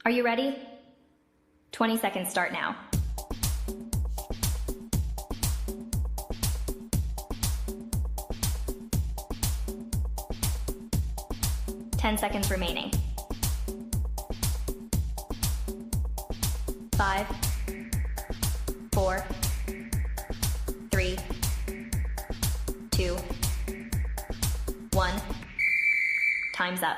Are you ready? 20 seconds start now. Ten seconds remaining. 5, 4, 3, 2, 1. Time's up.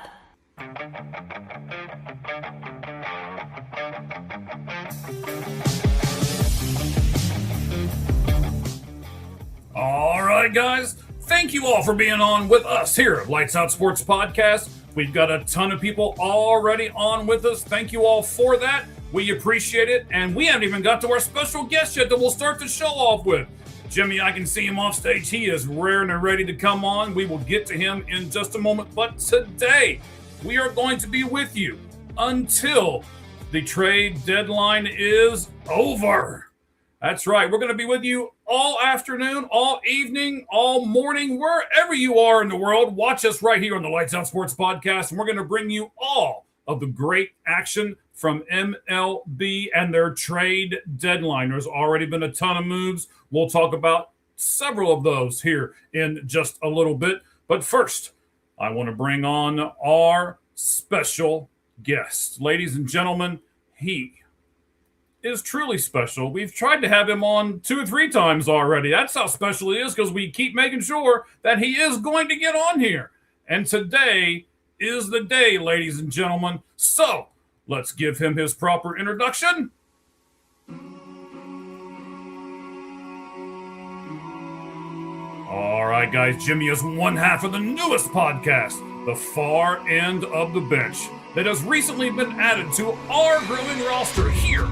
All right, guys. Thank you all for being on with us here at Lights Out Sports Podcast. We've got a ton of people already on with us. Thank you all for that. We appreciate it. And we haven't even got to our special guest yet that we'll start the show off with. Jimmy, I can see him off stage. He is raring and ready to come on. We will get to him in just a moment. But today, we are going to be with you until the trade deadline is over. That's right. We're going to be with you all afternoon, all evening, all morning, wherever you are in the world. Watch us right here on the Lights Out Sports Podcast, and we're going to bring you all of the great action from MLB and their trade deadline. There's already been a ton of moves. We'll talk about several of those here in just a little bit. But first, I want to bring on our special guest. Ladies and gentlemen, he is truly special. We've tried to have him on 2 or 3 times already. That's how special he is, because we keep making sure that he is going to get on here. And today is the day, ladies and gentlemen. So let's give him his proper introduction. All right, guys. Jimmy is one half of the newest podcast, The Far End of the Bench, that has recently been added to our growing roster here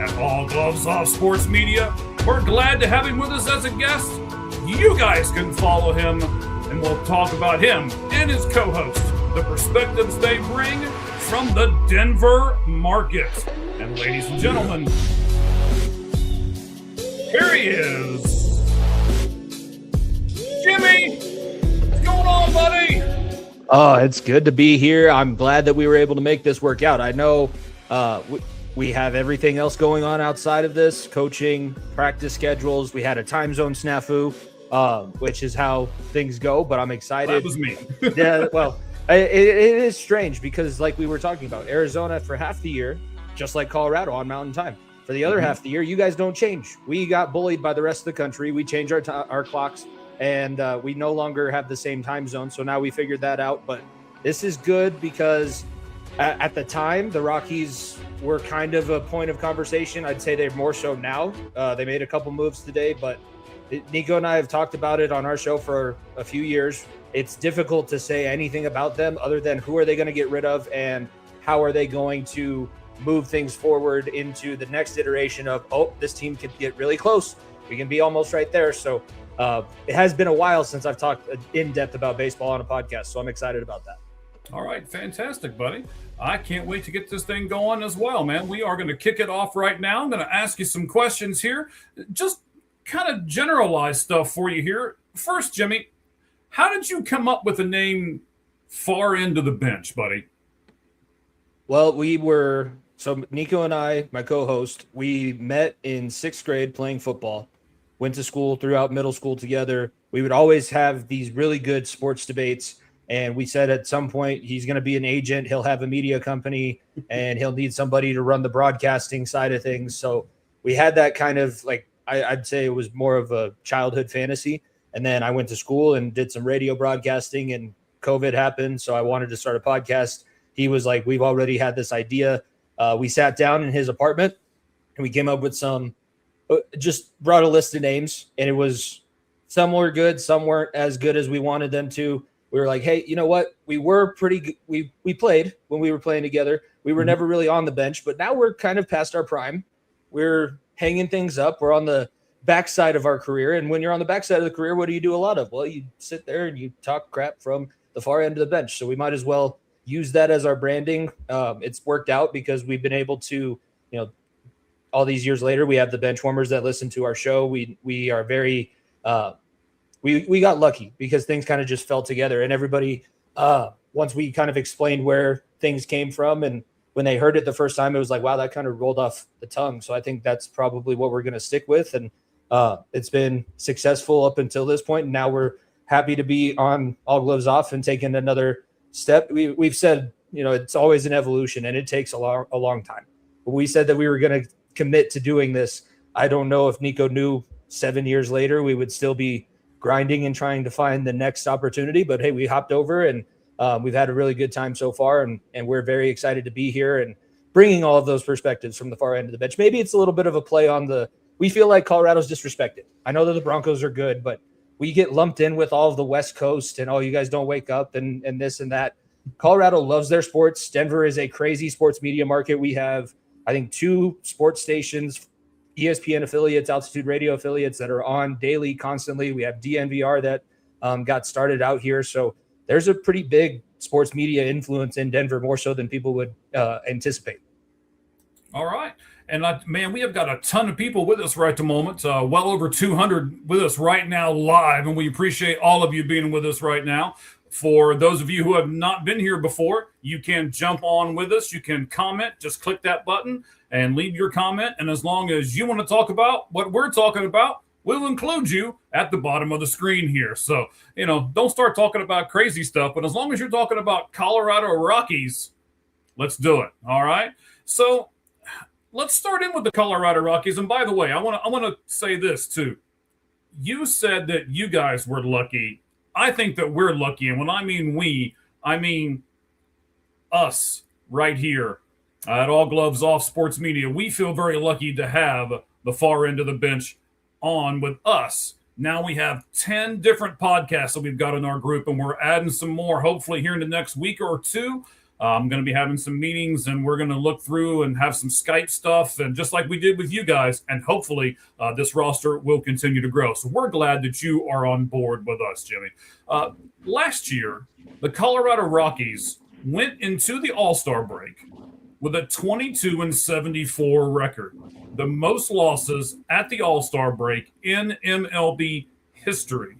at All Gloves Off Sports Media. We're glad to have him with us as a guest. You guys can follow him, and we'll talk about him and his co-host, the perspectives they bring from the Denver market. And ladies and gentlemen, here he is. Jimmy, what's going on, buddy? Oh, it's good to be here. I'm glad that we were able to make this work out. I know we have everything else going on outside of this, coaching, practice schedules. We had a time zone snafu, which is how things go, but I'm excited. That was me. Yeah, well, it is strange because like we were talking about, Arizona for half the year, just like Colorado on Mountain Time. For the other half of the year, you guys don't change. We got bullied by the rest of the country. We changed our clocks, and we no longer have the same time zone. So now we figured that out. But this is good because at the time, the Rockies were kind of a point of conversation. I'd say they're more so now. They made a couple moves today, but Nico and I have talked about it on our show for a few years. It's difficult to say anything about them other than who are they going to get rid of and how are they going to move things forward into the next iteration of, oh, this team could get really close. We can be almost right there. So it has been a while since I've talked in depth about baseball on a podcast, so I'm excited about that. All right, fantastic, buddy. I can't wait to get this thing going as well, man. We are going to kick it off right now. I'm going to ask you some questions here, just kind of generalized stuff for you here. First, Jimmy, how did you come up with the name Far End of the Bench, buddy? Well, so Nico and I, my co-host, we met in 6th grade playing football, went to school throughout middle school together. We would always have these really good sports debates. And we said at some point he's going to be an agent. He'll have a media company and he'll need somebody to run the broadcasting side of things. So we had that kind of like, I'd say it was more of a childhood fantasy. And then I went to school and did some radio broadcasting and COVID happened. So I wanted to start a podcast. He was like, we've already had this idea. We sat down in his apartment and we came up with just brought a list of names, and it was some were good, some weren't as good as we wanted them to. We were like, hey, you know what? We were pretty good. We played when we were playing together. We were never really on the bench, but now we're kind of past our prime. We're hanging things up. We're on the backside of our career. And when you're on the backside of the career, what do you do a lot of? Well, you sit there and you talk crap from the far end of the bench. So we might as well use that as our branding. It's worked out because we've been able to, all these years later, we have the bench warmers that listen to our show. We are very, we got lucky because things kind of just fell together, and everybody, once we kind of explained where things came from and when they heard it the first time, it was like, wow, that kind of rolled off the tongue. So I think that's probably what we're going to stick with. And it's been successful up until this point. And now we're happy to be on All Gloves Off and taking another step. We've said, it's always an evolution and it takes a long time. But we said that we were going to commit to doing this. I don't know if Nico knew 7 years later we would still be grinding and trying to find the next opportunity. But hey, we hopped over and we've had a really good time so far. And we're very excited to be here and bringing all of those perspectives from the far end of the bench. Maybe it's a little bit of a play on we feel like Colorado's disrespected. I know that the Broncos are good, but we get lumped in with all of the West Coast and, you guys don't wake up and this and that. Colorado loves their sports. Denver is a crazy sports media market. We have, I think, 2 sports stations, ESPN affiliates, Altitude Radio affiliates that are on daily, constantly. We have DNVR that got started out here. So there's a pretty big sports media influence in Denver, more so than people would anticipate. All right. And, man, we have got a ton of people with us right at the moment, well over 200 with us right now live, and we appreciate all of you being with us right now. For those of you who have not been here before, you can jump on with us. You can comment. Just click that button and leave your comment. And as long as you want to talk about what we're talking about, we'll include you at the bottom of the screen here. So, don't start talking about crazy stuff. But as long as you're talking about Colorado Rockies, let's do it. All right. So let's start in with the Colorado Rockies. And by the way, I want to say this too. You said that you guys were lucky. I think that we're lucky. And when I mean we, I mean us right here at All Gloves Off Sports Media. We feel very lucky to have the far end of the bench on with us. Now we have 10 different podcasts that we've got in our group, and we're adding some more hopefully here in the next week or two. I'm going to be having some meetings, and we're going to look through and have some Skype stuff, and just like we did with you guys, and hopefully this roster will continue to grow. So we're glad that you are on board with us, Jimmy. Last year, the Colorado Rockies went into the All-Star break with a 22-74 record, the most losses at the All-Star break in MLB history.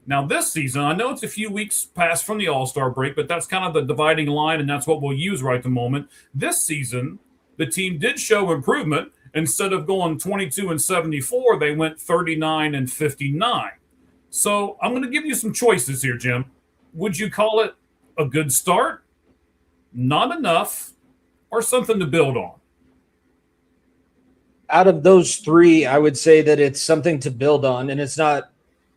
Now, this season, I know it's a few weeks past from the All-Star break, but that's kind of the dividing line, and that's what we'll use right at the moment. This season, the team did show improvement. Instead of going 22-74, they went 39-59. So I'm going to give you some choices here, Jim. Would you call it a good start, not enough, or something to build on? Out of those 3, I would say that it's something to build on, and it's not.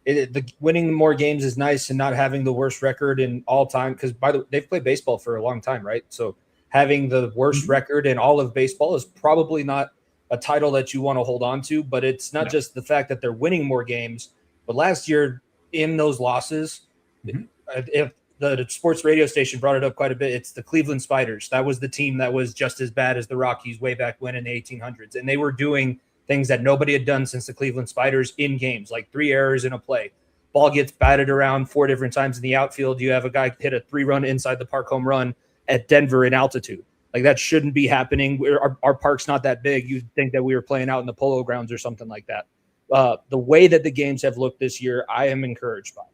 The winning more games is nice, and not having the worst record in all time, because they've played baseball for a long time, right? So having the worst record in all of baseball is probably not a title that you want to hold on to. But it's not just the fact that they're winning more games, but last year in those losses, if the sports radio station brought it up quite a bit, it's the Cleveland Spiders. That was the team that was just as bad as the Rockies way back when in the 1800s, and they were doing things that nobody had done since the Cleveland Spiders in games, like 3 errors in a play. Ball gets batted around 4 different times in the outfield. You have a guy hit a 3-run inside the park home run at Denver in altitude. Like, that shouldn't be happening. Our park's not that big. You'd think that we were playing out in the Polo Grounds or something like that. The way that the games have looked this year, I am encouraged by.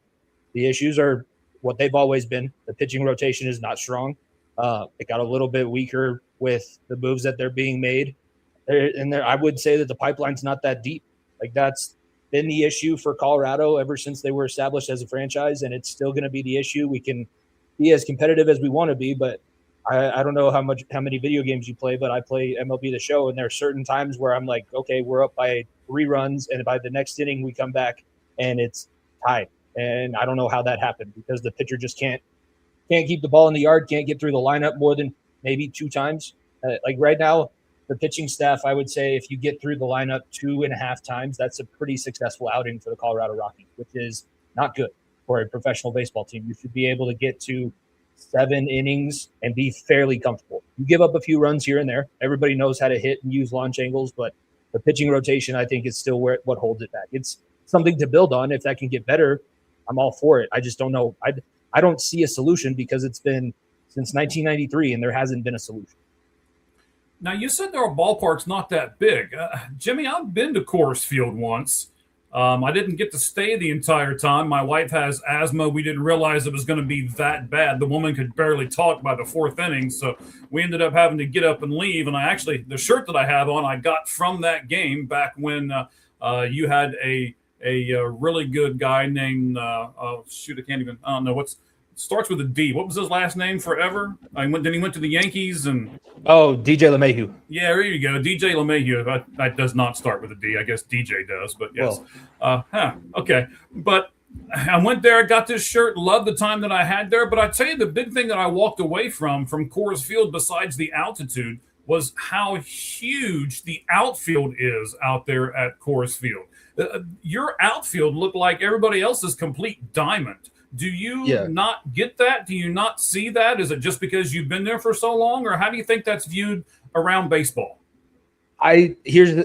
The issues are what they've always been. The pitching rotation is not strong. It got a little bit weaker with the moves that they're being made. And I would say that the pipeline's not that deep. Like, that's been the issue for Colorado ever since they were established as a franchise, and it's still going to be the issue. We can be as competitive as we want to be, but I don't know how many video games you play, but I play MLB The Show, and there are certain times where I'm like, okay, we're up by 3 runs, and by the next inning we come back and it's tied. And I don't know how that happened, because the pitcher just can't keep the ball in the yard, can't get through the lineup more than maybe 2 times. Like right now, the pitching staff, I would say if you get through the lineup 2.5 times, that's a pretty successful outing for the Colorado Rockies, which is not good for a professional baseball team. You should be able to get to 7 innings and be fairly comfortable. You give up a few runs here and there. Everybody knows how to hit and use launch angles, but the pitching rotation, I think, is still what holds it back. It's something to build on. If that can get better, I'm all for it. I just don't know. I don't see a solution, because it's been since 1993 and there hasn't been a solution. Now, you said there are ballparks not that big. Jimmy, I've been to Coors Field once, I didn't get to stay the entire time. My wife has asthma. We didn't realize it was going to be that bad. The woman could barely talk by the fourth inning. So we ended up having to get up and leave. And the shirt that I have on, I got from that game back when you had a really good guy named, I don't know starts with a D. What was his last name forever? Then he went to the Yankees and. Oh, DJ LeMahieu. Yeah, there you go. DJ LeMahieu. That does not start with a D. I guess DJ does, but yes. Okay. But I went there, got this shirt, loved the time that I had there. But I tell you, the big thing that I walked away from Coors Field, besides the altitude, was how huge the outfield is out there at Coors Field. Your outfield looked like everybody else's complete diamond. Do you not get that? Do you not see that? Is it just because you've been there for so long, or how do you think that's viewed around baseball?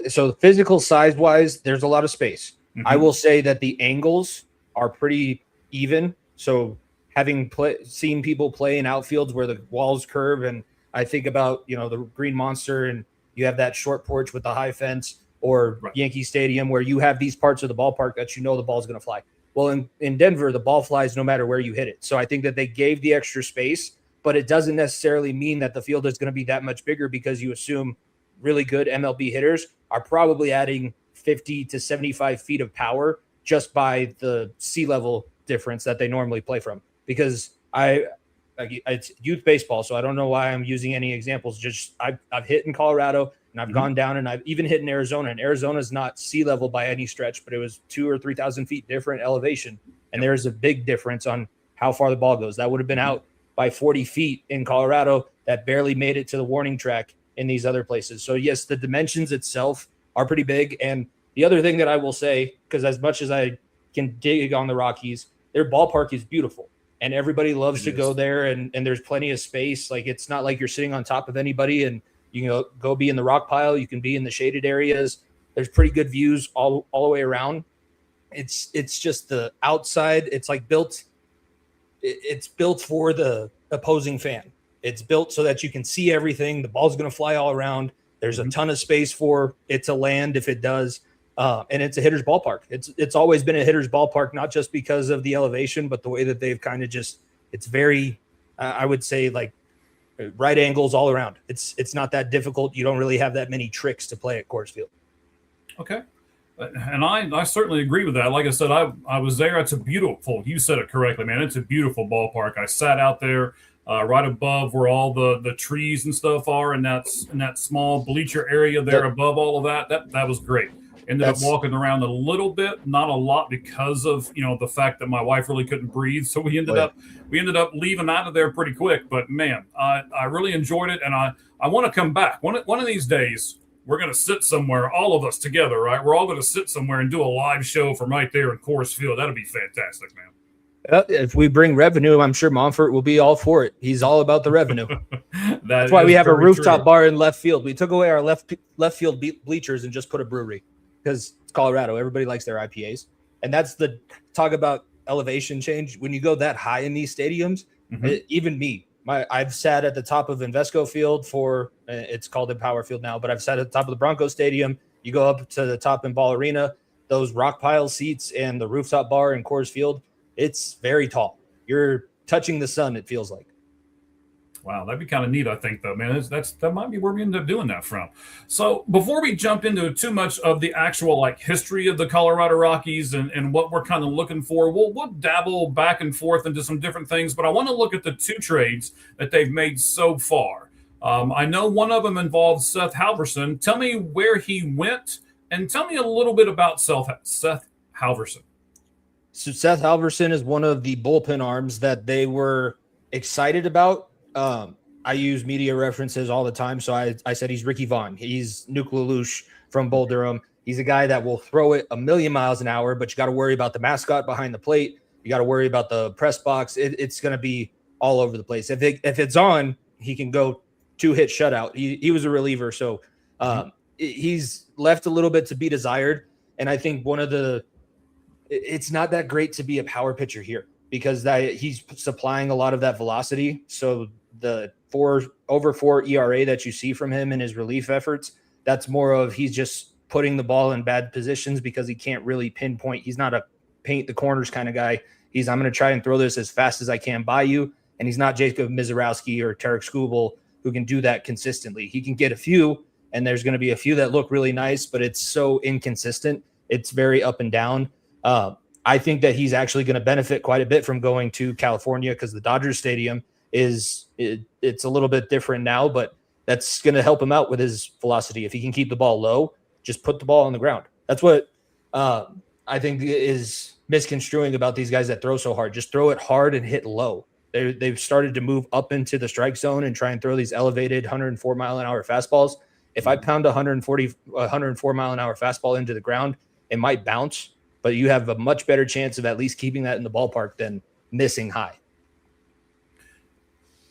So physical size wise, there's a lot of space. I will say that the angles are pretty even. So having seen people play in outfields where the walls curve, and I think about, the Green Monster, and you have that short porch with the high fence, or Yankee Stadium where you have these parts of the ballpark that the ball's going to fly. Well, in Denver, the ball flies no matter where you hit it. So I think that they gave the extra space, but it doesn't necessarily mean that the field is going to be that much bigger, because you assume really good MLB hitters are probably adding 50 to 75 feet of power just by the sea level difference that they normally play from. Because it's youth baseball, so I don't know why I'm using any examples. Just I've hit in Colorado, and I've gone down, and I've even hit in Arizona. And Arizona's not sea level by any stretch, but it was 2,000 or 3,000 feet different elevation. And there's a big difference on how far the ball goes. That would have been out by 40 feet in Colorado that barely made it to the warning track in these other places. So yes, the dimensions itself are pretty big. And the other thing that I will say, because as much as I can dig on the Rockies, their ballpark is beautiful. And everybody loves to go there, and there's plenty of space. Like, it's not like you're sitting on top of anybody, and you can go be in the rock pile. You can be in the shaded areas. There's pretty good views all the way around. It's just the outside. It's like it's built for the opposing fan. It's built so that you can see everything. The ball's going to fly all around. There's a ton of space for it to land if it does. And it's a hitter's ballpark. It's always been a hitter's ballpark, not just because of the elevation, but the way that they've kind of it's very, I would say, like right angles all around. It's not that difficult. You don't really have that many tricks to play at Coors Field. Okay. And I certainly agree with that. Like I said, I was there. It's a beautiful, you said it correctly, man. It's a beautiful ballpark. I sat out there right above where all the trees and stuff are, in that small bleacher area there above all of that. That was great. Ended up walking around a little bit, not a lot, because of the fact that my wife really couldn't breathe. So we ended up leaving out of there pretty quick. But man, I really enjoyed it, and I want to come back. One of these days, we're going to sit somewhere, all of us together, right? We're all going to sit somewhere and do a live show from right there in Coors Field. That'll be fantastic, man. If we bring revenue, I'm sure Monfort will be all for it. He's all about the revenue. That's why we have a rooftop bar in left field. We took away our left field bleachers and just put a brewery, because it's Colorado. Everybody likes their IPAs. And that's the talk about elevation change. When you go that high in these stadiums, even me, I've sat at the top of Invesco Field it's called Empower Field now, but I've sat at the top of the Broncos Stadium. You go up to the top in Ball Arena, those rock pile seats and the rooftop bar in Coors Field, it's very tall. You're touching the sun, it feels like. Wow, that'd be kind of neat, I think, though, man. That might be where we end up doing that from. So before we jump into too much of the actual history of the Colorado Rockies and what we're kind of looking for, we'll dabble back and forth into some different things, but I want to look at the two trades that they've made so far. I know one of them involves Seth Halverson. Tell me where he went, and tell me a little bit about Seth Halverson. So Seth Halverson is one of the bullpen arms that they were excited about. I use media references all the time, so I said he's Ricky Vaughn. He's Nuke Lelouch from Bull Durham. He's a guy that will throw it 1,000,000 miles an hour, but you got to worry about the mascot behind the plate. You got to worry about the press box. It's going to be all over the place. If it's on, he can go 2-hit shutout. He was a reliever, so he's left a little bit to be desired. And I think it's not that great to be a power pitcher here, because he's supplying a lot of that velocity. So the over 4 ERA that you see from him in his relief efforts, that's more of he's just putting the ball in bad positions because he can't really pinpoint. He's not a paint the corners kind of guy. I'm going to try and throw this as fast as I can by you. And he's not Jacob Mizorowski or Tarek Skubal who can do that consistently. He can get a few, and there's going to be a few that look really nice, but it's so inconsistent. It's very up and down. I think that he's actually going to benefit quite a bit from going to California because the Dodgers Stadium it's a little bit different now, but that's going to help him out with his velocity. If he can keep the ball low, just put the ball on the ground. That's what I think is misconstruing about these guys that throw so hard. Just throw it hard and hit low. They've started to move up into the strike zone and try and throw these elevated 104 mile an hour fastballs. If I pound 104 mile an hour fastball into the ground, it might bounce, but you have a much better chance of at least keeping that in the ballpark than missing high.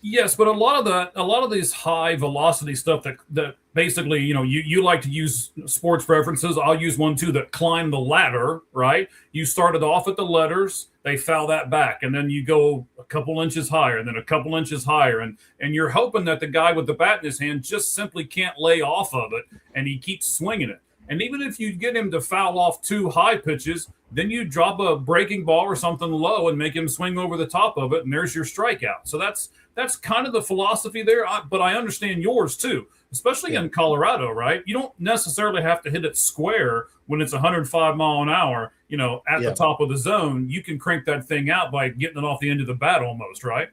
Yes, but a lot of these high velocity stuff that basically, you like to use sports references. I'll use one too, that climb the ladder, right? You started off at the letters, they foul that back, and then you go a couple inches higher, and then a couple inches higher, and you're hoping that the guy with the bat in his hand just simply can't lay off of it, and he keeps swinging it. And even if you get him to foul off 2 high pitches, then you drop a breaking ball or something low and make him swing over the top of it, and there's your strikeout. So that's kind of the philosophy there, but I understand yours too, especially in Colorado, right? You don't necessarily have to hit it square when it's 105 mile an hour, at the top of the zone. You can crank that thing out by getting it off the end of the bat almost, right?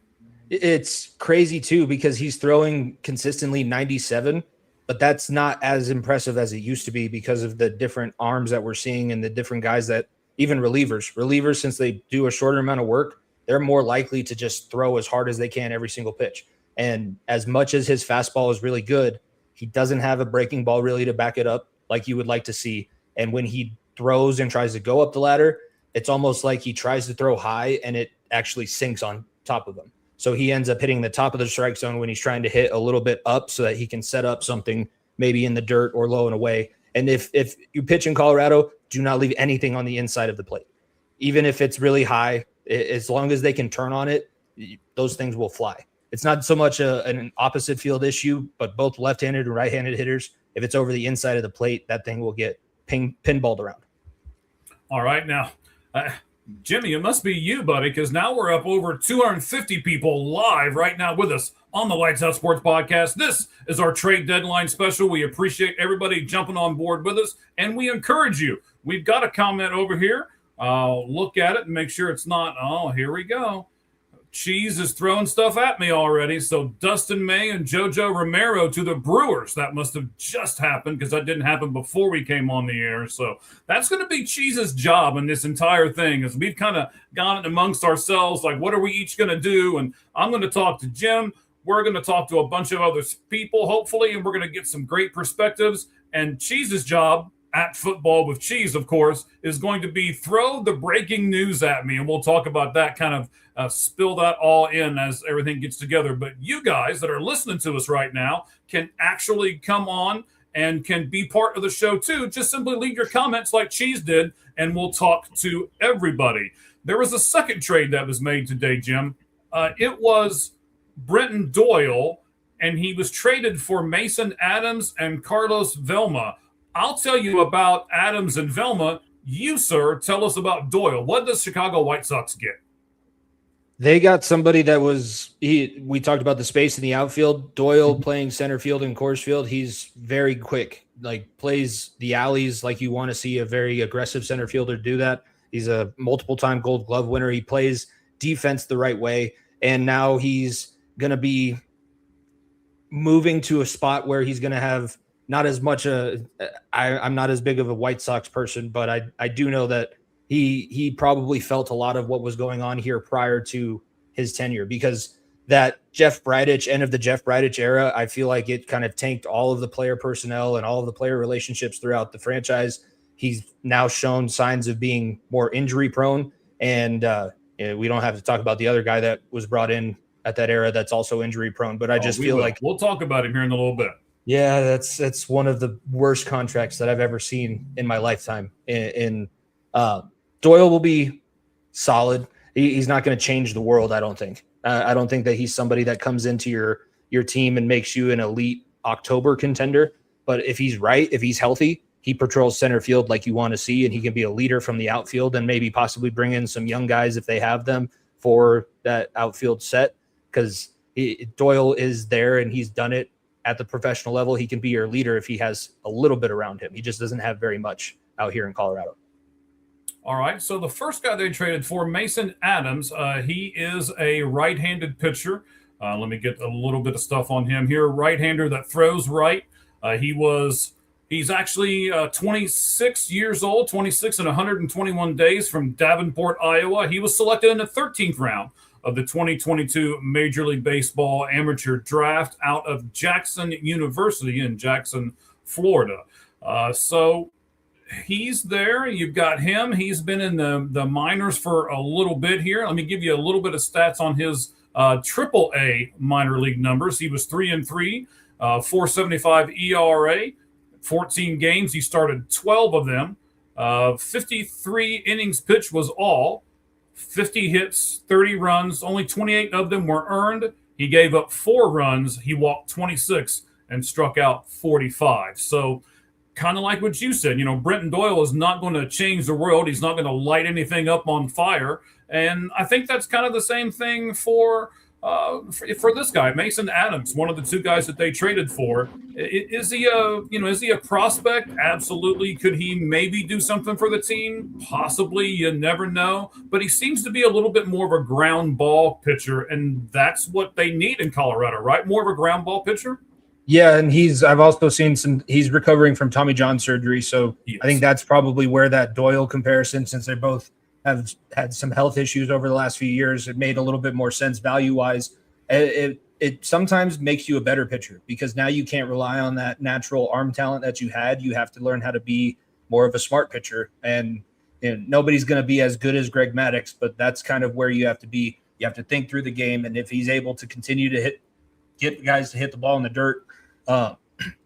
It's crazy too because he's throwing consistently 97, but that's not as impressive as it used to be because of the different arms that we're seeing and the different guys that even relievers, since they do a shorter amount of work, they're more likely to just throw as hard as they can every single pitch. And as much as his fastball is really good, he doesn't have a breaking ball really to back it up like you would like to see. And when he throws and tries to go up the ladder, it's almost like he tries to throw high and it actually sinks on top of him. So he ends up hitting the top of the strike zone when he's trying to hit a little bit up so that he can set up something maybe in the dirt or low and away. And if you pitch in Colorado, do not leave anything on the inside of the plate. Even if it's really high, as long as they can turn on it, those things will fly. It's not so much an opposite field issue, but both left-handed and right-handed hitters, if it's over the inside of the plate, that thing will get pinballed around. All right. Now, Jimmy, it must be you, buddy, because now we're up over 250 people live right now with us on the Lights Out Sports Podcast. This is our trade deadline special. We appreciate everybody jumping on board with us, and we encourage you. We've got a comment over here. Look at it and make sure it's not. Oh, here we go. Cheese is throwing stuff at me already. So Dustin May and JoJo Romero to the Brewers. That must have just happened because that didn't happen before we came on the air. So that's going to be Cheese's job in this entire thing, as we've kind of gone amongst ourselves, like, what are we each going to do? And I'm going to talk to Jim. We're going to talk to a bunch of other people, hopefully, and we're going to get some great perspectives. And Cheese's job at Football with Cheese, of course, is going to be throw the breaking news at me, and we'll talk about that, kind of spill that all in as everything gets together. But you guys that are listening to us right now can actually come on and can be part of the show too. Just simply leave your comments like Cheese did, and we'll talk to everybody. There was a second trade that was made today, Jim. It was Brenton Doyle, and he was traded for Mason Adams and Carlos Velma. I'll tell you about Adams and Velma. You, sir, tell us about Doyle. What does Chicago White Sox get? They got somebody that we talked about the space in the outfield. Doyle playing center field and Coors Field. He's very quick, plays the alleys like you want to see a very aggressive center fielder do that. He's a multiple-time Gold Glove winner. He plays defense the right way, and now he's going to be moving to a spot where he's going to have not as much I'm not as big of a White Sox person, but I do know that he probably felt a lot of what was going on here prior to his tenure, because that end of the Jeff Bridich era, I feel like it kind of tanked all of the player personnel and all of the player relationships throughout the franchise. He's now shown signs of being more injury prone, and we don't have to talk about the other guy that was brought in at that era that's also injury prone, but I just feel like we'll talk about him here in a little bit. Yeah, that's one of the worst contracts that I've ever seen in my lifetime. Doyle will be solid. He's not going to change the world, I don't think. I don't think that he's somebody that comes into your team and makes you an elite October contender. But if he's right, if he's healthy, he patrols center field like you want to see, and he can be a leader from the outfield and maybe possibly bring in some young guys if they have them for that outfield set, because Doyle is there and he's done it at the professional level. He can be your leader if he has a little bit around him. He just doesn't have very much out here in Colorado. All right, so the first guy they traded for, Mason Adams, he is a right-handed pitcher. Let me get a little bit of stuff on him here. Right-hander that throws right. He's actually 26 years old, 26 and 121 days, from Davenport, Iowa. He was selected in the 13th round of the 2022 Major League Baseball amateur draft out of Jackson University in Jackson, Florida. So he's there. You've got him. He's been in the minors for a little bit here. Let me give you a little bit of stats on his AAA minor league numbers. He was 3-3, 4.75 ERA, 14 games. He started 12 of them. 53 innings pitched was all. 50 hits, 30 runs. Only 28 of them were earned. He gave up 4 runs. He walked 26 and struck out 45. So kind of like what you said, Brenton Doyle is not going to change the world. He's not going to light anything up on fire. And I think that's kind of the same thing for this guy, Mason Adams, one of the 2 guys that they traded for. Is he a prospect? Absolutely. Could he maybe do something for the team? Possibly. You never know. But he seems to be a little bit more of a ground ball pitcher, and that's what they need in Colorado, right? More of a ground ball pitcher? Yeah, and I've also seen he's recovering from Tommy John surgery, so yes. I think that's probably where that Doyle comparison, since they both have had some health issues over the last few years, it made a little bit more sense value-wise. It sometimes makes you a better pitcher, because now you can't rely on that natural arm talent that you had. You have to learn how to be more of a smart pitcher, and nobody's going to be as good as Greg Maddux, but that's kind of where you have to be. You have to think through the game, and if he's able to continue to get guys to hit the ball in the dirt,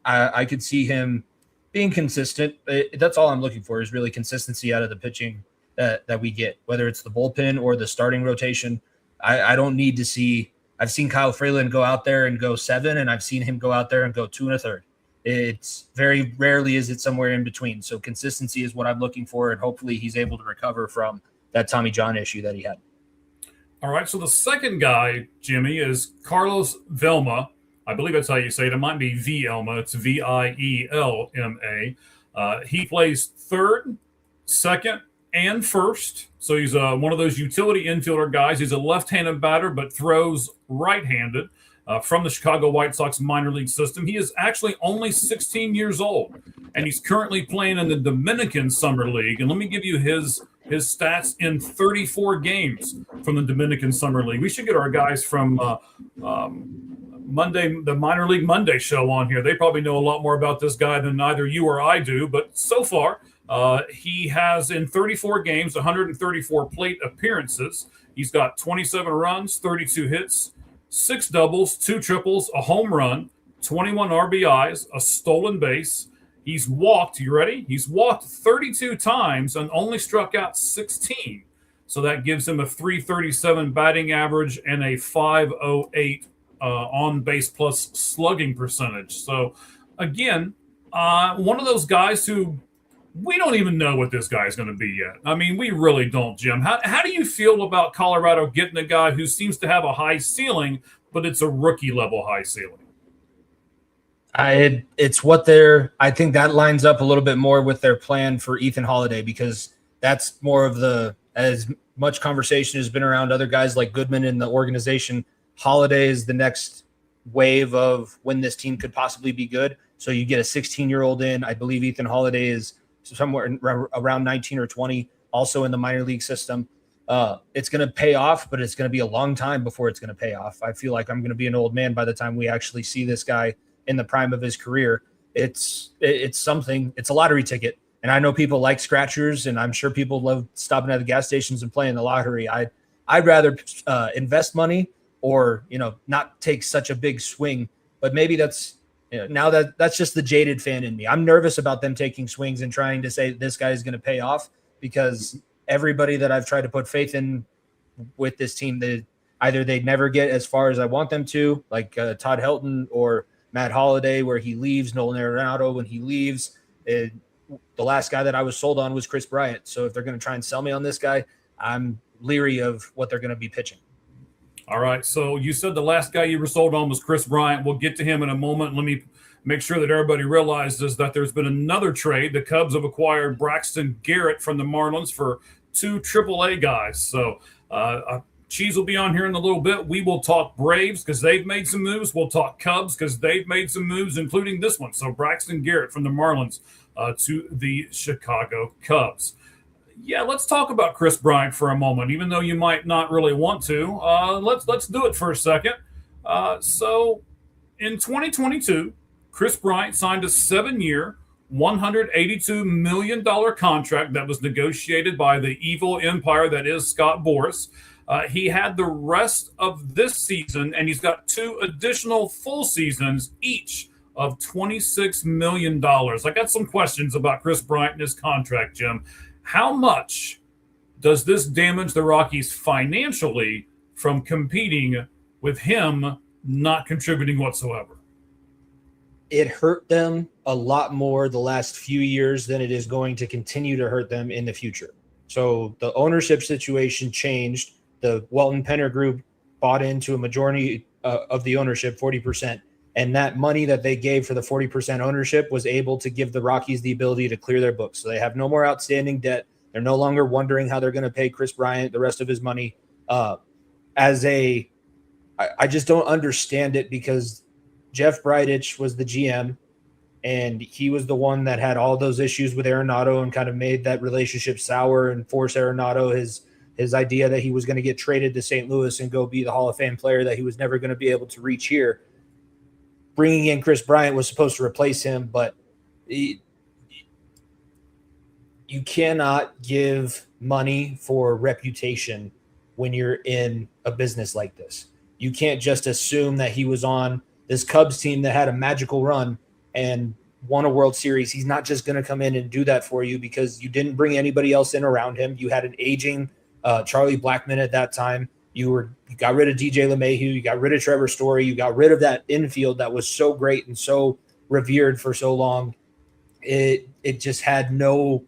I could see him being consistent. That's all I'm looking for, is really consistency out of the pitching that we get, whether it's the bullpen or the starting rotation. I don't need to see – I've seen Kyle Freeland go out there and go 7, and I've seen him go out there and go 2 1/3. It's very rarely is it somewhere in between. So consistency is what I'm looking for, and hopefully he's able to recover from that Tommy John issue that he had. All right, so the second guy, Jimmy, is Carlos Velma. I believe that's how you say it. It might be Vielma. It's Vielma. He plays third, second, and first. So he's one of those utility infielder guys. He's a left-handed batter, but throws right-handed from the Chicago White Sox minor league system. He is actually only 16 years old, and he's currently playing in the Dominican Summer League. And let me give you his stats in 34 games from the Dominican Summer League. We should get our guys from the Minor League Monday show on here. They probably know a lot more about this guy than either you or I do. But so far, he has in 34 games, 134 plate appearances. He's got 27 runs, 32 hits, 6 doubles, 2 triples, a home run, 21 RBIs, a stolen base. He's walked, you ready? He's walked 32 times and only struck out 16. So that gives him a 337 batting average and a 508 on base plus slugging percentage. So again, one of those guys who we don't even know what this guy is going to be yet. I mean, we really don't, Jim. How do you feel about Colorado getting a guy who seems to have a high ceiling, but it's a rookie level high ceiling? It's what I think that lines up a little bit more with their plan for Ethan Holiday, because that's more of as much conversation has been around other guys like Goodman in the organization. Holiday is the next wave of when this team could possibly be good. So you get a 16-year-old in. I believe Ethan Holiday is somewhere around 19 or 20, also in the minor league system. It's going to pay off, but it's going to be a long time before it's going to pay off. I feel like I'm going to be an old man by the time we actually see this guy in the prime of his career. It's something. It's a lottery ticket. And I know people like scratchers, and I'm sure people love stopping at the gas stations and playing the lottery. I'd rather invest money or, not take such a big swing. But maybe that's now that's just the jaded fan in me. I'm nervous about them taking swings and trying to say this guy is going to pay off, because everybody that I've tried to put faith in with this team, either they never get as far as I want them to, like Todd Helton or Matt Holliday, where he leaves, Nolan Arenado when he leaves. the last guy that I was sold on was Chris Bryant. So if they're going to try and sell me on this guy, I'm leery of what they're going to be pitching. All right. So you said the last guy you were sold on was Chris Bryant. We'll get to him in a moment. Let me make sure that everybody realizes that there's been another trade. The Cubs have acquired Braxton Garrett from the Marlins for 2 AAA guys. So Cheese will be on here in a little bit. We will talk Braves because they've made some moves. We'll talk Cubs because they've made some moves, including this one. So Braxton Garrett from the Marlins to the Chicago Cubs. Yeah, let's talk about Chris Bryant for a moment, even though you might not really want to. Let's do it for a second. So in 2022, Chris Bryant signed a 7-year, $182 million contract that was negotiated by the evil empire that is Scott Boras. He had the rest of this season, and he's got 2 additional full seasons, each of $26 million. I got some questions about Chris Bryant and his contract, Jim. How much does this damage the Rockies financially from competing with him not contributing whatsoever? It hurt them a lot more the last few years than it is going to continue to hurt them in the future. So the ownership situation changed. The Welton Penner Group bought into a majority of the ownership, 40%. And that money that they gave for the 40% ownership was able to give the Rockies the ability to clear their books. So they have no more outstanding debt. They're no longer wondering how they're going to pay Chris Bryant the rest of his money. I just don't understand it because Jeff Bridich was the GM, and he was the one that had all those issues with Arenado and kind of made that relationship sour and forced Arenado his idea that he was going to get traded to St. Louis and go be the Hall of Fame player that he was never going to be able to reach here. Bringing in Chris Bryant was supposed to replace him, but you cannot give money for reputation when you're in a business like this. You can't just assume that he was on this Cubs team that had a magical run and won a World Series. He's not just going to come in and do that for you because you didn't bring anybody else in around him. You had an aging Charlie Blackmon at that time. You got rid of DJ LeMahieu. You got rid of Trevor Story. You got rid of that infield that was so great and so revered for so long. It just had no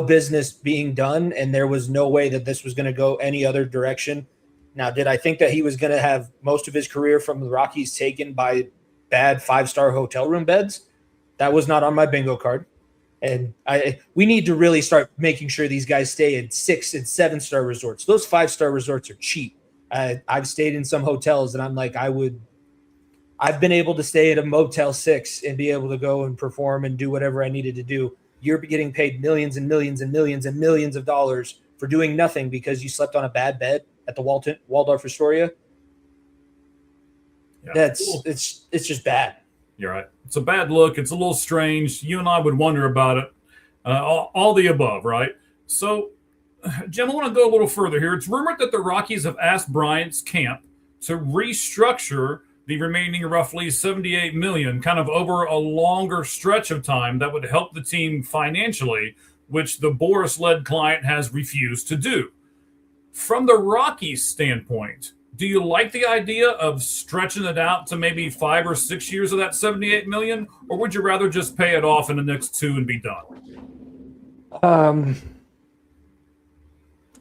business being done, and there was no way that this was going to go any other direction. Now, did I think that he was going to have most of his career from the Rockies taken by bad 5-star hotel room beds? That was not on my bingo card. And we need to really start making sure these guys stay in 6- and 7-star resorts. Those 5-star resorts are cheap. I've stayed in some hotels, and I'm like, I've been able to stay at a Motel 6 and be able to go and perform and do whatever I needed to do. You're getting paid millions and millions and millions and millions of dollars for doing nothing because you slept on a bad bed at the Waldorf Astoria. Yeah. It's just bad. You're right. It's a bad look. It's a little strange. You and I would wonder about it. All the above, right? So, Jim, I want to go a little further here. It's rumored that the Rockies have asked Bryant's camp to restructure the remaining roughly $78 million, kind of over a longer stretch of time that would help the team financially, which the Boras-led client has refused to do. From the Rockies' standpoint, do you like the idea of stretching it out to maybe 5 or 6 years of that $78 million, or would you rather just pay it off in the next 2 and be done?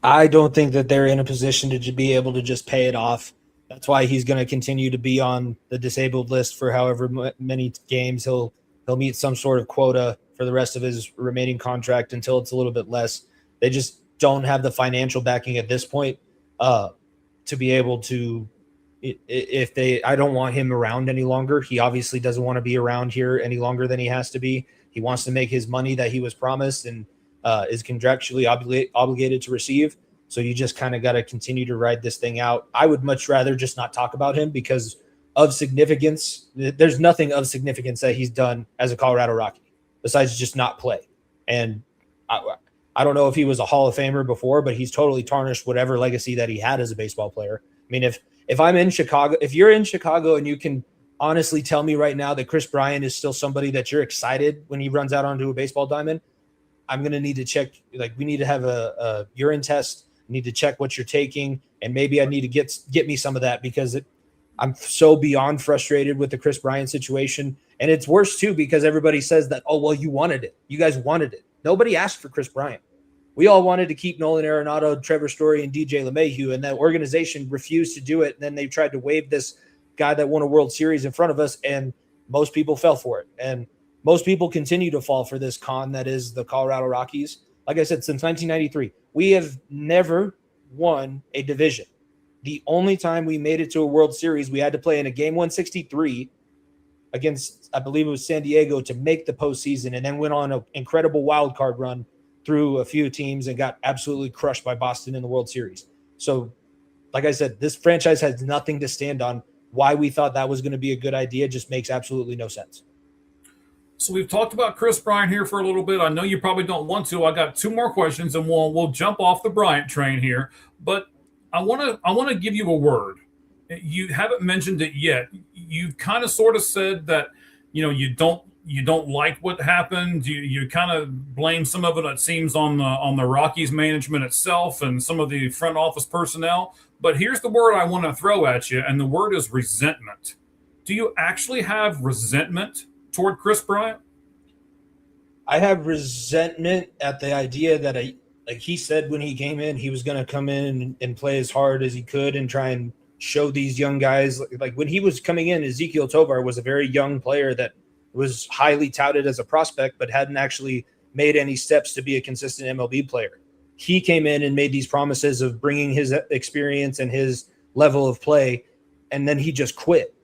I don't think that they're in a position to be able to just pay it off. That's why he's going to continue to be on the disabled list for however many games. He'll meet some sort of quota for the rest of his remaining contract until it's a little bit less. They just don't have the financial backing at this point to be able to. I don't want him around any longer. He obviously doesn't want to be around here any longer than he has to be. He wants to make his money that he was promised and is contractually obligated to receive. So you just kind of got to continue to ride this thing out. I would much rather just not talk about him because of significance. There's nothing of significance that he's done as a Colorado Rocky besides just not play. And I don't know if he was a Hall of Famer before, but he's totally tarnished whatever legacy that he had as a baseball player. I mean, if I'm in Chicago, if you're in Chicago and you can honestly tell me right now that Chris Bryant is still somebody that you're excited when he runs out onto a baseball diamond, I'm going to need to check. Like, we need to have a urine test. Need to check what you're taking, and maybe I need to get me some of that because I'm so beyond frustrated with the Chris Bryant situation. And it's worse too, because everybody says that, oh, well, you wanted it. You guys wanted it. Nobody asked for Chris Bryant. We all wanted to keep Nolan Arenado, Trevor Story, and DJ LeMahieu, and that organization refused to do it. And then they tried to waive this guy that won a World Series in front of us, and most people fell for it. And most people continue to fall for this con that is the Colorado Rockies. Like I said, since 1993, we have never won a division. The only time we made it to a World Series, we had to play in a game 163 against, I believe it was San Diego, to make the postseason, and then went on an incredible wild card run through a few teams and got absolutely crushed by Boston in the World Series. So, like I said, this franchise has nothing to stand on. Why we thought that was going to be a good idea just makes absolutely no sense. So we've talked about Chris Bryant here for a little bit. I know you probably don't want to. I got two more questions, and we'll jump off the Bryant train here. But I want to give you a word. You haven't mentioned it yet. You've kind of sort of said that you don't like what happened. You kind of blame some of it, it seems, on the Rockies management itself and some of the front office personnel. But here's the word I want to throw at you, and the word is resentment. Do you actually have resentment toward Chris Bryant? I have resentment at the idea that like he said when he came in, he was going to come in and play as hard as he could and try and show these young guys. Like when he was coming in, Ezekiel Tovar was a very young player that was highly touted as a prospect, but hadn't actually made any steps to be a consistent MLB player. He came in and made these promises of bringing his experience and his level of play, and then he just quit.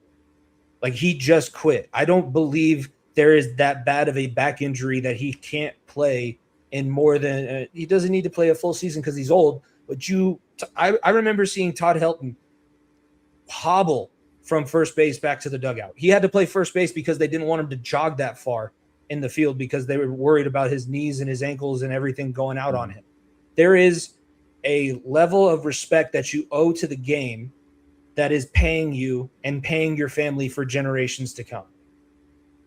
Like he just quit. I don't believe there is that bad of a back injury that he can't play in more than he doesn't need to play a full season because he's old. But I remember seeing Todd Helton hobble from first base back to the dugout. He had to play first base because they didn't want him to jog that far in the field because they were worried about his knees and his ankles and everything going out on him. There is a level of respect that you owe to the game that is paying you and paying your family for generations to come.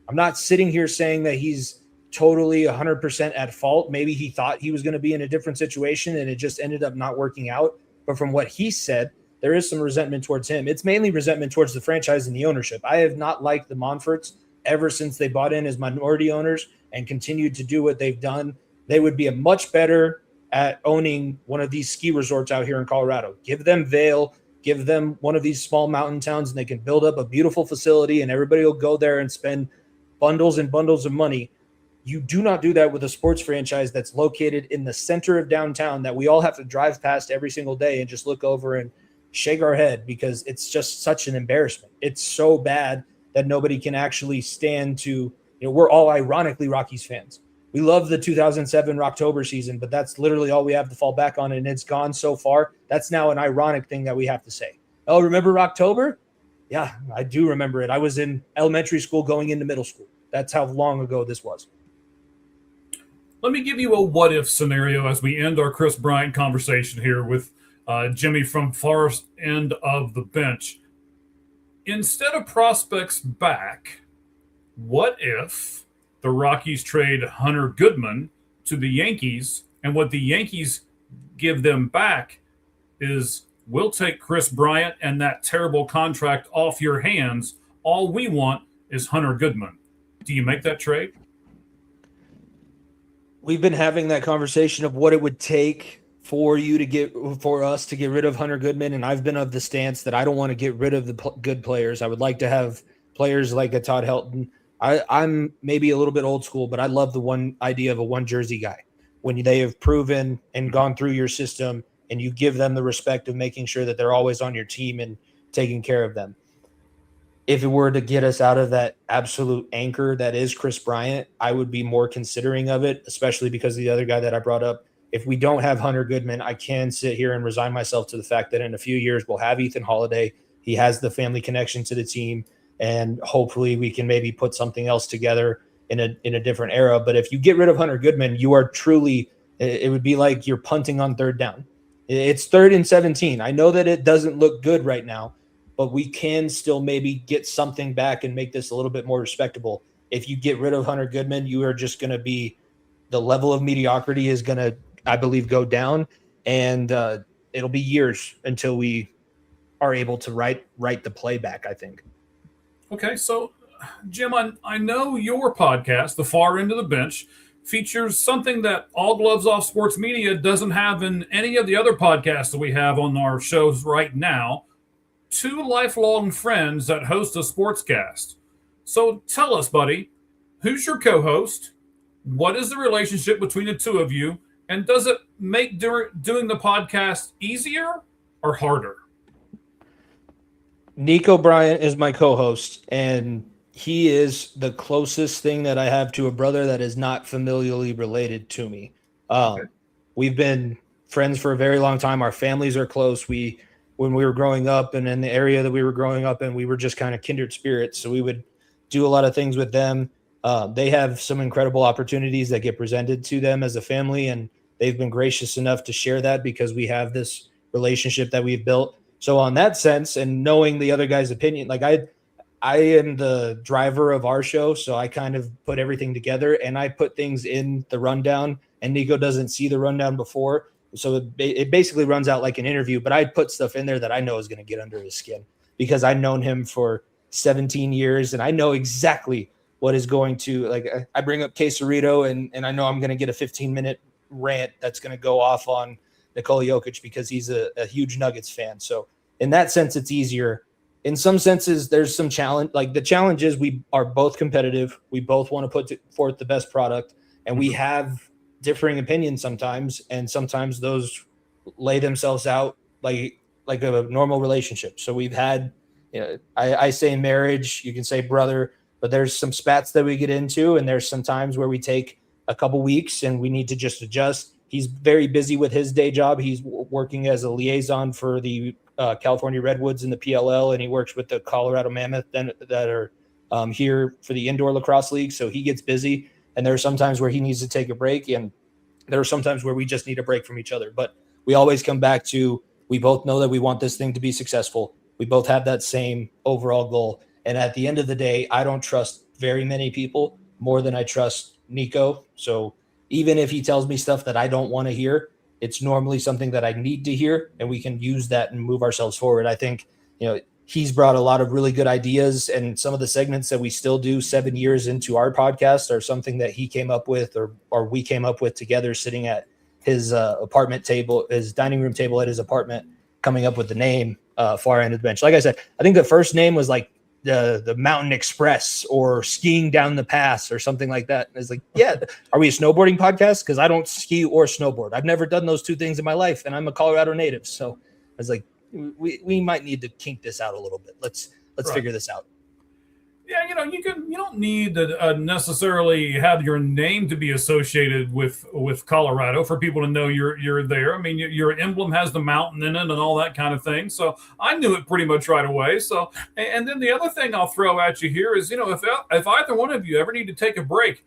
I'm not sitting here saying that he's totally 100% at fault. Maybe he thought he was going to be in a different situation and it just ended up not working out. But from what he said, there is some resentment towards him. It's mainly resentment towards the franchise and the ownership. I have not liked the Monforts ever since they bought in as minority owners and continued to do what they've done. They would be a much better at owning one of these ski resorts out here in Colorado. Give them Vail, give them one of these small mountain towns, and they can build up a beautiful facility and everybody will go there and spend bundles and bundles of money. You do not do that with a sports franchise that's located in the center of downtown that we all have to drive past every single day and just look over and shake our head because it's just such an embarrassment. It's so bad that nobody can actually stand to, we're all ironically Rockies fans. We love the 2007 Rocktober season, but that's literally all we have to fall back on, and it's gone so far. That's now an ironic thing that we have to say. Oh, remember Rocktober? Yeah, I do remember it. I was in elementary school going into middle school. That's how long ago this was. Let me give you a what-if scenario as we end our Chris Bryant conversation here with Jimmy from far end of the bench. Instead of prospects back, what if the Rockies trade Hunter Goodman to the Yankees, and what the Yankees give them back is, we'll take Chris Bryant and that terrible contract off your hands. All we want is Hunter Goodman. Do you make that trade? We've been having that conversation of what it would take for us to get rid of Hunter Goodman, and I've been of the stance that I don't want to get rid of the good players. I would like to have players like a Todd Helton. I'm maybe a little bit old school, but I love the one idea of a one jersey guy. When they have proven and gone through your system and you give them the respect of making sure that they're always on your team and taking care of them. If it were to get us out of that absolute anchor that is Chris Bryant, I would be more considering of it, especially because of the other guy that I brought up. If we don't have Hunter Goodman, I can sit here and resign myself to the fact that in a few years we'll have Ethan Holiday. He has the family connection to the team, and hopefully we can maybe put something else together in a different era. But if you get rid of Hunter Goodman, you are truly – it would be like you're punting on third down. It's 3rd and 17. I know that it doesn't look good right now, but we can still maybe get something back and make this a little bit more respectable. If you get rid of Hunter Goodman, you are just going to be – the level of mediocrity is going to, I believe, go down, and it'll be years until we are able to write the playback, I think. Okay, so Jim, I know your podcast, The Far End of the Bench, features something that All Gloves Off Sports Media doesn't have in any of the other podcasts that we have on our shows right now. Two lifelong friends that host a sportscast. So tell us, buddy, who's your co-host? What is the relationship between the two of you? And does it make doing the podcast easier or harder? Nico Bryant is my co-host, and he is the closest thing that I have to a brother that is not familially related to me. We've been friends for a very long time. Our families are close. When we were growing up and in the area that we were growing up in, we were just kind of kindred spirits. So we would do a lot of things with them. They have some incredible opportunities that get presented to them as a family, and they've been gracious enough to share that because we have this relationship that we've built. So on that sense, and knowing the other guy's opinion, like I am the driver of our show, so I kind of put everything together and I put things in the rundown, and Nico doesn't see the rundown before. So it basically runs out like an interview, but I put stuff in there that I know is going to get under his skin because I've known him for 17 years and I know exactly what is going to, like, I bring up Quesarito and I know I'm going to get a 15-minute rant that's going to go off on Nikola Jokic because he's a huge Nuggets fan. So in that sense, it's easier. In some senses, there's some challenge. Like the challenge is we are both competitive. We both want to put forth the best product, and we have differing opinions sometimes, and sometimes those lay themselves out like a normal relationship. So we've had, I say marriage, you can say brother, but there's some spats that we get into, and there's some times where we take a couple weeks and we need to just adjust. He's very busy with his day job. He's working as a liaison for the California Redwoods in the PLL, and he works with the Colorado Mammoth that are here for the indoor lacrosse league. So he gets busy, and there are some times where he needs to take a break, and there are some times where we just need a break from each other. But we always come back to, we both know that we want this thing to be successful. We both have that same overall goal. And at the end of the day, I don't trust very many people more than I trust Nico. So even if he tells me stuff that I don't want to hear, it's normally something that I need to hear, and we can use that and move ourselves forward. I think, he's brought a lot of really good ideas, and some of the segments that we still do 7 years into our podcast are something that he came up with or we came up with together sitting at his apartment table, his dining room table at his apartment, coming up with the name Far End of the Bench. Like I said, I think the first name was like the Mountain Express or Skiing Down the Pass or something like that. And it's like, yeah, are we a snowboarding podcast? Because I don't ski or snowboard. I've never done those two things in my life, and I'm a Colorado native. So I was like, we might need to kink this out a little bit. Let's figure this out. Yeah, you don't need to necessarily have your name to be associated with Colorado for people to know you're there. I mean, your emblem has the mountain in it and all that kind of thing. So I knew it pretty much right away. So, and then the other thing I'll throw at you here is, if either one of you ever need to take a break,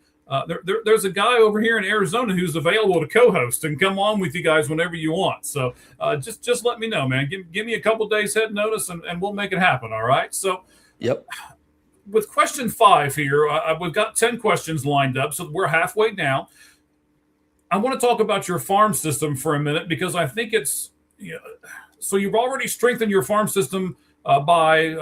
there's a guy over here in Arizona who's available to co-host and come on with you guys whenever you want. So just let me know, man. Give me a couple days head notice and we'll make it happen. All right. So, yep. With question 5 here, we've got 10 questions lined up, so we're halfway down. I want to talk about your farm system for a minute because I think it's so you've already strengthened your farm system by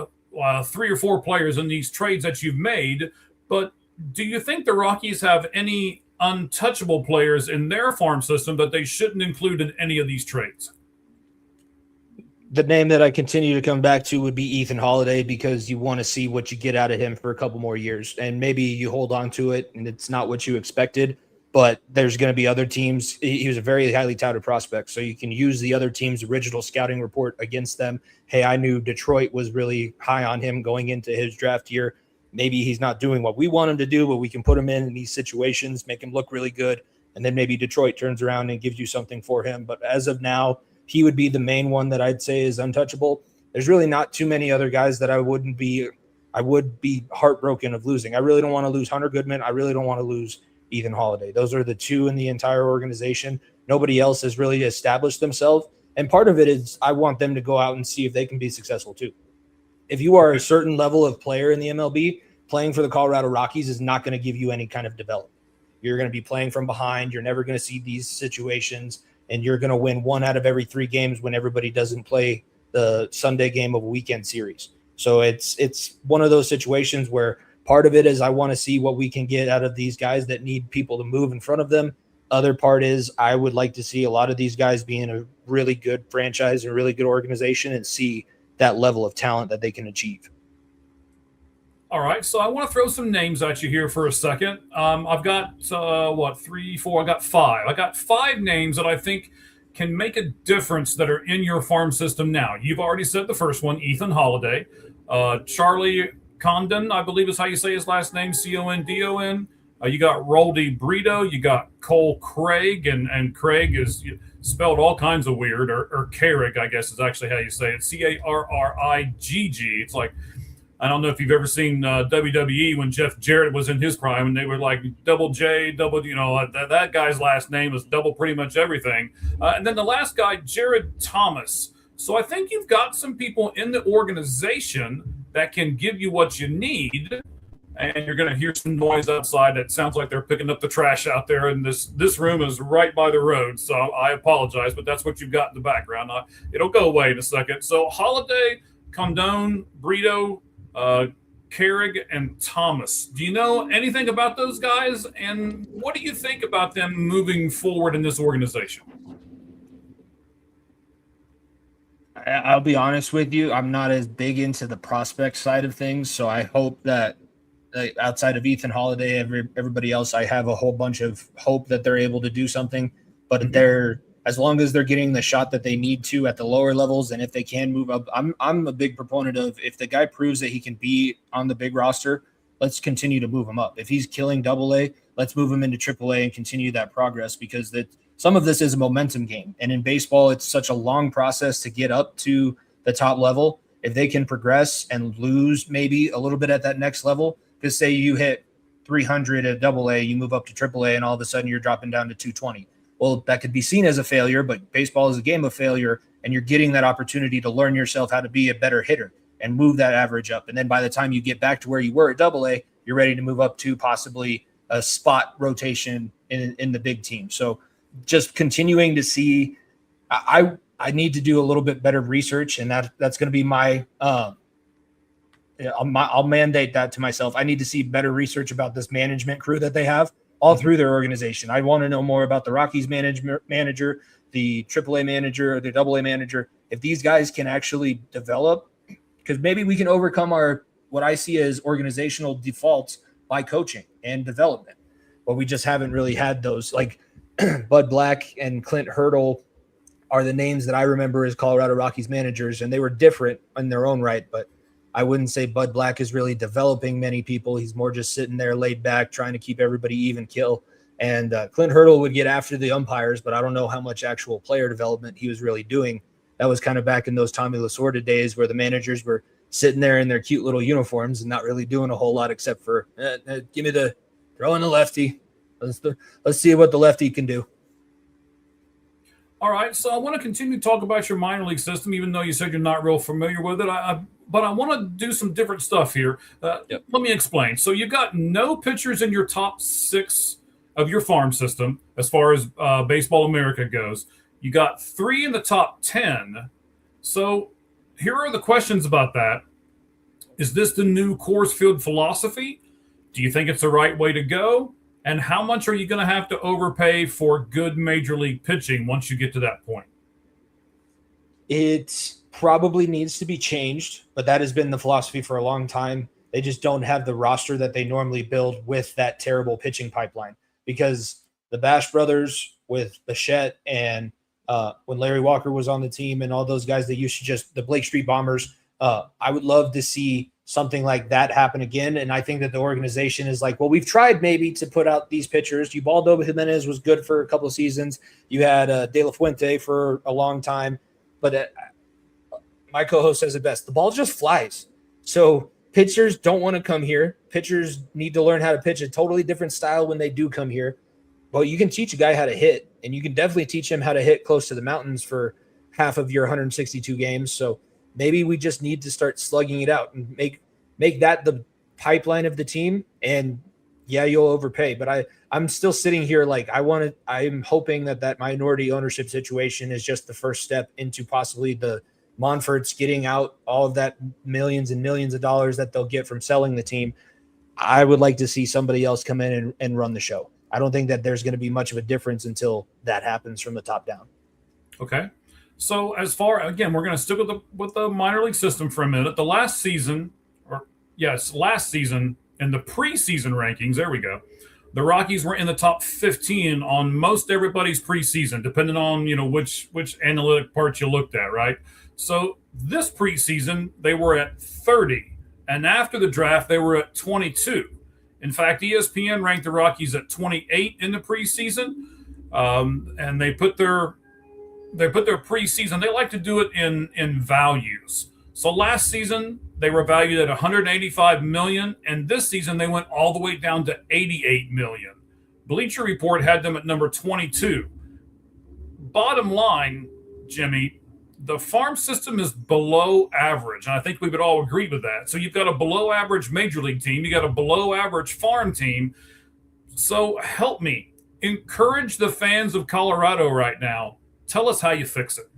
3 or 4 players in these trades that you've made. But do you think the Rockies have any untouchable players in their farm system that they shouldn't include in any of these trades? The name that I continue to come back to would be Ethan Holiday, because you want to see what you get out of him for a couple more years. And maybe you hold on to it and it's not what you expected, but there's going to be other teams. He was a very highly touted prospect, so you can use the other team's original scouting report against them. Hey, I knew Detroit was really high on him going into his draft year. Maybe he's not doing what we want him to do, but we can put him in these situations, make him look really good. And then maybe Detroit turns around and gives you something for him. But as of now, he would be the main one that I'd say is untouchable. There's really not too many other guys that I would be heartbroken of losing. I really don't want to lose Hunter Goodman. I really don't want to lose Ethan Holiday. Those are the two in the entire organization. Nobody else has really established themselves. And part of it is I want them to go out and see if they can be successful too. If you are a certain level of player in the MLB, playing for the Colorado Rockies is not going to give you any kind of development. You're going to be playing from behind. You're never going to see these situations. And you're going to win 1 out of every 3 games when everybody doesn't play the Sunday game of a weekend series. So it's one of those situations where part of it is I want to see what we can get out of these guys that need people to move in front of them. Other part is I would like to see a lot of these guys be in a really good franchise and really good organization and see that level of talent that they can achieve. All right, so I want to throw some names at you here for a second. I've got, 3, 4, I got 5. I got 5 names that I think can make a difference that are in your farm system now. You've already said the first one, Ethan Holiday. Charlie Condon, I believe is how you say his last name, Condon. You got Roldy Brito. You got Cole Craig, and Craig is spelled all kinds of weird, or Carrig, I guess is actually how you say it, Carrigg. It's like, I don't know if you've ever seen WWE when Jeff Jarrett was in his prime, and they were like double J, double, that guy's last name is double pretty much everything. And then the last guy, Jared Thomas. So I think you've got some people in the organization that can give you what you need. And you're going to hear some noise outside that sounds like they're picking up the trash out there. And this room is right by the road. So I apologize, but that's what you've got in the background. It'll go away in a second. So Holiday, Condon, Brito, Carrig, and Thomas. Do you know anything about those guys? And what do you think about them moving forward in this organization? I'll be honest with you. I'm not as big into the prospect side of things. So I hope that outside of Ethan Holiday, everybody else, I have a whole bunch of hope that they're able to do something. But as long as they're getting the shot that they need to at the lower levels, and if they can move up, I'm a big proponent of, if the guy proves that he can be on the big roster, let's continue to move him up. If he's killing AA, let's move him into AAA and continue that progress, because some of this is a momentum game. And in baseball, it's such a long process to get up to the top level. If they can progress and lose maybe a little bit at that next level, because say you hit 300 at AA, you move up to AAA, and all of a sudden you're dropping down to 220. Well, that could be seen as a failure, but baseball is a game of failure, and you're getting that opportunity to learn yourself how to be a better hitter and move that average up. And then by the time you get back to where you were at AA, you're ready to move up to possibly a spot rotation in the big team. So just continuing to see, I need to do a little bit better research, and that's going to be my I'll mandate that to myself. I need to see better research about this management crew that they have all through their organization. I want to know more about the Rockies manager, the AAA manager, or the AA manager. If these guys can actually develop, because maybe we can overcome what I see as organizational defaults by coaching and development. But we just haven't really had those. Like Bud Black and Clint Hurdle are the names that I remember as Colorado Rockies managers, and they were different in their own right, but I wouldn't say Bud Black is really developing many people. He's more just sitting there laid back, trying to keep everybody even kill. And Clint Hurdle would get after the umpires, but I don't know how much actual player development he was really doing. That was kind of back in those Tommy Lasorda days where the managers were sitting there in their cute little uniforms and not really doing a whole lot except for give me the throw in the lefty. Let's see what the lefty can do. All right, so I want to continue to talk about your minor league system, even though you said you're not real familiar with it. But I want to do some different stuff here. Let me explain. So you've got no pitchers in your top 6 of your farm system as far as Baseball America goes. You got 3 in the top 10. So here are the questions about that. Is this the new Coors Field philosophy? Do you think it's the right way to go? And how much are you going to have to overpay for good major league pitching once you get to that point? It probably needs to be changed, but that has been the philosophy for a long time. They just don't have the roster that they normally build with that terrible pitching pipeline, because the Bash brothers with Bichette and when Larry Walker was on the team and all those guys that used to just the Blake Street Bombers, I would love to see something like that happen again. And I think that the organization is like, well, we've tried maybe to put out these pitchers. Ubaldo Jimenez was good for a couple of seasons. You had De La Fuente for a long time, but my co-host says it best. The ball just flies. So pitchers don't want to come here. Pitchers need to learn how to pitch a totally different style when they do come here. But you can teach a guy how to hit, and you can definitely teach him how to hit close to the mountains for half of your 162 games. So maybe we just need to start slugging it out and make that the pipeline of the team. And yeah, you'll overpay. But I'm still sitting here like I'm hoping that minority ownership situation is just the first step into possibly the Monfort's getting out all of that millions and millions of dollars that they'll get from selling the team. I would like to see somebody else come in and run the show. I don't think that there's going to be much of a difference until that happens from the top down. Okay. So as far, again, we're going to stick with the minor league system for a minute. Last season in the preseason rankings, there we go. The Rockies were in the top 15 on most everybody's preseason, depending on, which analytic part you looked at, right? So this preseason, they were at 30. And after the draft, they were at 22. In fact, ESPN ranked the Rockies at 28 in the preseason. And they put their preseason, they like to do it in values. So last season, they were valued at $185 million, and this season they went all the way down to $88 million. Bleacher Report had them at number 22. Bottom line, Jimmy, the farm system is below average, and I think we would all agree with that. So you've got a below average major league team, you got a below average farm team. So help me, encourage the fans of Colorado right now. Tell us how you fix it.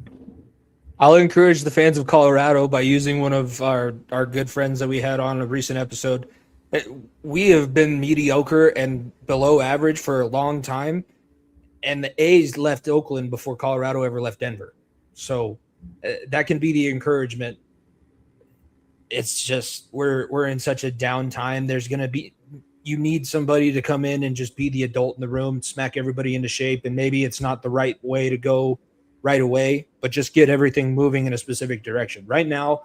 I'll encourage the fans of Colorado by using one of our good friends that we had on a recent episode. We have been mediocre and below average for a long time, and the A's left Oakland before Colorado ever left Denver. So that can be the encouragement. It's just we're in such a down time. You need somebody to come in and just be the adult in the room, smack everybody into shape, and maybe it's not the right way to go right away, but just get everything moving in a specific direction. Right now,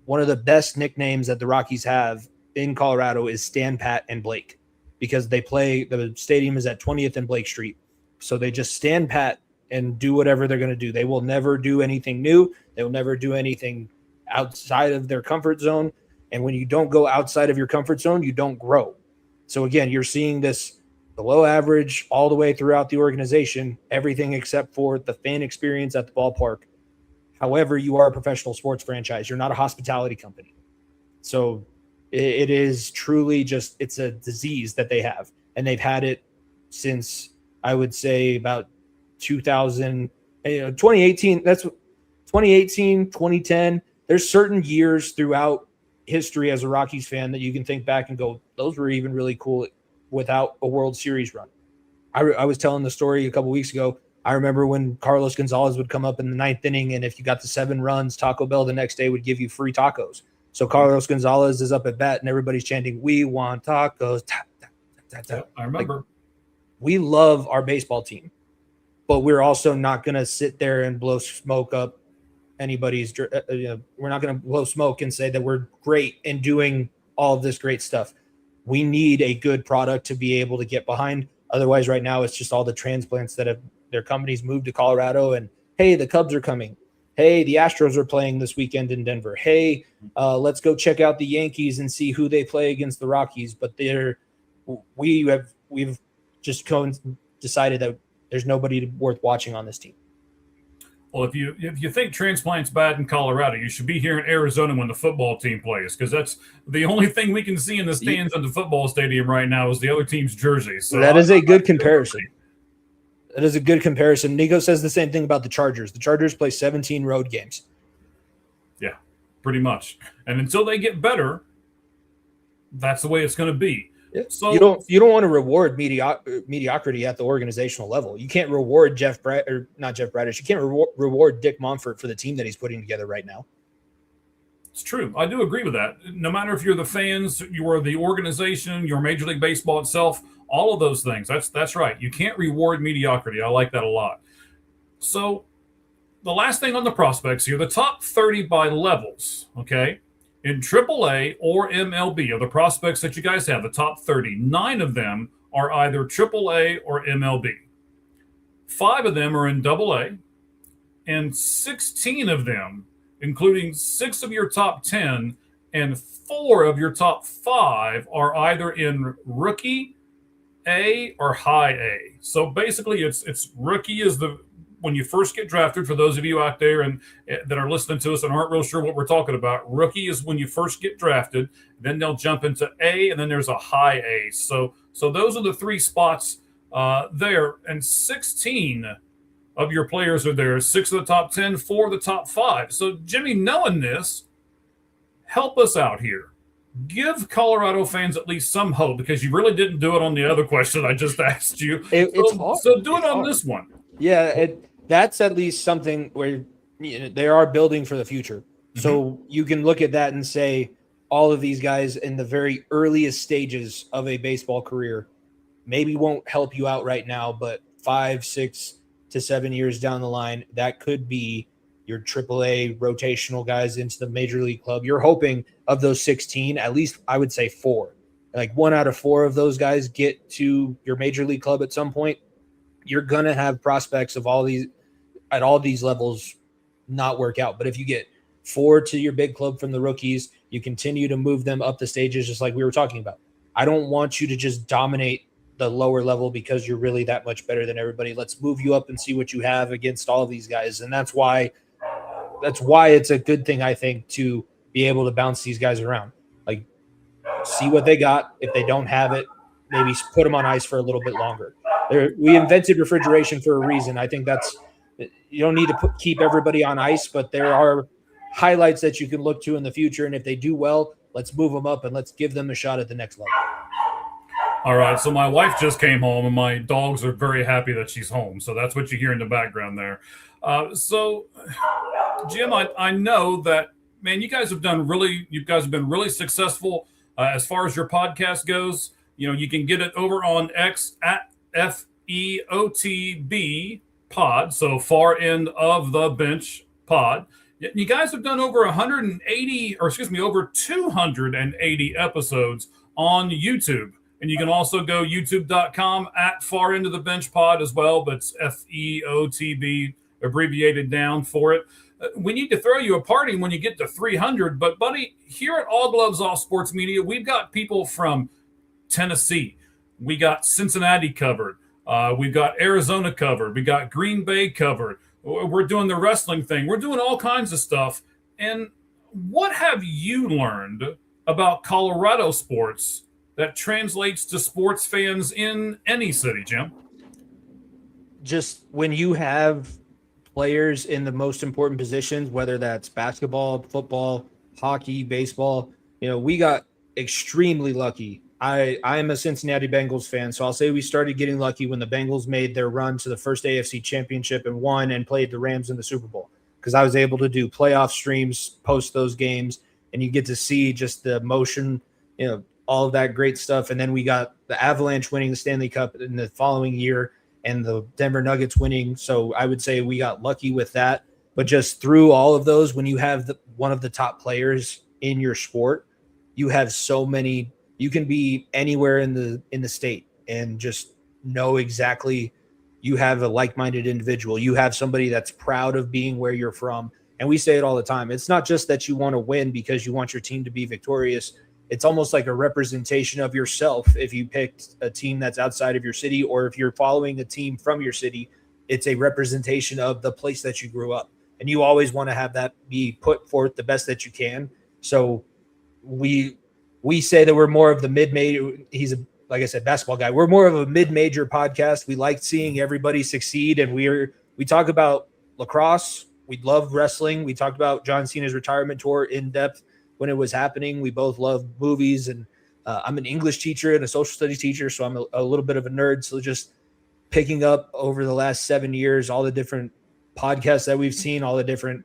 one of the best nicknames that the Rockies have in Colorado is Stan, Pat, and Blake, because the stadium is at 20th and Blake Street. So they just stand pat and do whatever they're going to do. They will never do anything new. They will never do anything outside of their comfort zone. And when you don't go outside of your comfort zone, you don't grow. So again, you're seeing this below average all the way throughout the organization, everything except for the fan experience at the ballpark. However, you are a professional sports franchise. You're not a hospitality company. So it is truly it's a disease that they have. And they've had it since, I would say, about 2018. That's 2018, 2010. There's certain years throughout history as a Rockies fan that you can think back and go, those were even really cool without a World Series run. I was telling the story a couple weeks ago. I remember when Carlos Gonzalez would come up in the ninth inning, and if you got the 7 runs, Taco Bell the next day would give you free tacos. So Carlos Gonzalez is up at bat, and everybody's chanting, "We want tacos." I remember. We love our baseball team, but we're also not going to sit there and blow smoke up anybody's. We're not going to blow smoke and say that we're great in doing all of this great stuff. We need a good product to be able to get behind. Otherwise, right now, it's just all the transplants that have their companies moved to Colorado. And, hey, the Cubs are coming. Hey, the Astros are playing this weekend in Denver. Hey, let's go check out the Yankees and see who they play against the Rockies. But we've just decided that there's nobody worth watching on this team. Well, if you think transplant's bad in Colorado, you should be here in Arizona when the football team plays, because that's the only thing we can see in the stands at the football stadium right now is the other team's jersey. So that is a good comparison. That is a good comparison. Nico says the same thing about the Chargers. The Chargers play 17 road games. Yeah, pretty much. And until they get better, that's the way it's going to be. Yeah. So you don't want to reward mediocrity at the organizational level. You can't reward not Jeff Bradish. You can't reward Dick Monfort for the team that he's putting together right now. It's true. I do agree with that. No matter if you're the fans, you are the organization, your Major League Baseball itself, all of those things. That's right. You can't reward mediocrity. I like that a lot. So the last thing on the prospects here, the top 30 by levels, okay? In AAA or MLB are the prospects that you guys have, the top 30. 9 of them are either AAA or MLB. 5 of them are in AA, and 16 of them, including 6 of your top 10 and 4 of your top 5, are either in rookie A or high A. So basically, it's rookie is when you first get drafted, for those of you out there and that are listening to us and aren't real sure what we're talking about, rookie is when you first get drafted. Then they'll jump into A, and then there's a high A. So those are the 3 spots there. And 16 of your players are there. 6 of the top 10, 4 of the top 5. So, Jimmy, knowing this, help us out here. Give Colorado fans at least some hope, because you really didn't do it on the other question I just asked you. It's hard. So do it it's on hard. this one. Yeah, that's at least something where they are building for the future. Mm-hmm. So you can look at that and say all of these guys in the very earliest stages of a baseball career maybe won't help you out right now, but 5, 6 to 7 years down the line, that could be your AAA rotational guys into the major league club. You're hoping of those 16, at least I would say 4. Like 1 out of 4 of those guys get to your major league club at some point. You're going to have prospects of all these at all these levels not work out. But if you get 4 to your big club from the rookies, you continue to move them up the stages, just like we were talking about. I don't want you to just dominate the lower level because you're really that much better than everybody. Let's move you up and see what you have against all of these guys. And that's why it's a good thing, I think, to be able to bounce these guys around. Like, see what they got. If they don't have it, maybe put them on ice for a little bit longer. We invented refrigeration for a reason. I think that's – you don't need to keep everybody on ice, but there are highlights that you can look to in the future. And if they do well, let's move them up and let's give them a shot at the next level. All right, so my wife just came home, and my dogs are very happy that she's home. So that's what you hear in the background there. So, Jim, I know that, man, you guys have been really successful as far as your podcast goes. You know, you can get it over on X at FEOTB pod, so Far End of the Bench pod. You guys have done over 280 episodes on YouTube. And you can also go youtube.com at Far End of the Bench pod as well, but it's FEOTB abbreviated down for it. We need to throw you a party when you get to 300. But, buddy, here at All Gloves Off Sports Media, we've got people from Tennessee. We got Cincinnati covered. We've got Arizona covered. We got Green Bay covered. We're doing the wrestling thing. We're doing all kinds of stuff. And what have you learned about Colorado sports that translates to sports fans in any city, Jim? Just when you have players in the most important positions, whether that's basketball, football, hockey, baseball, we got extremely lucky. I am a Cincinnati Bengals fan, so I'll say we started getting lucky when the Bengals made their run to the first AFC championship and won and played the Rams in the Super Bowl, because I was able to do playoff streams post those games, and you get to see just the emotion, all of that great stuff. And then we got the Avalanche winning the Stanley Cup in the following year and the Denver Nuggets winning. So I would say we got lucky with that. But just through all of those, when you have one of the top players in your sport, you have so many. You can be anywhere in the state and just know exactly you have a like-minded individual. You have somebody that's proud of being where you're from. And we say it all the time. It's not just that you want to win because you want your team to be victorious. It's almost like a representation of yourself. If you picked a team that's outside of your city, or if you're following a team from your city, it's a representation of the place that you grew up. And you always want to have that be put forth the best that you can. So we say that we're more of the mid-major. He's like I said, basketball guy. We're more of a mid-major podcast. We like seeing everybody succeed. And we talk about lacrosse. We love wrestling. We talked about John Cena's retirement tour in depth when it was happening. We both love movies, and I'm an English teacher and a social studies teacher, so I'm a little bit of a nerd. So just picking up over the last 7 years, all the different podcasts that we've seen, all the different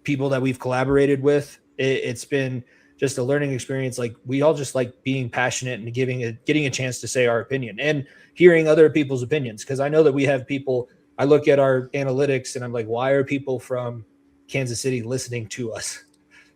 people that we've collaborated with, it's been just a learning experience. Like, we all just like being passionate and getting a chance to say our opinion and hearing other people's opinions. Because I know that we have people, I look at our analytics and I'm like, why are people from Kansas City listening to us?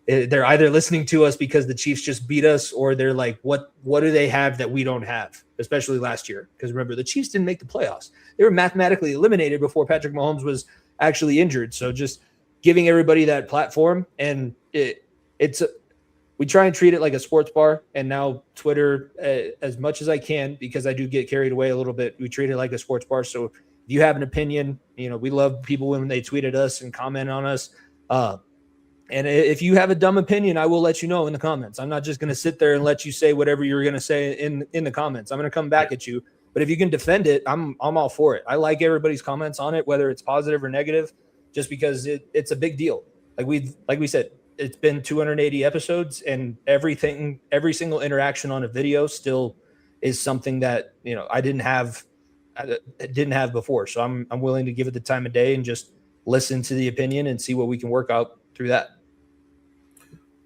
They're either listening to us because the Chiefs just beat us, or they're like, what do they have that we don't have, especially last year? Because remember, the Chiefs didn't make the playoffs. They were mathematically eliminated before Patrick Mahomes was actually injured. So just giving everybody that platform, and we try and treat it like a sports bar. And now Twitter, as much as I can, because I do get carried away a little bit, we treat it like a sports bar. So if you have an opinion, we love people when they tweet at us and comment on us. And if you have a dumb opinion, I will let you know in the comments. I'm not just going to sit there and let you say whatever you're going to say in the comments. I'm going to come back at you. But But if you can defend it, I'm all for it. I like everybody's comments on it, whether it's positive or negative, just because it's a big deal. Like we said, it's been 280 episodes, and every single interaction on a video still is something that, you know, I didn't have before. So I'm willing to give it the time of day and just listen to the opinion and see what we can work out through that.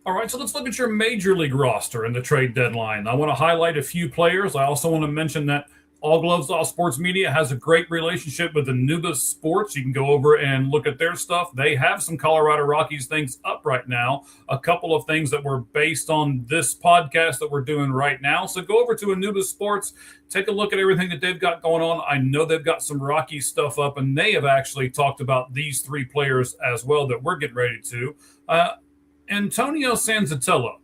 All right, so let's look at your major league roster and the trade deadline. I want to highlight a few players. I also want to mention that All Gloves, All Sports Media has a great relationship with Anubis Sports. You can go over and look at their stuff. They have some Colorado Rockies things up right now, a couple of things that were based on this podcast that we're doing right now. So go over to Anubis Sports, take a look at everything that they've got going on. I know they've got some Rockies stuff up, and they have actually talked about these three players as well that we're getting ready to. Antonio Sanzatello.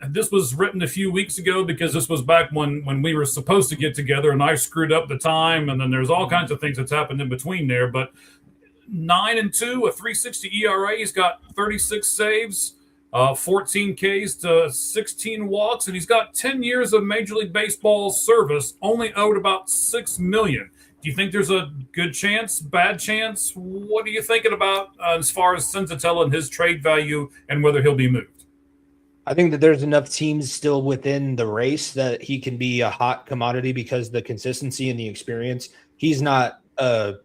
This was written a few weeks ago because this was back when we were supposed to get together, and I screwed up the time, and then there's all kinds of things that's happened in between there. But 9-2, a 3.60 ERA. He's got 36 saves, 14 Ks to 16 walks, and he's got 10 years of Major League Baseball service, only owed about $6 million. Do you think there's a good chance, bad chance? What are you thinking about as far as Senzatella and his trade value and whether he'll be moved? I think that there's enough teams still within the race that he can be a hot commodity because the consistency and the experience. He's not a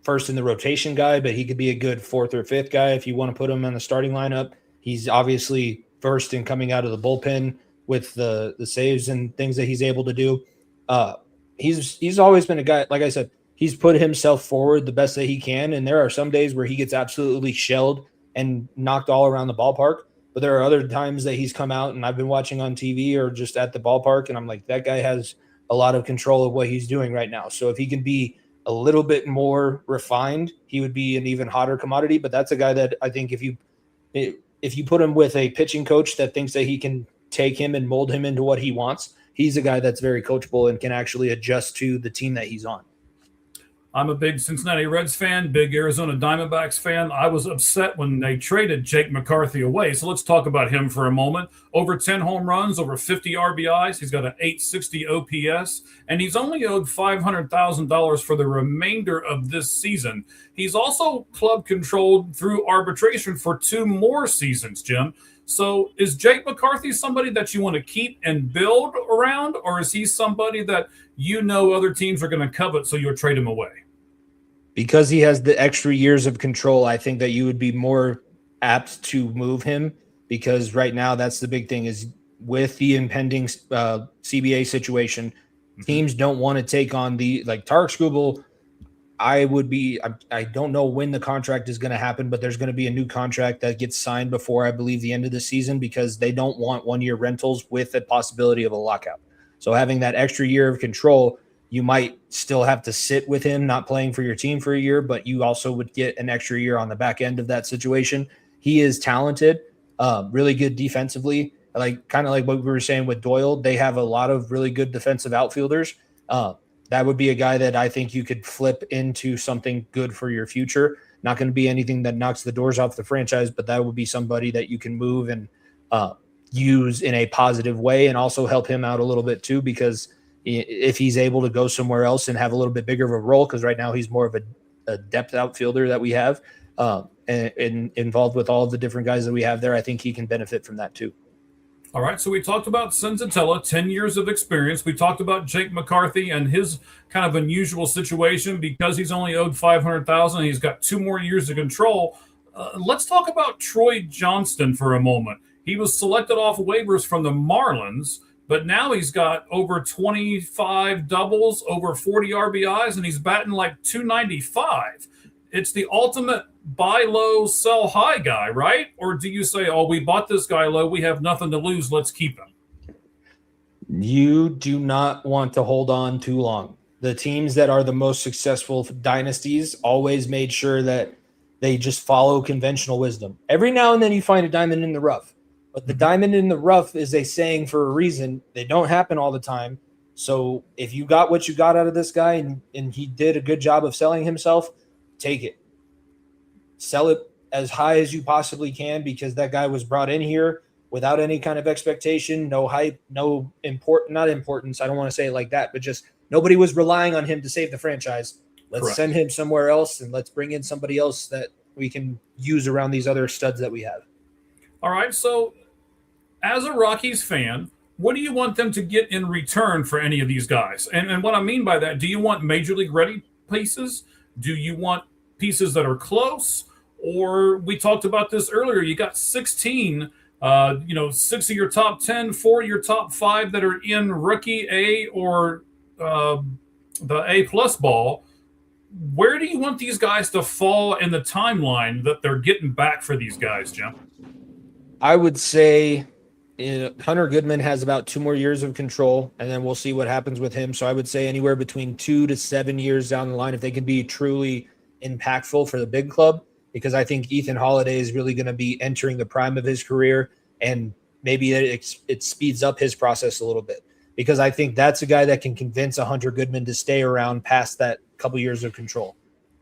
first in the rotation guy, but he could be a good fourth or fifth guy if you want to put him in the starting lineup. He's obviously first in coming out of the bullpen with the saves and things that he's able to do. He's always been a guy, like I said, he's put himself forward the best that he can. And there are some days where he gets absolutely shelled and knocked all around the ballpark. But there are other times that he's come out and I've been watching on TV or just at the ballpark, and I'm like, that guy has a lot of control of what he's doing right now. So if he can be a little bit more refined, he would be an even hotter commodity. But that's a guy that I think if you put him with a pitching coach that thinks that he can take him and mold him into what he wants, he's a guy that's very coachable and can actually adjust to the team that he's on. I'm a big Cincinnati Reds fan, big Arizona Diamondbacks fan. I was upset when they traded Jake McCarthy away. So let's talk about him for a moment. Over 10 home runs, over 50 RBIs. He's got an 860 OPS, and he's only owed $500,000 for the remainder of this season. He's also club controlled through arbitration for 2 more seasons, Jim. So is Jake McCarthy somebody that you want to keep and build around, or is he somebody that you know other teams are going to covet, so you'll trade him away? Because he has the extra years of control, I think that you would be more apt to move him, because right now that's the big thing is with the impending CBA situation, teams don't want to take on like Tarek Skubal. I don't know when the contract is going to happen, but there's going to be a new contract that gets signed before I believe the end of the season, because they don't want 1-year rentals with a possibility of a lockout. So having that extra year of control, you might still have to sit with him not playing for your team for a year, but you also would get an extra year on the back end of that situation. He is talented, really good defensively. Kind of like what we were saying with Doyle, they have a lot of really good defensive outfielders. That would be a guy that I think you could flip into something good for your future. Not going to be anything that knocks the doors off the franchise, but that would be somebody that you can move and use in a positive way, and also help him out a little bit too, because if he's able to go somewhere else and have a little bit bigger of a role, because right now he's more of a depth outfielder that we have and involved with all of the different guys that we have there, I think he can benefit from that too. All right, so we talked about Senzatella, 10 years of experience. We talked about Jake McCarthy and his kind of unusual situation because he's only owed $500,000. He's got 2 more years of control. Let's talk about Troy Johnston for a moment. He was selected off waivers from the Marlins, but now he's got over 25 doubles, over 40 RBIs, and he's batting like 295. It's the ultimate buy low, sell high guy, right? Or do you say, oh, we bought this guy low, we have nothing to lose, let's keep him? You do not want to hold on too long. The teams that are the most successful dynasties always made sure that they just follow conventional wisdom. Every now and then you find a diamond in the rough, but the diamond in the rough is a saying for a reason. They don't happen all the time. So if you got what you got out of this guy and he did a good job of selling himself, take it. Sell it as high as you possibly can, because that guy was brought in here without any kind of expectation, no hype, not importance. I don't want to say it like that, but just Nobody was relying on him to save the franchise. Let's Correct. send him somewhere else, and let's bring in somebody else that we can use around these other studs that we have. All right. So, as a Rockies fan, what do you want them to get in return for any of these guys? And what I mean by that, do you want major league ready pieces? Do you want pieces that are close? Or we talked about this earlier. You got 16, 6 of your top 10, 4 of your top 5 that are in rookie A or the A plus ball. Where do you want these guys to fall in the timeline that they're getting back for these guys, Jim? I would say Hunter Goodman has about 2 more years of control, and then we'll see what happens with him. So I would say anywhere between 2 to 7 years down the line, if they can be truly impactful for the big club, because I think Ethan Holiday is really going to be entering the prime of his career, and maybe it speeds up his process a little bit, because I think that's a guy that can convince a Hunter Goodman to stay around past that couple years of control.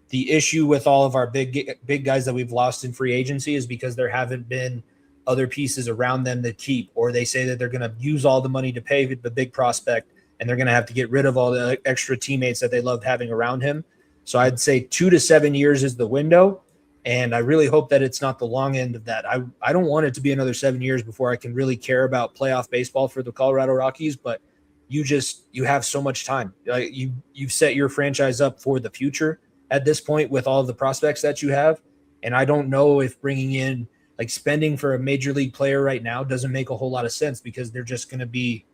The issue with all of our big guys that we've lost in free agency is because there haven't been other pieces around them to keep, or they say that they're going to use all the money to pay the big prospect, and they're going to have to get rid of all the extra teammates that they loved having around him. So I'd say 2 to 7 years is the window, and I really hope that it's not the long end of that. I don't want it to be another 7 years before I can really care about playoff baseball for the Colorado Rockies, but you have so much time. Like you've set your franchise up for the future at this point with all of the prospects that you have. And I don't know if bringing in, like, spending for a major league player right now doesn't make a whole lot of sense, because they're just going to be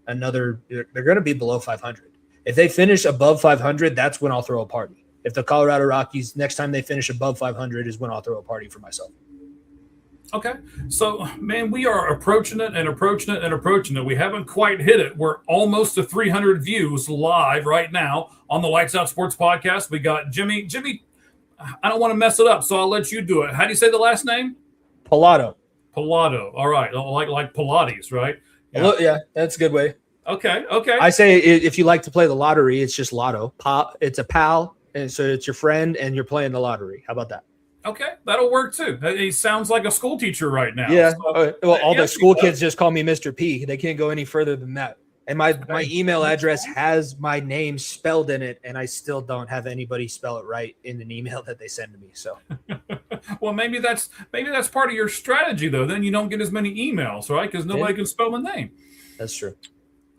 they're going to be below 500. If they finish above 500, that's when I'll throw a party. If the Colorado Rockies, next time they finish above 500 is when I'll throw a party for myself. Okay. So, man, we are approaching it and approaching it and approaching it. We haven't quite hit it. We're almost to 300 views live right now on the Lights Out Sports Podcast. We got Jimmy. Jimmy, I don't want to mess it up, so I'll let you do it. How do you say the last name? Pilato. All right. Like Pilates, right? Yeah, that's a good way. Okay. I say if you like to play the lottery, it's just lotto. It's a pal, and so it's your friend, and you're playing the lottery. How about that? Okay, that'll work too. He sounds like a school teacher right now. Yeah. So, all the school kids just call me Mr. P. They can't go any further than that. And my email address has my name spelled in it, and I still don't have anybody spell it right in an email that they send to me. So, well, maybe that's part of your strategy, though. Then you don't get as many emails, right? Because nobody can spell my name. That's true.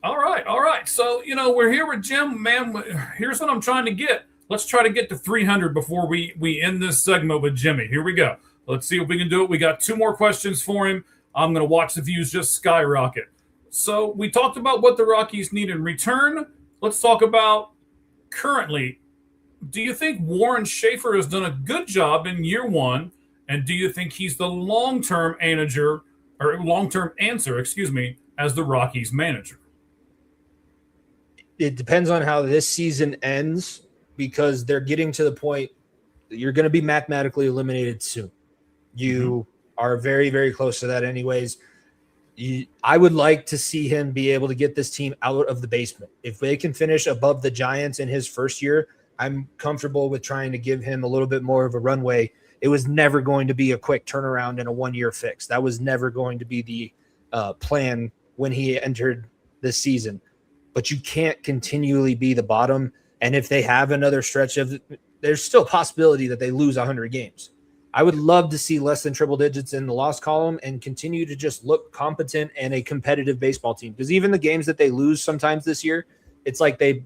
All right. So we're here with Jim, man. Here's what I'm trying to get. Let's try to get to 300 before we end this segment with Jimmy. Here we go. Let's see if we can do it. We got 2 more questions for him. I'm going to watch the views just skyrocket. So we talked about what the Rockies need in return. Let's talk about currently. Do you think Warren Schaefer has done a good job in year 1? And do you think he's the long-term answer, as the Rockies manager? It depends on how this season ends, because they're getting to the point that you're going to be mathematically eliminated soon. You are very, very close to that anyways. I would like to see him be able to get this team out of the basement. If they can finish above the Giants in his first year, I'm comfortable with trying to give him a little bit more of a runway. It was never going to be a quick turnaround and a 1-year fix. That was never going to be the plan when he entered this season. But you can't continually be the bottom. And if they have another stretch there's still a possibility that they lose 100 games. I would love to see less than triple digits in the loss column and continue to just look competent and a competitive baseball team. Because even the games that they lose sometimes this year, it's like they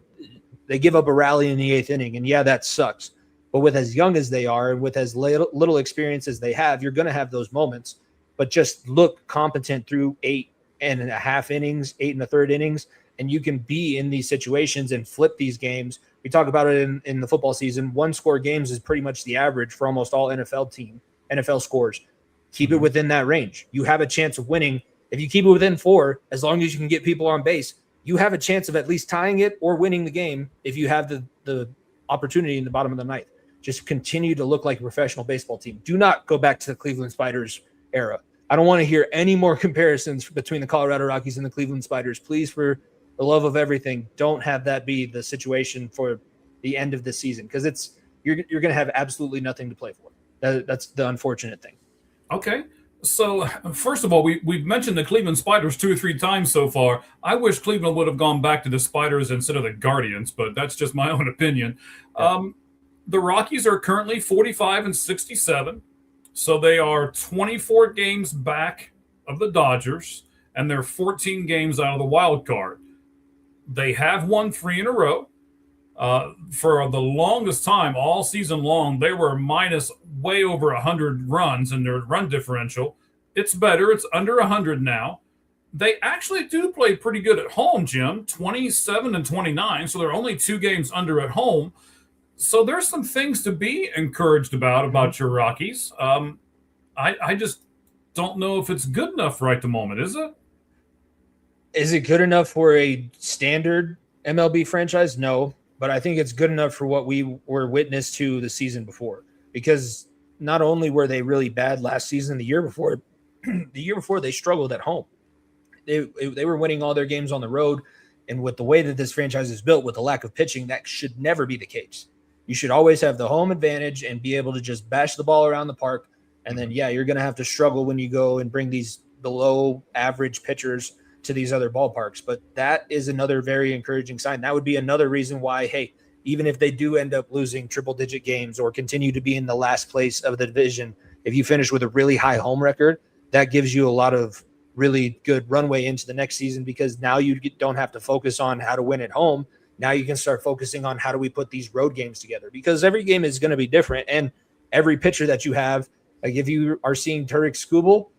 give up a rally in the 8th inning. And yeah, that sucks. But with as young as they are and with as little experience as they have, you're going to have those moments. But just look competent through 8.5 innings, 8 1/3 innings, and you can be in these situations and flip these games. We talk about it in the football season. 1-score games is pretty much the average for almost all NFL scores. Keep it within that range. You have a chance of winning. If you keep it within 4, as long as you can get people on base, you have a chance of at least tying it or winning the game if you have the opportunity in the bottom of the 9th. Just continue to look like a professional baseball team. Do not go back to the Cleveland Spiders era. I don't want to hear any more comparisons between the Colorado Rockies and the Cleveland Spiders. Please, for the love of everything, don't have that be the situation for the end of the season, because you're going to have absolutely nothing to play for. That's the unfortunate thing. Okay. So, first of all, we've mentioned the Cleveland Spiders 2 or 3 times so far. I wish Cleveland would have gone back to the Spiders instead of the Guardians, but that's just my own opinion. Yeah. The Rockies are currently 45-67, so they are 24 games back of the Dodgers, and they're 14 games out of the wild card. They have won 3 in a row. For the longest time, all season long, they were minus way over 100 runs in their run differential. It's better. It's under 100 now. They actually do play pretty good at home, Jim, 27-29. So they're only 2 games under at home. So there's some things to be encouraged about your Rockies. I just don't know if it's good enough right the moment, is it? Is it good enough for a standard MLB franchise? No, but I think it's good enough for what we were witness to the season before, because not only were they really bad last season, the year before they struggled at home. They were winning all their games on the road, and with the way that this franchise is built, with the lack of pitching, that should never be the case. You should always have the home advantage and be able to just bash the ball around the park. And then, you're going to have to struggle when you go and bring these below average pitchers to these other ballparks. But that is another very encouraging sign. That would be another reason why, hey, even if they do end up losing triple-digit games or continue to be in the last place of the division, if you finish with a really high home record, that gives you a lot of really good runway into the next season, because now you don't have to focus on how to win at home. Now you can start focusing on how do we put these road games together, because every game is going to be different. And every pitcher that you have, like if you are seeing Turek Skubal,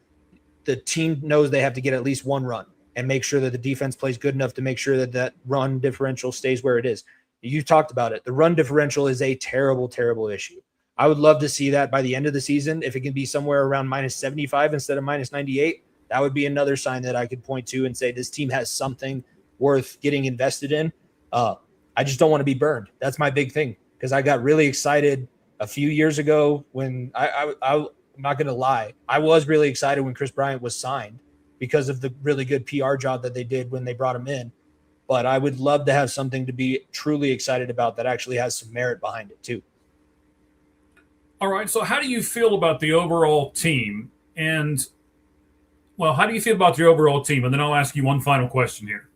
the team knows they have to get at least one run and make sure that the defense plays good enough to make sure that that run differential stays where it is. You talked about it. The run differential is a terrible, terrible issue. I would love to see that by the end of the season. If it can be somewhere around minus 75 instead of minus 98, that would be another sign that I could point to and say this team has something worth getting invested in. I just don't want to be burned. That's my big thing, because I got really excited a few years ago when I'm not going to lie. I was really excited when Chris Bryant was signed because of the really good PR job that they did when they brought him in. But I would love to have something to be truly excited about that actually has some merit behind it too. All right. So how do you feel about the overall team? And, well, how do you feel about the overall team? And then I'll ask you one final question here.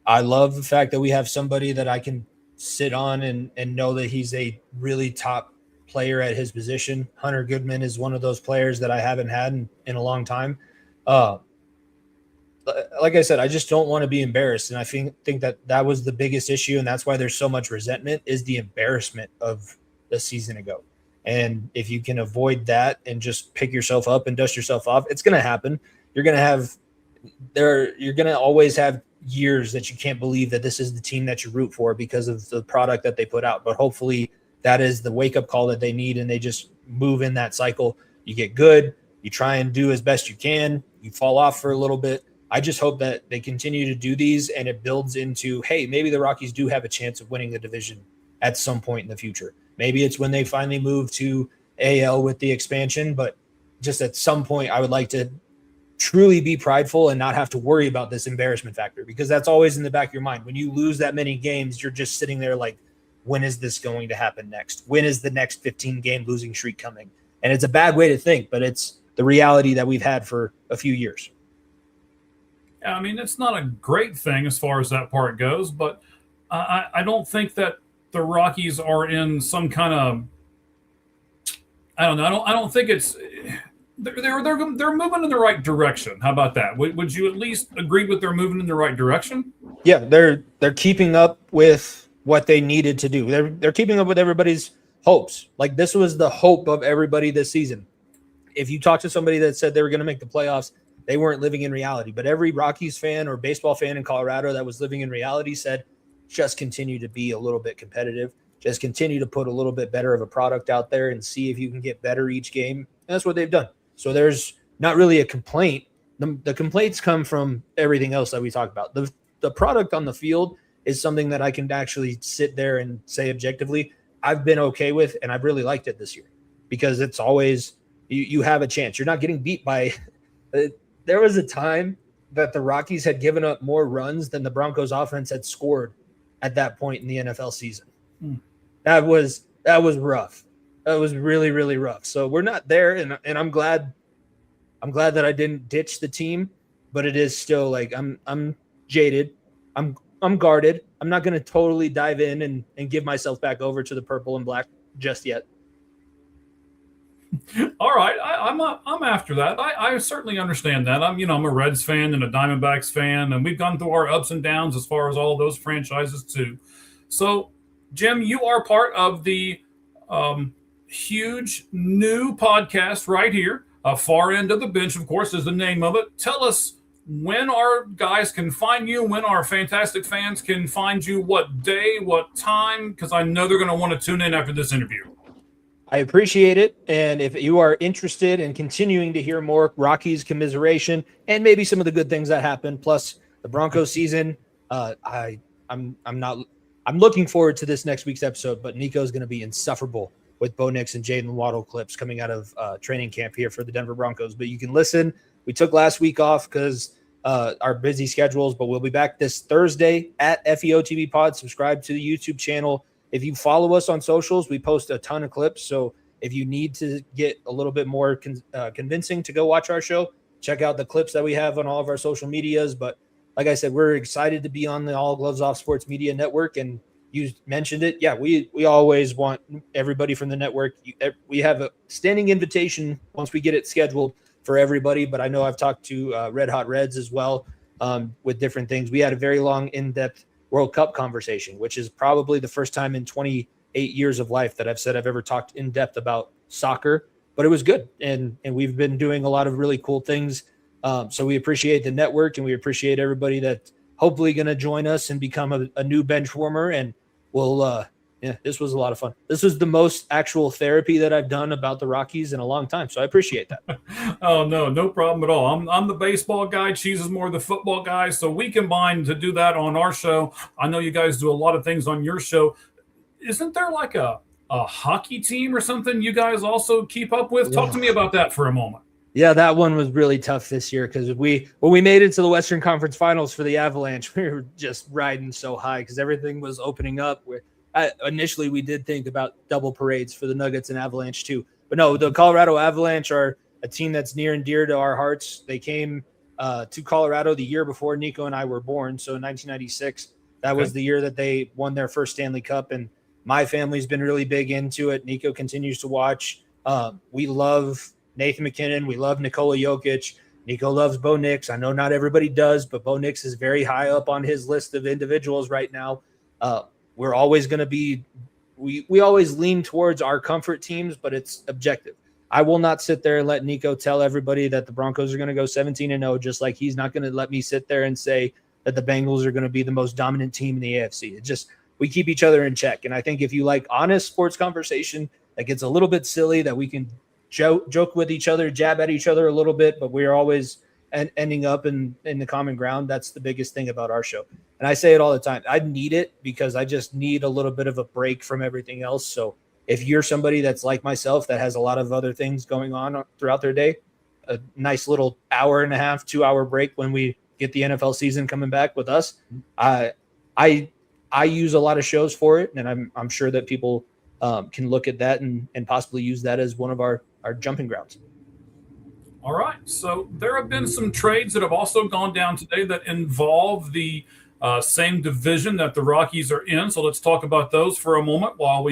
I love the fact that we have somebody that I can sit on and know that he's a really top player at his position. Hunter Goodman is one of those players that I haven't had in a long time. Like I said, I just don't want to be embarrassed. And I think that was the biggest issue. And that's why there's so much resentment, is the embarrassment of the season ago. And if you can avoid that and just pick yourself up and dust yourself off, it's going to happen. You're going to always have years that you can't believe that this is the team that you root for because of the product that they put out. But hopefully that is the wake-up call that they need, and they just move in that cycle. You get good, you try and do as best you can, you fall off for a little bit. I just hope that they continue to do these and it builds into, hey, maybe the Rockies do have a chance of winning the division at some point in the future. Maybe it's when they finally move to AL with the expansion, but just at some point I would like to truly be prideful and not have to worry about this embarrassment factor, because that's always in the back of your mind. When you lose that many games, you're just sitting there like, when is this going to happen next? When is the next 15-game losing streak coming? And it's a bad way to think, but it's the reality that we've had for a few years. Yeah, I mean, it's not a great thing as far as that part goes, but I don't think that the Rockies are in some kind of, I don't know. I don't think it's, they're moving in the right direction. How about that? Would you at least agree with they're moving in the right direction? Yeah, they're keeping up with what they needed to do. They're keeping up with everybody's hopes. Like, this was the hope of everybody this season. If you talk to somebody that said they were going to make the playoffs, they weren't living in reality. But every Rockies fan or baseball fan in Colorado that was living in reality said, just continue to be a little bit competitive. Just continue to put a little bit better of a product out there and see if you can get better each game. And that's what they've done. So there's not really a complaint. The complaints come from everything else that we talked about. The product on the field is something that I can actually sit there and say objectively, I've been okay with, and I've really liked it this year, because it's always, you have a chance. You're not getting beat by there was a time that the Rockies had given up more runs than the Broncos offense had scored at that point in the NFL season. That was rough. That was really, really rough. So we're not there, and I'm glad I'm glad that I didn't ditch the team, but it is still like I'm jaded. I'm guarded. I'm not going to totally dive in and give myself back over to the purple and black just yet. All right, I'm after that. I certainly understand that. I'm a Reds fan and a Diamondbacks fan, and we've gone through our ups and downs as far as all of those franchises too. So, Jim, you are part of the huge new podcast right here. Far End of the Bench, of course, is the name of it. Tell us when our guys can find you, when our fantastic fans can find you, what day, what time, because I know they're going to want to tune in after this interview. I appreciate it. And if you are interested in continuing to hear more Rockies commiseration and maybe some of the good things that happen, plus the Broncos season, I'm looking forward to this next week's episode, but Nico's going to be insufferable with Bo Nix and Jaden Waddle clips coming out of training camp here for the Denver Broncos. But you can listen. We took last week off because our busy schedules, but we'll be back this Thursday at FEO TV Pod. Subscribe to the YouTube channel. If you follow us on socials, we post a ton of clips. So if you need to get a little bit more convincing to go watch our show, check out the clips that we have on all of our social medias. But like I said, we're excited to be on the All Gloves Off Sports Media Network. And you mentioned it. Yeah, we always want everybody from the network. We have a standing invitation once we get it scheduled for everybody. But I know I've talked to Red Hot Reds as well with different things. We had a very long, in-depth World Cup conversation, which is probably the first time in 28 years of life that I've said I've ever talked in depth about soccer, but it was good. And we've been doing a lot of really cool things. So we appreciate the network and we appreciate everybody that's hopefully going to join us and become a new bench warmer. And we'll, this was a lot of fun. This was the most actual therapy that I've done about the Rockies in a long time. So I appreciate that. Oh, no problem at all. I'm the baseball guy. Cheese is more the football guy. So we combine to do that on our show. I know you guys do a lot of things on your show. Isn't there like a hockey team or something you guys also keep up with? Talk to me about that for a moment. Yeah, that one was really tough this year because when we made it to the Western Conference Finals for the Avalanche, we were just riding so high because everything was opening up. Initially, we did think about double parades for the Nuggets and Avalanche too. But no, the Colorado Avalanche are a team that's near and dear to our hearts. They came to Colorado the year before Nico and I were born. So in 1996, that was the year that they won their first Stanley Cup. And my family's been really big into it. Nico continues to watch. We love Nathan McKinnon. We love Nikola Jokic. Nico loves Bo Nix. I know not everybody does, but Bo Nix is very high up on his list of individuals right now. We're always going to be we always lean towards our comfort teams, but it's objective. I will not sit there and let Nico tell everybody that the Broncos are going to go 17-0, just like he's not going to let me sit there and say that the Bengals are going to be the most dominant team in the AFC. It's just we keep each other in check. And I think if you like honest sports conversation that gets a little bit silly, that we can joke with each other, jab at each other a little bit, but we're always ending up in the common ground. That's the biggest thing about our show. And I say it all the time. I need it because I just need a little bit of a break from everything else. So if you're somebody that's like myself that has a lot of other things going on throughout their day, a nice little hour and a half, 2 hour break when we get the NFL season coming back with us, I use a lot of shows for it. And I'm sure that people can look at that and possibly use that as one of our jumping grounds. All right. So there have been some trades that have also gone down today that involve the same division that the Rockies are in. So let's talk about those for a moment while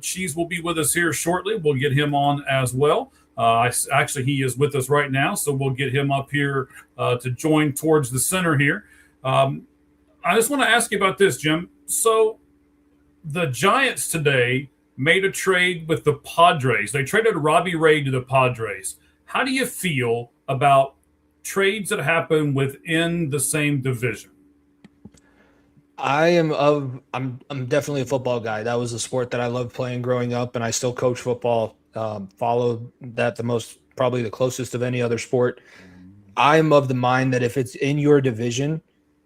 Cheese will be with us here shortly. We'll get him on as well. Actually, he is with us right now, so we'll get him up here to join towards the center here. I just want to ask you about this, Jim. So the Giants today made a trade with the Padres. They traded Robbie Ray to the Padres. How do you feel about trades that happen within the same division? I'm definitely a football guy. That was a sport that I loved playing growing up, and I still coach football. Followed that probably the closest of any other sport. I'm of the mind that if it's in your division,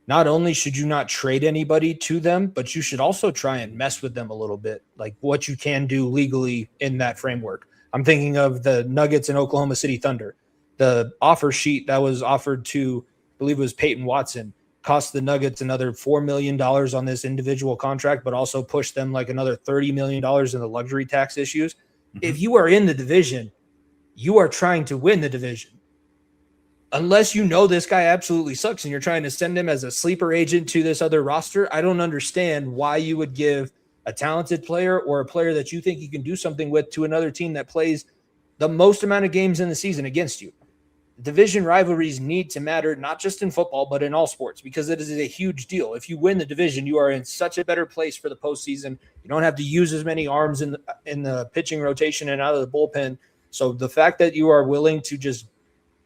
not only should you not trade anybody to them, but you should also try and mess with them a little bit, like what you can do legally in that framework. I'm thinking of the Nuggets and Oklahoma City Thunder. The offer sheet that was offered to, I believe it was Peyton Watson, cost the Nuggets another $4 million on this individual contract, but also pushed them like another $30 million in the luxury tax issues. Mm-hmm. If you are in the division, you are trying to win the division. unless you know this guy absolutely sucks and you're trying to send him as a sleeper agent to this other roster, I don't understand why you would give a talented player or a player that you think you can do something with to another team that plays the most amount of games in the season against you. Division rivalries need to matter, not just in football, but in all sports, because it is a huge deal. If you win the division, you are in such a better place for the postseason. You don't have to use as many arms in the pitching rotation and out of the bullpen. So the fact that you are willing to just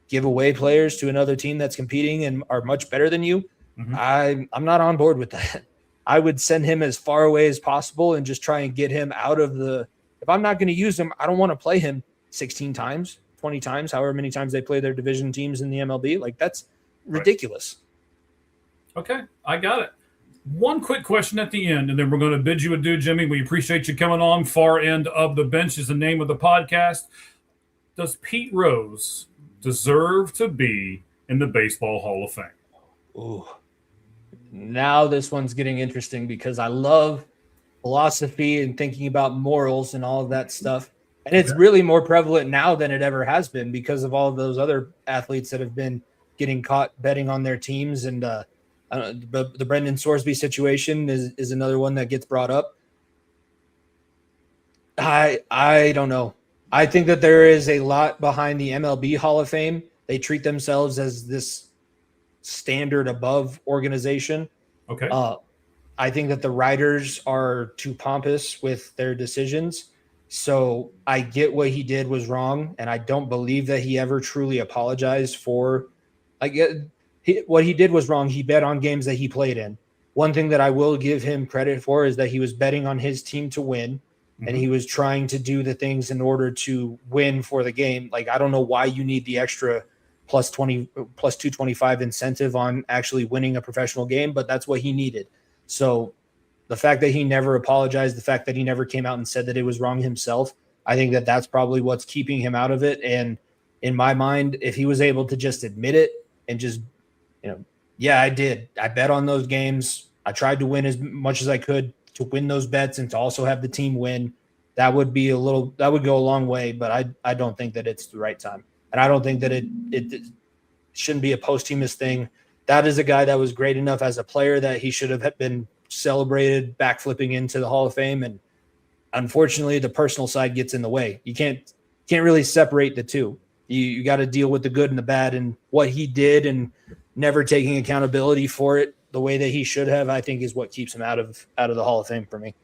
give away players to another team that's competing and are much better than you, I'm not on board with that. I would send him as far away as possible and just try and get him out of the – if I'm not going to use him, I don't want to play him 16 times, 20 times, however many times they play their division teams in the MLB. Like, that's ridiculous. Right. Okay, I got it. One quick question at the end, and then we're going to bid you adieu, Jimmy. We appreciate you coming on. Far End of the Bench is the name of the podcast. Does Pete Rose deserve to be in the Baseball Hall of Fame? Ooh. Now this one's getting interesting because I love philosophy and thinking about morals and all of that stuff. And it's really more prevalent now than it ever has been because of all of those other athletes that have been getting caught betting on their teams. And the Brendan Sorsby situation is another one that gets brought up. I don't know. I think that there is a lot behind the MLB Hall of Fame. They treat themselves as this standard above organization. Okay. I think that the writers are too pompous with their decisions. So I get what he did was wrong, and I don't believe that he ever truly apologized for. What he did was wrong. He bet on games that he played in. One thing that I will give him credit for is that he was betting on his team to win, and he was trying to do the things in order to win for the game. Like, I don't know why you need the extra plus 225 incentive on actually winning a professional game, but that's what he needed. So the fact that he never apologized, the fact that he never came out and said that it was wrong himself, I think that that's probably what's keeping him out of it. And in my mind, if he was able to just admit it and just, yeah, I did. I bet on those games. I tried to win as much as I could to win those bets and to also have the team win. That would go a long way, but I don't think that it's the right time. And I don't think that it shouldn't be a posthumous thing. That is a guy that was great enough as a player that he should have been celebrated, backflipping into the Hall of Fame. And unfortunately, the personal side gets in the way. You can't really separate the two. You got to deal with the good and the bad, and what he did and never taking accountability for it the way that he should have, I think, is what keeps him out of the Hall of Fame for me.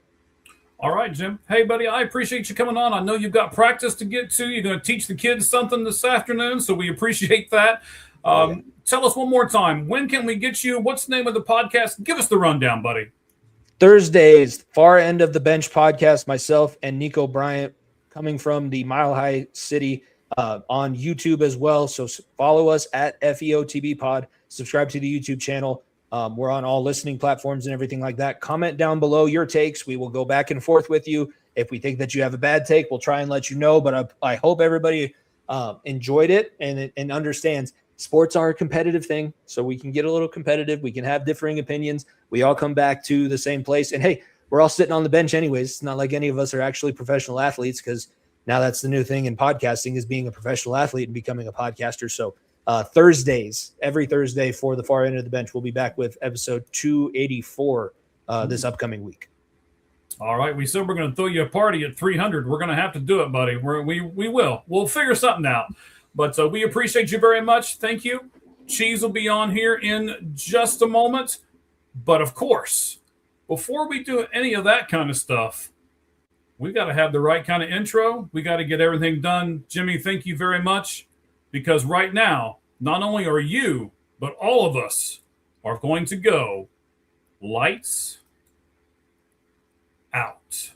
All right, Jim. Hey, buddy, I appreciate you coming on. I know you've got practice to get to. You're going to teach the kids something this afternoon, so we appreciate that. Tell us one more time, when can we get you? What's the name of the podcast? Give us the rundown, buddy. Thursdays, Far End of the Bench podcast, myself and Nico Bryant, coming from the Mile High City, on YouTube as well. So follow us at FEOTB Pod. Subscribe to the YouTube channel. We're on all listening platforms and everything like that. Comment down below your takes. We will go back and forth with you. If we think that you have a bad take, we'll try and let you know. But I hope everybody enjoyed it and understands sports are a competitive thing. So we can get a little competitive. We can have differing opinions. We all come back to the same place. And, hey, we're all sitting on the bench anyways. It's not like any of us are actually professional athletes, because now that's the new thing in podcasting, is being a professional athlete and becoming a podcaster. So Thursdays, every Thursday for the Far End of the Bench, we'll be back with episode 284 this upcoming week. All right. We said we're going to throw you a party at 300. We're going to have to do it, buddy. We will. We'll figure something out. But we appreciate you very much. Thank you. Cheese will be on here in just a moment. But, of course, before we do any of that kind of stuff, we got to have the right kind of intro. We got to get everything done. Jimmy, thank you very much. Because right now, not only are you, but all of us are going to go lights out.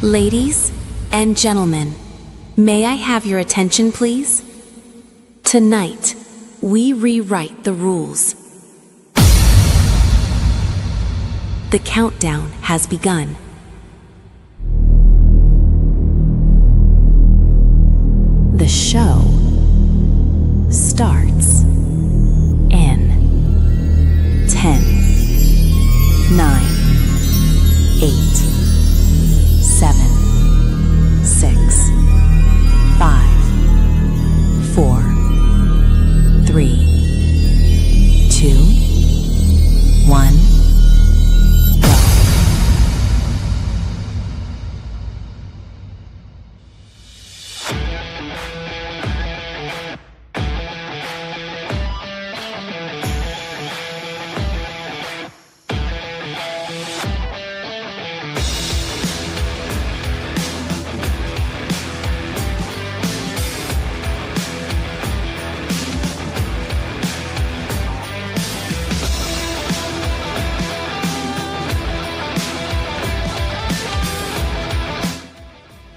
Ladies and gentlemen, may I have your attention, please? Tonight, we rewrite the rules. The countdown has begun. The show starts in 10, 9, 8, 7, 6, 5, 4, 3, 2, 1, go.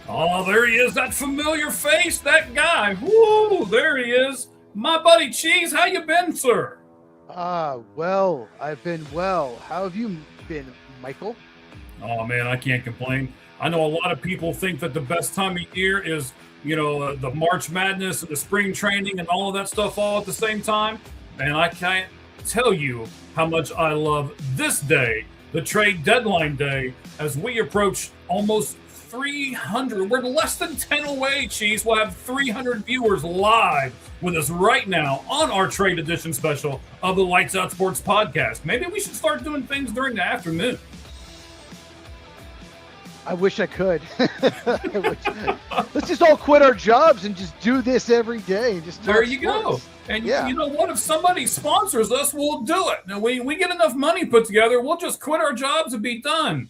Oh, there he is, that familiar face, that guy. Woo, there he is. My buddy Cheese, how you been, sir? Well, I've been well. How have you been, Michael? Oh, man, I can't complain. I know a lot of people think that the best time of year is, the March Madness and the spring training and all of that stuff all at the same time. And I can't tell you how much I love this day, the trade deadline day, as we approach almost 300. We're less than 10 away, Cheese. We'll have 300 viewers live with us right now on our trade edition special of the Lights Out Sports podcast. Maybe we should start doing things during the afternoon. I wish I could. Let's just all quit our jobs and just do this every day. And just There you go. And Yeah. you know what? If somebody sponsors us, we'll do it. Now, we get enough money put together, we'll just quit our jobs and be done.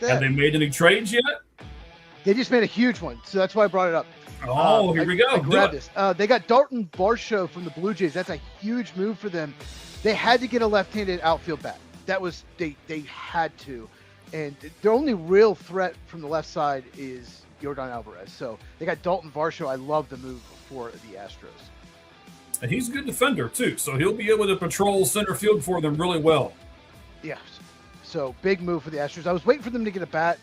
Have they made any trades yet? They just made a huge one, so that's why I brought it up. Oh, here we go. I Do grabbed it. this. They got Dalton Varsho from the Blue Jays. That's a huge move for them. They had to get a left-handed outfield bat. That was they had to, and their only real threat from the left side is Yordan Alvarez. So they got Dalton Varsho. I love the move for the Astros. And he's a good defender, too, so he'll be able to patrol center field for them really well. Yeah. So big move for the Astros. I was waiting for them to get a bat,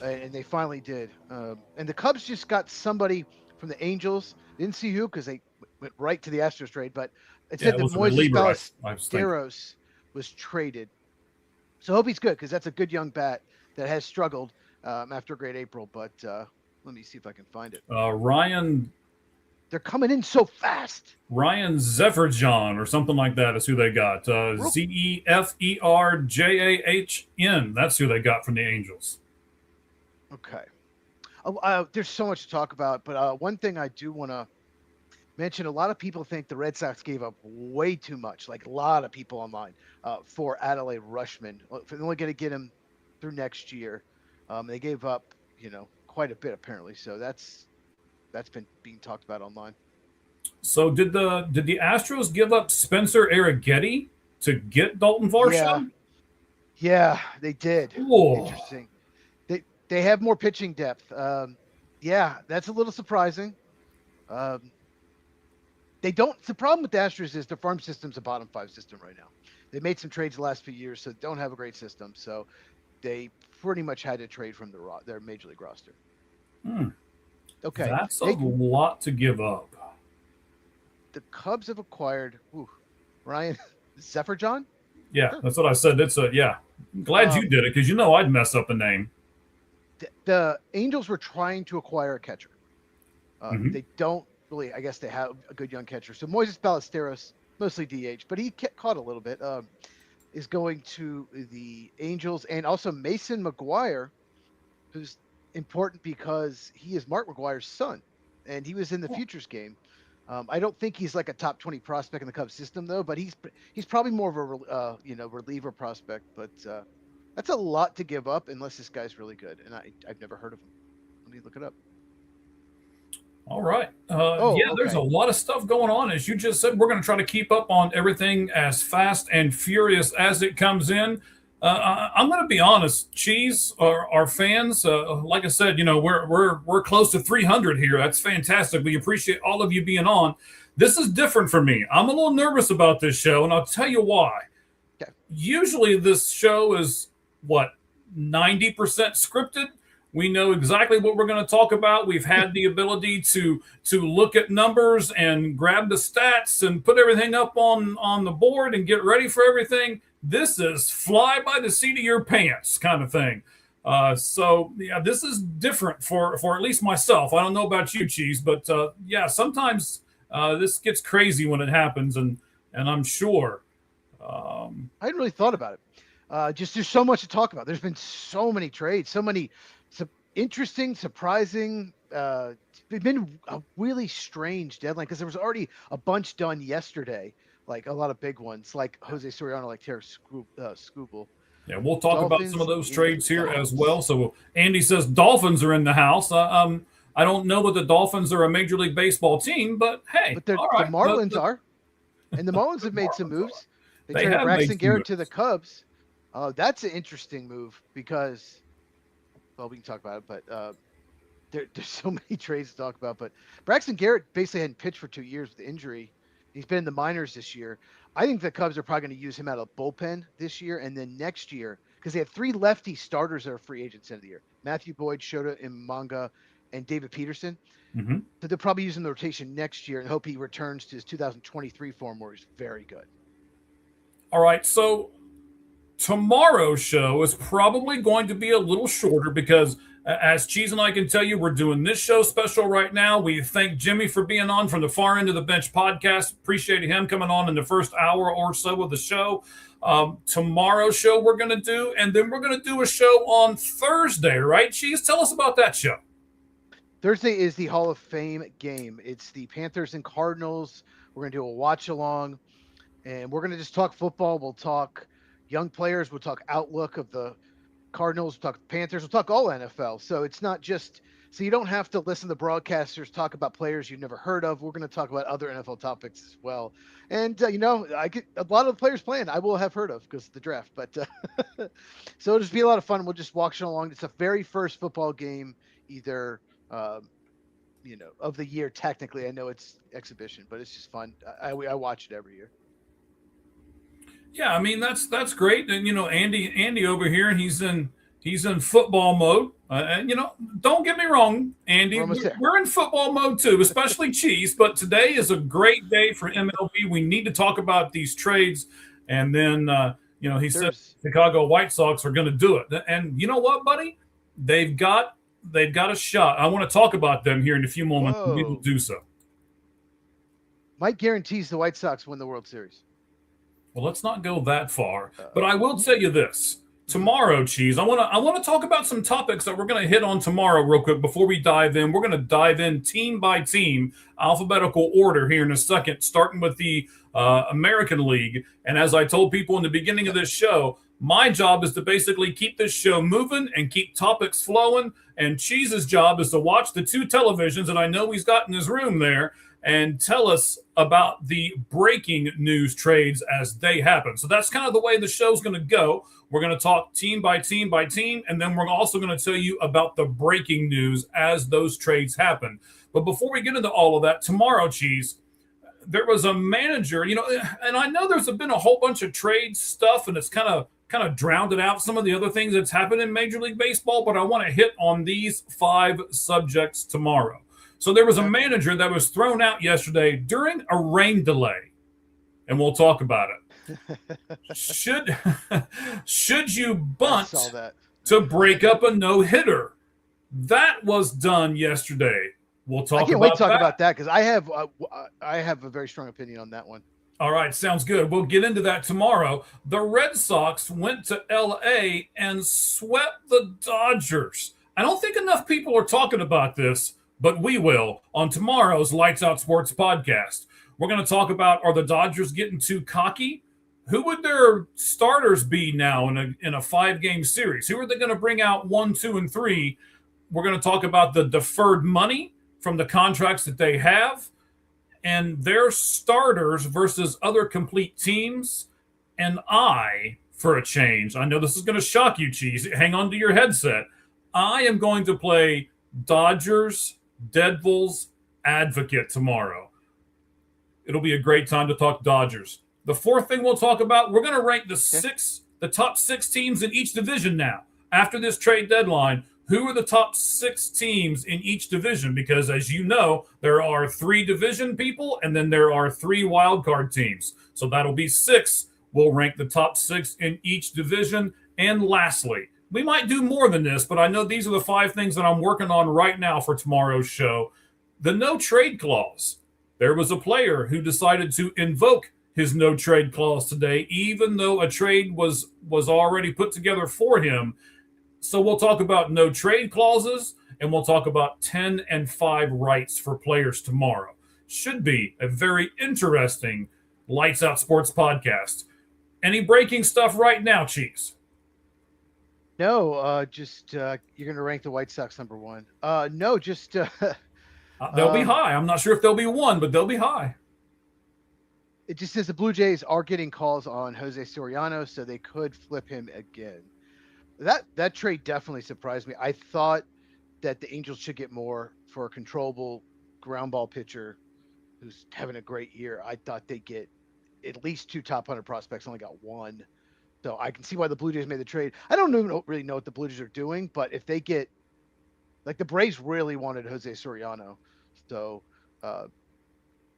and they finally did. And the Cubs just got somebody from the Angels. Didn't see who because they went right to the Astros trade, but it said it that was a Moises reliever, I think. Ballesteros was traded. So I hope he's good because that's a good young bat that has struggled after a great April. But let me see if I can find it. Ryan They're coming in so fast. Zeferjan or something like that is who they got. Zeferjahn. That's who they got from the Angels. Okay. There's so much to talk about, but one thing I do want to mention, a lot of people think the Red Sox gave up way too much, like a lot of people online, for Adlai Rutschman. They're only going to get him through next year. They gave up, quite a bit apparently. So that's been being talked about online. So did the Astros give up Spencer Arrighetti to get Dalton Varsho? Yeah, they did. Whoa. Interesting. They have more pitching depth. Yeah, that's a little surprising. They don't. The problem with the Astros is their farm system's a bottom 5 system right now. They made some trades the last few years, so they don't have a great system. So they pretty much had to trade from their major league roster. Okay, That's a lot to give up. The Cubs have acquired Ryan Zeferjan. Yeah, that's what I said. I'm glad you did it because I'd mess up a name. The Angels were trying to acquire a catcher. They don't really. I guess they have a good young catcher. So Moises Ballesteros, mostly DH, but he caught a little bit. Is going to the Angels, and also Mason McGuire, who's important because he is Mark McGuire's son, and he was in the Futures game. I don't think he's like a top 20 prospect in the Cubs system though, but he's probably more of a reliever prospect. But that's a lot to give up unless this guy's really good, and I've never heard of him. Let me look it up. All right. Okay. There's a lot of stuff going on. As you just said, we're going to try to keep up on everything as fast and furious as it comes in. I'm going to be honest, Cheese, our fans, like I said, we're close to 300 here. That's fantastic. We appreciate all of you being on. This is different for me. I'm a little nervous about this show, and I'll tell you why. Okay. Usually this show is, 90% scripted. We know exactly what we're going to talk about. We've had the ability to look at numbers and grab the stats and put everything up on the board and get ready for everything. This is fly by the seat of your pants kind of thing. So yeah, this is different for at least myself. I don't know about you, Cheese, but yeah, sometimes this gets crazy when it happens, and I'm sure. I hadn't really thought about it. Just there's so much to talk about. There's been so many trades, so many interesting, surprising. It's been a really strange deadline because there was already a bunch done yesterday, like a lot of big ones, like Jose Soriano, like Terry Skubal. Yeah, we'll talk about Dolphins some of those in trades the here house. as well. So Andy says Dolphins are in the house. I don't know that the Dolphins are a Major League Baseball team, but hey, But all the right. Marlins are, and the Marlins have made some moves. They They traded have Braxton made some Garrett moves. to the Cubs. That's an interesting move because, well, we can talk about it, but there's so many trades to talk about. But Braxton Garrett basically hadn't pitched for 2 years with injury. He's been in the minors this year. I think the Cubs are probably going to use him out of bullpen this year and then next year because they have 3 lefty starters that are free agents end of the year: Matthew Boyd, Shota Imanga, and David Peterson. Mhm. So they'll probably use him in the rotation next year and hope he returns to his 2023 form where he's very good. All right, so tomorrow's show is probably going to be a little shorter because, as Cheese and I can tell you, we're doing this show special right now. We thank Jimmy for being on from the Far End of the Bench podcast. Appreciated him coming on in the first hour or so of the show. Tomorrow's show we're going to do, and then we're going to do a show on Thursday, right, Cheese? Tell us about that show. Thursday is the Hall of Fame game. It's the Panthers and Cardinals. We're going to do a watch along, and we're going to just talk football. We'll talk young players. We'll talk outlook of the Cardinals. We'll talk Panthers. We'll talk all NFL. So it's not just so you don't have to listen to broadcasters talk about players you've never heard of. We're going to talk about other NFL topics as well. And I get a lot of the players playing I will have heard of because of the draft. But so it'll just be a lot of fun. We'll just watch along. It's the very first football game either of the year. Technically, I know it's exhibition, but it's just fun. I watch it every year. Yeah, I mean that's great, and Andy over here, and he's in football mode. And don't get me wrong, Andy, we're in football mode too, especially Cheese. But today is a great day for MLB. We need to talk about these trades, and then he said Chicago White Sox are going to do it. And you know what, buddy? They've got a shot. I want to talk about them here in a few moments. And we will do so. Mike guarantees the White Sox win the World Series. Well, let's not go that far, but I will tell you this. Tomorrow, Cheese, I want to talk about some topics that we're going to hit on tomorrow real quick before we dive in. We're going to dive in team by team, alphabetical order here in a second, starting with the American League. And as I told people in the beginning of this show, my job is to basically keep this show moving and keep topics flowing. And Cheese's job is to watch the 2 televisions that I know he's got in his room there and tell us about the breaking news trades as they happen. So that's kind of the way the show's going to go. We're going to talk team by team by team, and then we're also going to tell you about the breaking news as those trades happen. But before we get into all of that, tomorrow, Cheese, there was a manager, and I know there's been a whole bunch of trade stuff, and it's kind of drowned out some of the other things that's happened in Major League Baseball, but I want to hit on these 5 subjects tomorrow. So there was a manager that was thrown out yesterday during a rain delay, and we'll talk about it. Should you bunt to break up a no-hitter? That was done yesterday. We'll talk about that. I can't wait to talk about that because I have a very strong opinion on that one. All right, sounds good. We'll get into that tomorrow. The Red Sox went to L.A. and swept the Dodgers. I don't think enough people are talking about this, but we will on tomorrow's Lights Out Sports podcast. We're going to talk about, are the Dodgers getting too cocky? Who would their starters be now in a 5-game series? Who are they going to bring out 1, 2, and 3? We're going to talk about the deferred money from the contracts that they have and their starters versus other complete teams. And for a change, I know this is going to shock you, Cheese. Hang on to your headset. I am going to play Dodgers Devil's advocate tomorrow. It'll be a great time to talk Dodgers. The 4th thing we'll talk about, we're going to rank the top 6 teams in each division now. After this trade deadline, who are the top 6 teams in each division? Because as you know, there are 3 division people and then there are 3 wild card teams. So that'll be 6. We'll rank the top 6 in each division. And lastly, we might do more than this, but I know these are the 5 things that I'm working on right now for tomorrow's show. The no trade clause. There was a player who decided to invoke his no trade clause today, even though a trade was already put together for him. So we'll talk about no trade clauses, and we'll talk about 10 and 5 rights for players tomorrow. Should be a very interesting Lights Out Sports podcast. Any breaking stuff right now, Cheese? No, just you're going to rank the White Sox number 1. No, just they'll be high. I'm not sure if they'll be 1, but they'll be high. It just says the Blue Jays are getting calls on Jose Soriano, so they could flip him again. That trade definitely surprised me. I thought that the Angels should get more for a controllable ground ball pitcher who's having a great year. I thought they'd get at least 2 top 100 prospects, only got 1. So I can see why the Blue Jays made the trade. I don't really know what the Blue Jays are doing, but if they get, like, the Braves really wanted Jose Soriano. So,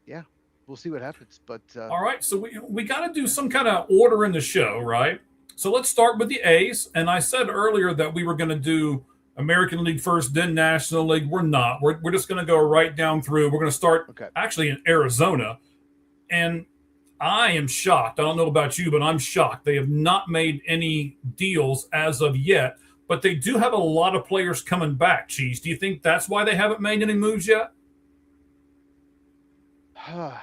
yeah, we'll see what happens. But all right, so we got to do some kind of order in the show, right? So let's start with the A's. And I said earlier that we were going to do American League first, then National League. We're not. We're just going to go right down through. We're going to start actually in Arizona. And I am shocked. I don't know about you, but I'm shocked. They have not made any deals as of yet, but they do have a lot of players coming back, Cheese. Do you think that's why they haven't made any moves yet? I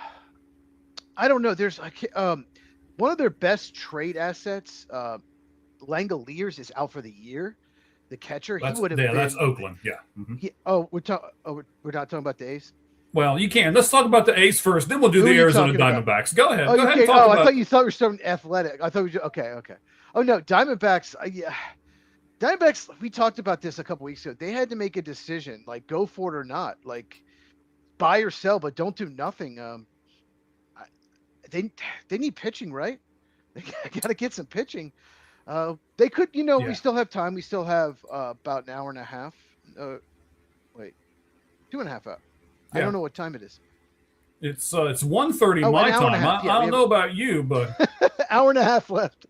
don't know. There's one of their best trade assets, Langoliers, is out for the year. The catcher, he would have been. That's Oakland. Yeah. Mm-hmm. We're not talking about the A's. Well, you can. Let's talk about the A's first, then we'll do the Arizona Diamondbacks. Go ahead. Go ahead. I thought you were starting Athletic. I thought okay. Oh no, Diamondbacks. Yeah, Diamondbacks. We talked about this a couple weeks ago. They had to make a decision, like go for it or not, like buy or sell, but don't do nothing. They need pitching, right? They got to get some pitching. They could, we still have time. We still have about an hour and a half. 2.5 hours. I don't know what time it is. It's 1:30 my time. I don't know about you, but hour and a half left.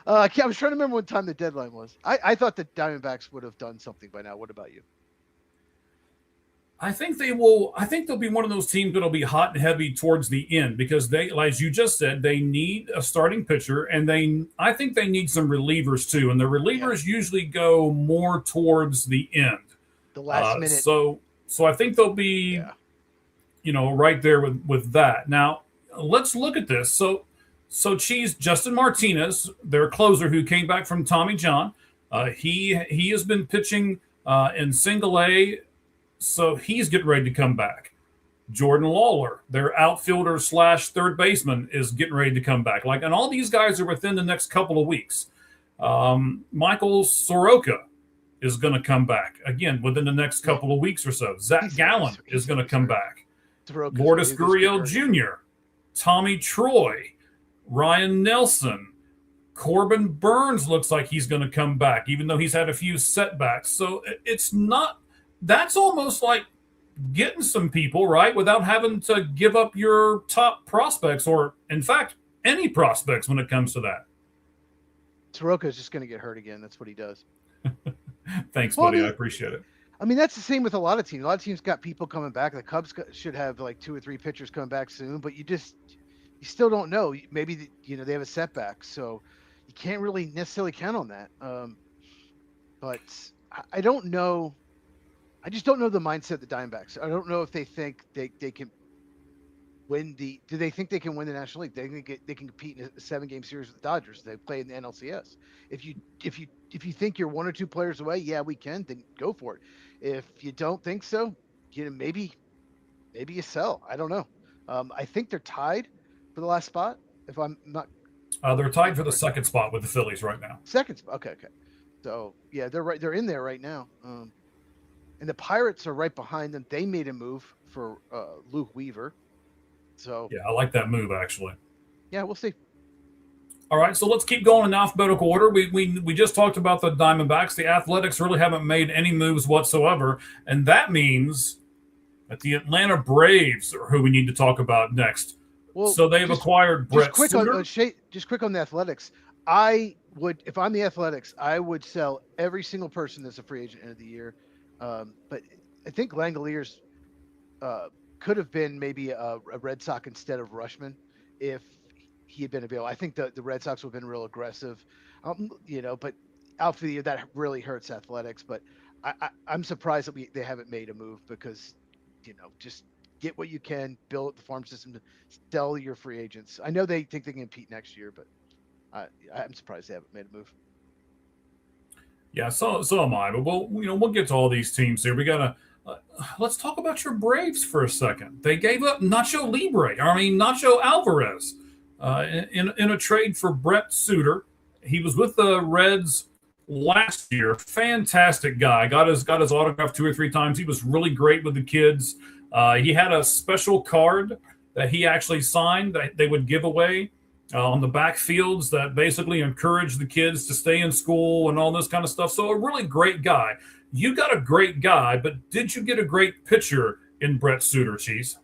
I was trying to remember what time the deadline was. I thought the Diamondbacks would have done something by now. What about you? I think they will. I think they'll be one of those teams that'll be hot and heavy towards the end because they, as you just said, they need a starting pitcher, and I think they need some relievers too. And the relievers usually go more towards the end, the last minute. So I think they'll be, right there with that. Now let's look at this. So Cheese, Justin Martinez, their closer who came back from Tommy John, he has been pitching in Single A. So he's getting ready to come back. Jordan Lawler, their outfielder / third baseman, is getting ready to come back. And all these guys are within the next couple of weeks. Michael Soroka is going to come back again within the next couple of weeks or so. Zach Gallen is going to come back. Lourdes Gurriel Jr., Tommy Troy, Ryan Nelson, Corbin Burns looks like he's going to come back, even though he's had a few setbacks. So it's not. That's almost like getting some people, right, without having to give up your top prospects or, in fact, any prospects when it comes to that. Soroka is just going to get hurt again. That's what he does. Thanks, buddy. I appreciate it. I mean, that's the same with a lot of teams. A lot of teams got people coming back. The Cubs should have like 2 or 3 pitchers coming back soon, but you still don't know. Maybe, they have a setback, so you can't really necessarily count on that. But I don't know. I just don't know the mindset of the Diamondbacks. I don't know if they think they can win do they think they can win the National League? They think they can compete in a 7-game series with the Dodgers. They play in the NLCS. If you think you're 1 or 2 players away, yeah, we can, then go for it. If you don't think so, maybe you sell. I don't know. I think they're tied for the last spot. If I'm not, they're tied for the second spot with the Phillies right now. Second spot. Okay. So yeah, they're right. They're in there right now. And the Pirates are right behind them. They made a move for Luke Weaver. So yeah, I like that move actually. Yeah, we'll see. All right, so let's keep going in alphabetical order. We just talked about the Diamondbacks. The Athletics really haven't made any moves whatsoever, and that means that the Atlanta Braves are who we need to talk about next. Well, So they've acquired Brett Suter. Just quick on the Athletics. I would, if I'm the Athletics, I would sell every single person that's a free agent end of the year. But I think Langoliers could have been maybe a Red Sox instead of Rushman if he had been available. I think the Red Sox would have been real aggressive, but out for the year, that really hurts Athletics. But I'm surprised that they haven't made a move because, just get what you can, build the farm system to sell your free agents. I know they think they can compete next year, but I'm surprised they haven't made a move. Yeah, so am I. But we'll get to all these teams here. We gotta let's talk about your Braves for a second. They gave up Nacho Alvarez, in a trade for Brett Suter. He was with the Reds last year. Fantastic guy. Got his autograph 2 or 3 times. He was really great with the kids. He had a special card that he actually signed that they would give away on the backfields that basically encouraged the kids to stay in school and all this kind of stuff. So a really great guy. You got a great guy, but did you get a great pitcher in Brett Suter, Cheese?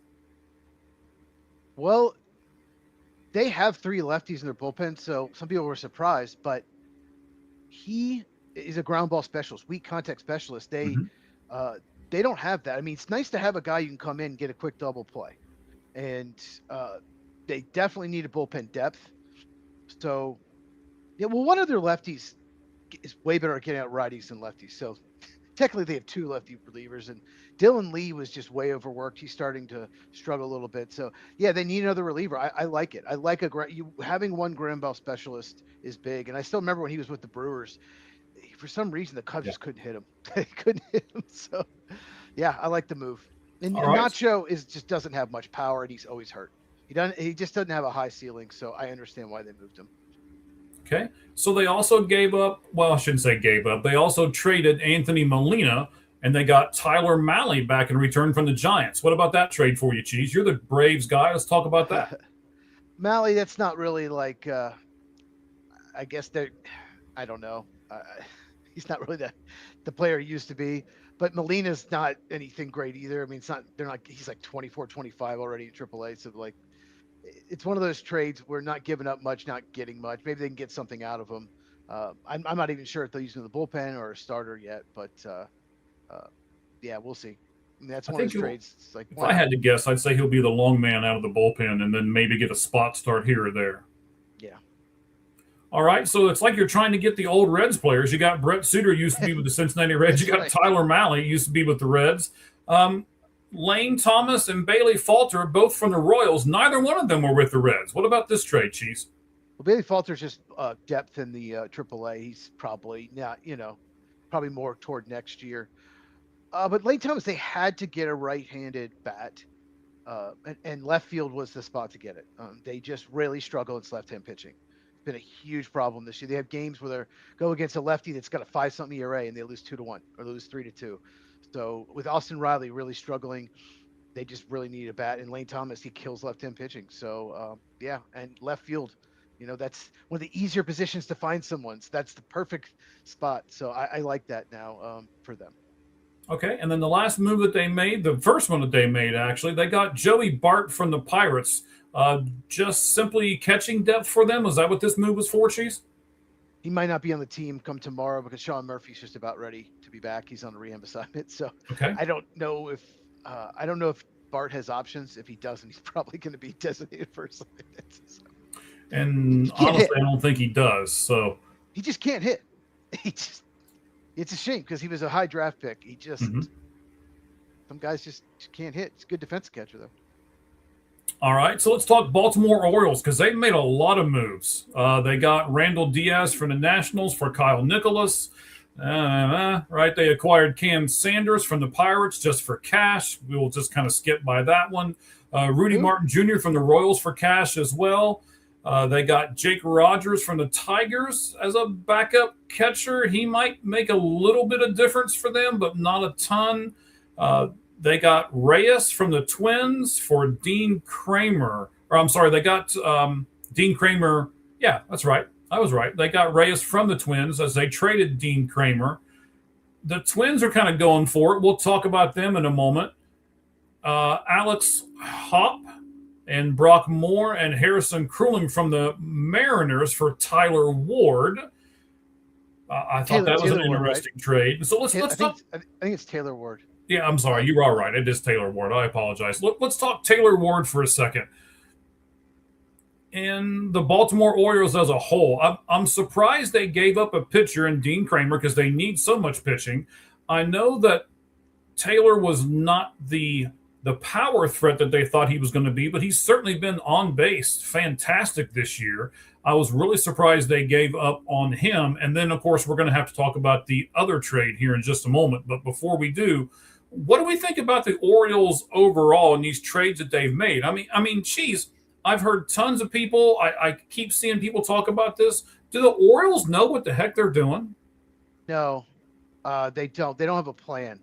Well, they have 3 lefties in their bullpen, so some people were surprised, but he is a ground ball specialist, weak contact specialist. They don't have that. I mean, it's nice to have a guy you can come in and get a quick double play. And they definitely need a bullpen depth. So, one of their lefties is way better at getting out righties than lefties. So, technically, they have 2 lefty relievers. And Dylan Lee was just way overworked. He's starting to struggle a little bit. So, yeah, they need another reliever. I like it. I like having one ground ball specialist is big. And I still remember when he was with the Brewers. For some reason, the Cubs just couldn't hit him. They couldn't hit him. So, yeah, I like the move. And Nacho just doesn't have much power, and he's always hurt. He just doesn't have a high ceiling, so I understand why they moved him. Okay. So they also gave up, well, I shouldn't say gave up. They also traded Anthony Molina, and they got Tyler Mahle back in return from the Giants. What about that trade for you, Cheese? You're the Braves guy. Let's talk about that. Mahle, that's not really like, I guess I don't know. He's not really the player he used to be. But Molina's not anything great either. I mean, he's like 24, 25 already in AAA. So, like, it's one of those trades where not giving up much, not getting much. Maybe they can get something out of him. I'm not even sure if they'll use him in the bullpen or a starter yet. But, yeah, we'll see. I mean, that's one of those trades. It's like, if I had to guess, I'd say he'll be the long man out of the bullpen and then maybe get a spot start here or there. Yeah. All right, so it's like you're trying to get the old Reds players. You got Brett Suter, used to be with the Cincinnati Reds. You got Tyler Mahle, used to be with the Reds. Lane Thomas and Bailey Falter, both from the Royals. Neither one of them were with the Reds. What about this trade, Cheese? Well, Bailey Falter's just depth in the AAA. He's probably not, probably more toward next year. But Lane Thomas, they had to get a right-handed bat, and left field was the spot to get it. They just really struggle against left-hand pitching. Been a huge problem this year. They have games where they go against a lefty that's got a 5-something ERA and they lose 2-1 or lose 3-2. So with Austin Riley really struggling, they just really need a bat. And Lane Thomas, he kills left-hand pitching. So yeah, and left field, that's one of the easier positions to find someone. So that's the perfect spot. So I like that now for them. Okay, and then the last move that they made, the first one that they made actually, they got Joey Bart from the Pirates. Just simply catching depth for them. Was that what this move was for, Cheese? He might not be on the team come tomorrow because Sean Murphy's just about ready to be back. He's on a rehab assignment. So okay. I don't know if Bart has options. If he doesn't, he's probably going to be designated for assignment. So. And honestly, I don't think he does. So he just can't hit. It's a shame because he was a high draft pick. He just some guys just can't hit. He's a good defensive catcher though. All right, so let's talk Baltimore Orioles because they made a lot of moves. They got Randall Diaz from the Nationals for Kyle Nicholas. Right, they acquired Cam Sanders from the Pirates just for cash. We will just kind of skip by that one. Rudy Martin Jr. from the Royals for cash as well. They got Jake Rogers from the Tigers as a backup catcher. He might make a little bit of difference for them, but not a ton. They got Reyes from the Twins for Dean Kramer. Or I'm sorry, they got Dean Kramer. Yeah, that's right. I was right. They got Reyes from the Twins as they traded Dean Kramer. The Twins are kind of going for it. We'll talk about them in a moment. Alex Hopp and Brock Moore and Harrison Kruling from the Mariners for Tyler Ward. I thought that was an Ward, right? interesting trade. So let's talk. I think it's Taylor Ward. Yeah, I'm sorry. You are right. It is Taylor Ward. I apologize. Let's talk Taylor Ward for a second. In the Baltimore Orioles as a whole, I'm surprised they gave up a pitcher in Dean Kramer because they need so much pitching. I know that Taylor was not the power threat that they thought he was going to be, but he's certainly been on base fantastic this year. I was really surprised they gave up on him. And then, of course, we're going to have to talk about the other trade here in just a moment. But before we do, what do we think about the Orioles overall in these trades that they've made? I mean, geez, I've heard tons of people. I keep seeing people talk about this. Do the Orioles know what the heck they're doing? No, they don't. They don't have a plan.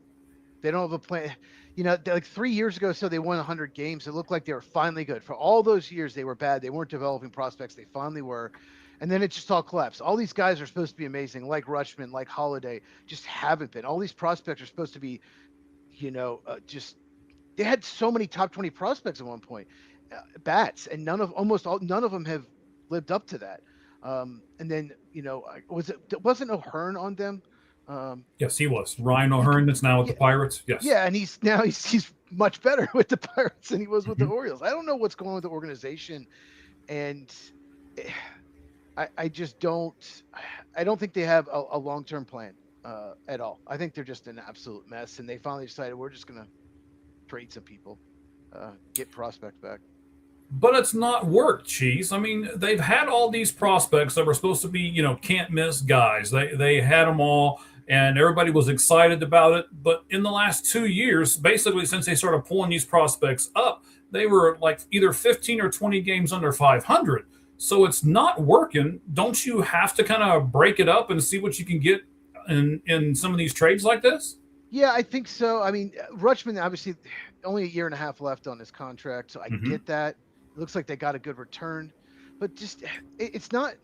They don't have a plan. You know, like 3 years ago, so they won 100 games. It looked like they were finally good. For all those years, they were bad. They weren't developing prospects. They finally were. And then it just all collapsed. All these guys are supposed to be amazing, like Rutschman, like Holiday, just haven't been. All these prospects are supposed to be, just they had so many top 20 prospects at one point, bats, and none of them have lived up to that. And then, wasn't O'Hearn on them? Yes, he was. Ryan O'Hearn that's now with the Pirates. Yes. Yeah, and he's much better with the Pirates than he was with the Orioles. I don't know what's going on with the organization, and I just don't. I don't think they have a long-term plan at all. I think they're just an absolute mess, and they finally decided we're just gonna trade some people, get prospects back. But it's not worked, Cheese. I mean, they've had all these prospects that were supposed to be, can't miss guys. They had them all, and everybody was excited about it. But in the last 2 years, basically since they started pulling these prospects up, they were like either 15 or 20 games under 500. So it's not working. Don't you have to kind of break it up and see what you can get in some of these trades like this? Yeah, I think so. I mean, Rutschman, obviously, only a year and a half left on his contract, so I get that. It looks like they got a good return, but just it's not.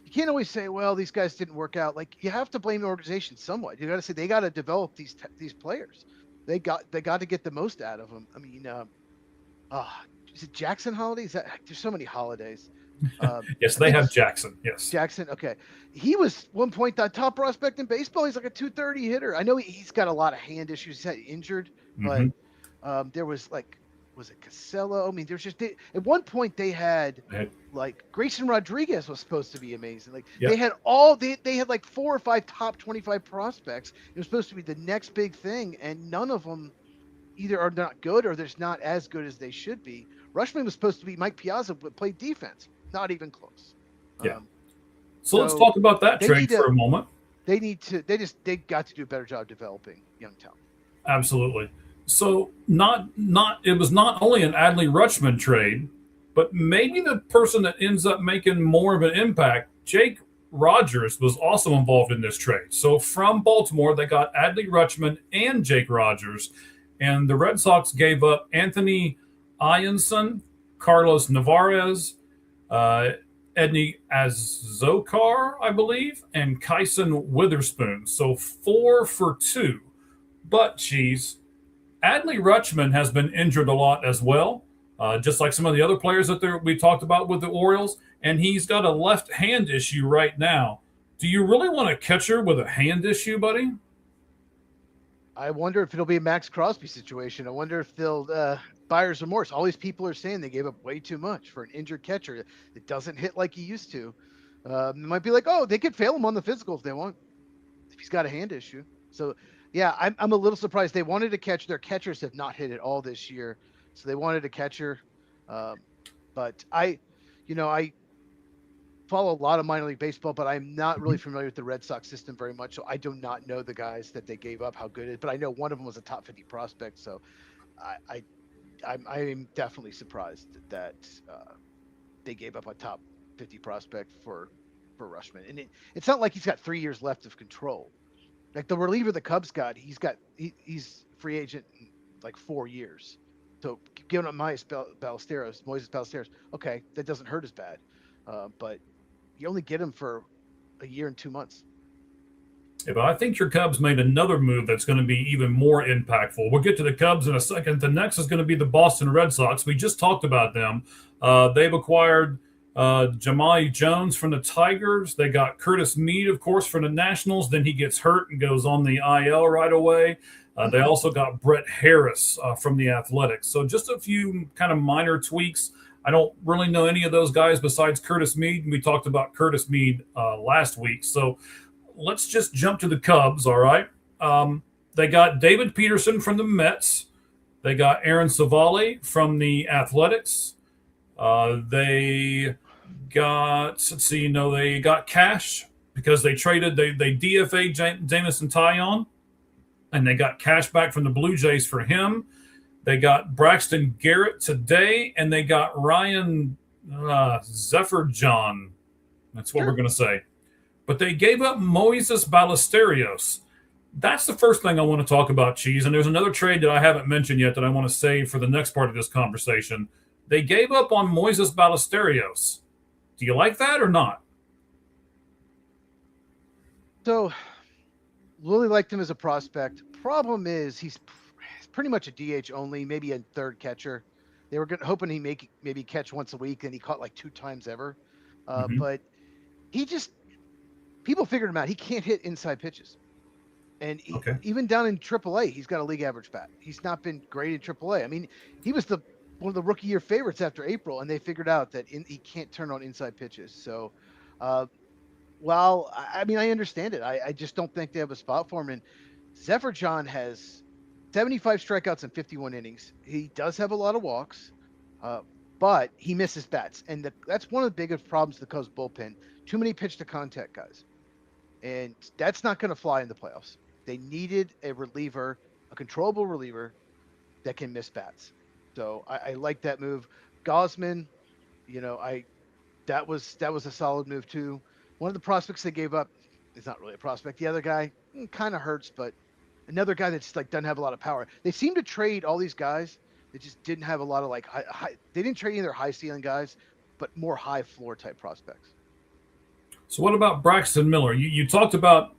You can't always say, "Well, these guys didn't work out." Like, you have to blame the organization somewhat. You got to say they got to develop these players. They got to get the most out of them. I mean, is it Jackson Holiday? There's so many holidays. Yes, they have Jackson. Yes, Jackson. Okay, he was one point the top prospect in baseball. He's like a 230 hitter. I know he's got a lot of hand issues. He's had injured, but there was it Casella? I mean, there's just at one point they had like Grayson Rodriguez was supposed to be amazing. Like they had they had like 4 or 5 top 25 prospects. It was supposed to be the next big thing, and none of them either are not good or they're not as good as they should be. Rutschman was supposed to be Mike Piazza, but played defense. Not even close. Yeah. So let's talk about that trade for a moment. They got to do a better job developing young talent. Absolutely. So it was not only an Adley Rutschman trade, but maybe the person that ends up making more of an impact, Jake Rogers, was also involved in this trade. So from Baltimore, they got Adley Rutschman and Jake Rogers, and the Red Sox gave up Anthony Ianson, Carlos Navarez, Edney Azokar, I believe, and Kyson Witherspoon. So 4 for 2. But, Cheese, Adley Rutschman has been injured a lot as well, just like some of the other players that we talked about with the Orioles, and he's got a left hand issue right now. Do you really want a catcher with a hand issue, I wonder if it'll be a Max Crosby situation. I wonder if they'll buyer's remorse. All these people are saying they gave up way too much for an injured catcher that doesn't hit like he used to. It might be like, they could fail him on the physical if they want, if he's got a hand issue. So, yeah, I'm a little surprised. They wanted a catcher. Their catchers have not hit it all this year, so they wanted a catcher. But I follow a lot of minor league baseball, but I'm not really familiar with the Red Sox system very much, so I do not know the guys that they gave up, how good it is. But I know one of them was a top 50 prospect, so I'm definitely surprised that they gave up a top 50 prospect for Rutschman. And it's not like he's got 3 years left of control. Like the reliever the Cubs got, he's free agent in like 4 years. So giving up Moises Ballesteros, okay, that doesn't hurt as bad. But you only get him for a year and 2 months. Yeah, but I think your Cubs made another move that's going to be even more impactful. We'll get to the Cubs in a second. The next is going to be the Boston Red Sox. We just talked about them. They've acquired Jamai Jones from the Tigers. They got Curtis Mead, of course, from the Nationals. Then he gets hurt and goes on the IL right away. They also got Brett Harris from the Athletics. So just a few kind of minor tweaks. I don't really know any of those guys besides Curtis Mead. We talked about Curtis Mead last week. So let's just jump to the Cubs, all right? They got David Peterson from the Mets. They got Aaron Savali from the Athletics. They got, they got cash because they traded, they DFA'd Jamison Taillon, and they got cash back from the Blue Jays for him. They got Braxton Garrett today, and they got Ryan Zephyr-John. That's what we're going to say. But they gave up Moises Ballesteros. That's the first thing I want to talk about, Cheese. And there's another trade that I haven't mentioned yet that I want to save for the next part of this conversation. They gave up on Moises Ballesteros. Do you like that or not? So, really liked him as a prospect. Problem is, he's pretty much a DH only, maybe a third catcher. They were hoping he maybe catch once a week, and he caught like 2 times ever. But he just, people figured him out. He can't hit inside pitches. And even down in AAA, he's got a league average bat. He's not been great in AAA. I mean, he was one of the rookie year favorites after April, and they figured out that he can't turn on inside pitches. So, I mean, I understand it. I just don't think they have a spot for him. And Zephyr-John has 75 strikeouts in 51 innings. He does have a lot of walks, but he misses bats. And that's one of the biggest problems with the Cubs bullpen. Too many pitch to contact guys. And that's not going to fly in the playoffs. They needed a reliever, a controllable reliever that can miss bats. So I like that move. Gosman, that was a solid move too. One of the prospects they gave up is not really a prospect. The other guy kind of hurts, but another guy that's like doesn't have a lot of power. They seem to trade all these guys that just didn't have a lot of like high. They didn't trade either high ceiling guys, but more high floor type prospects. So what about Braxton Miller? You talked about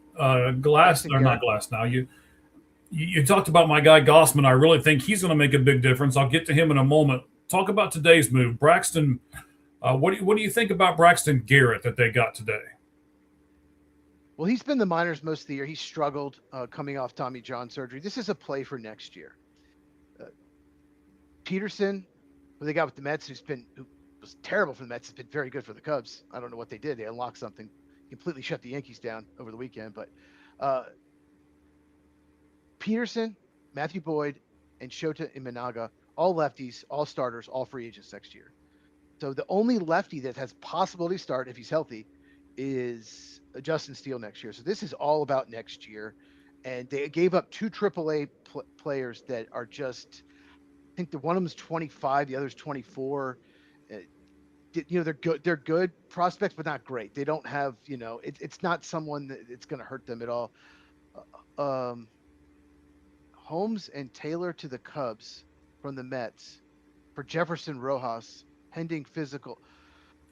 Glass or not Glass now. You talked about my guy Gossman. I really think he's going to make a big difference. I'll get to him in a moment. Talk about today's move, Braxton. What do you think about Braxton Garrett that they got today? Well, he's been the minors most of the year. He struggled coming off Tommy John surgery. This is a play for next year. Peterson, who they got with the Mets, who was terrible for the Mets, has been very good for the Cubs. I don't know what they did. They unlocked something, completely shut the Yankees down over the weekend. But Peterson, Matthew Boyd, and Shota Imanaga, all lefties, all starters, all free agents next year. So the only lefty that has possibility to start if he's healthy is Justin Steele next year. So this is all about next year. And they gave up 2 AAA players that are just, I think one of them is 25, the other's 24. They're good. They're good prospects, but not great. They don't have, it's not someone that it's going to hurt them at all. Holmes and Taylor to the Cubs from the Mets for Jefferson Rojas, pending physical.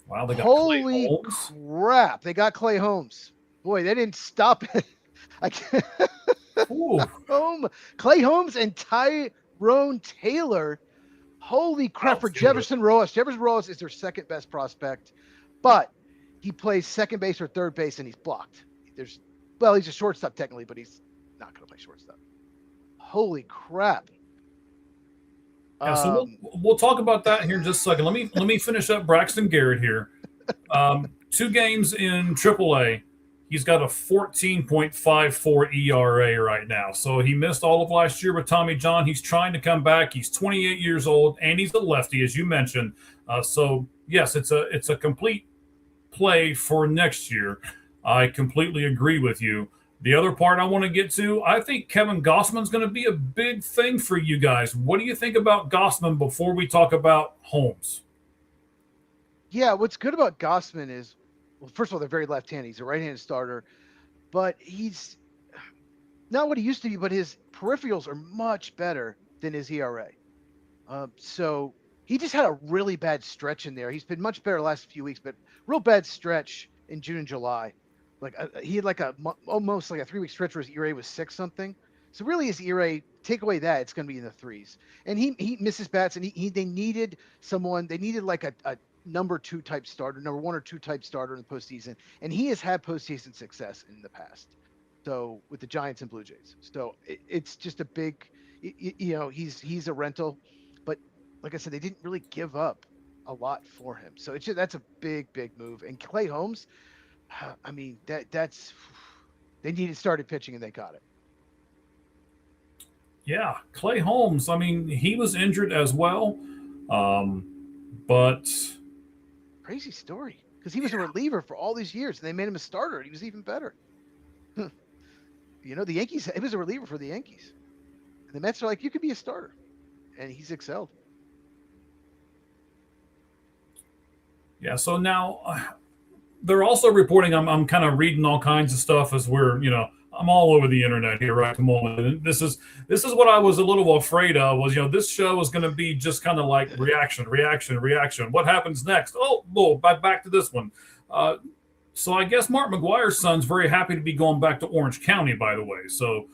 Wow, they got Holy Clay Holmes. Crap! They got Clay Holmes. Boy, they didn't stop it. I can't. Clay Holmes and Tyrone Taylor. Holy crap for Jefferson Rojas. Jefferson Rojas is their second best prospect, but he plays second base or third base and he's blocked. He's a shortstop technically, but he's not going to play shortstop. Holy crap. Yeah, so we'll talk about that here in just a second. Let me finish up Braxton Garrett here. 2 games in AAA. He's got a 14.54 ERA right now. So he missed all of last year with Tommy John. He's trying to come back. He's 28 years old, and he's a lefty, as you mentioned. So, yes, it's a complete play for next year. I completely agree with you. The other part I want to get to, I think Kevin Gossman's going to be a big thing for you guys. What do you think about Gossman before we talk about Holmes? Yeah, what's good about Gossman is, well, first of all, they're very left-handed. He's a right-handed starter, but he's not what he used to be, but his peripherals are much better than his ERA. So he just had a really bad stretch in there. He's been much better the last few weeks, but real bad stretch in June and July. Like he had like almost like a 3-week stretch where his ERA was 6 something. So really, his ERA, take away that, it's going to be in the threes. And he misses bats, and they needed someone. They needed like a number 2 type starter, number 1 or 2 type starter in the postseason, and he has had postseason success in the past. So with the Giants and Blue Jays, so it's just a big, he's a rental, but like I said, they didn't really give up a lot for him. So that's a big move. And Clay Holmes, I mean that's they needed started pitching and they got it. Yeah, Clay Holmes. I mean, he was injured as well, but crazy story because he was a reliever for all these years and they made him a starter and he was even better. The Yankees, he was a reliever for the Yankees. And the Mets are like, you could be a starter. And he's excelled. Yeah, so now they're also reporting, I'm kind of reading all kinds of stuff as we're, I'm all over the internet here right at the moment. And this is what I was a little afraid of was, this show is going to be just kind of like reaction. What happens next? Oh, back to this one. So I guess Mark McGuire's son's very happy to be going back to Orange County, by the way. So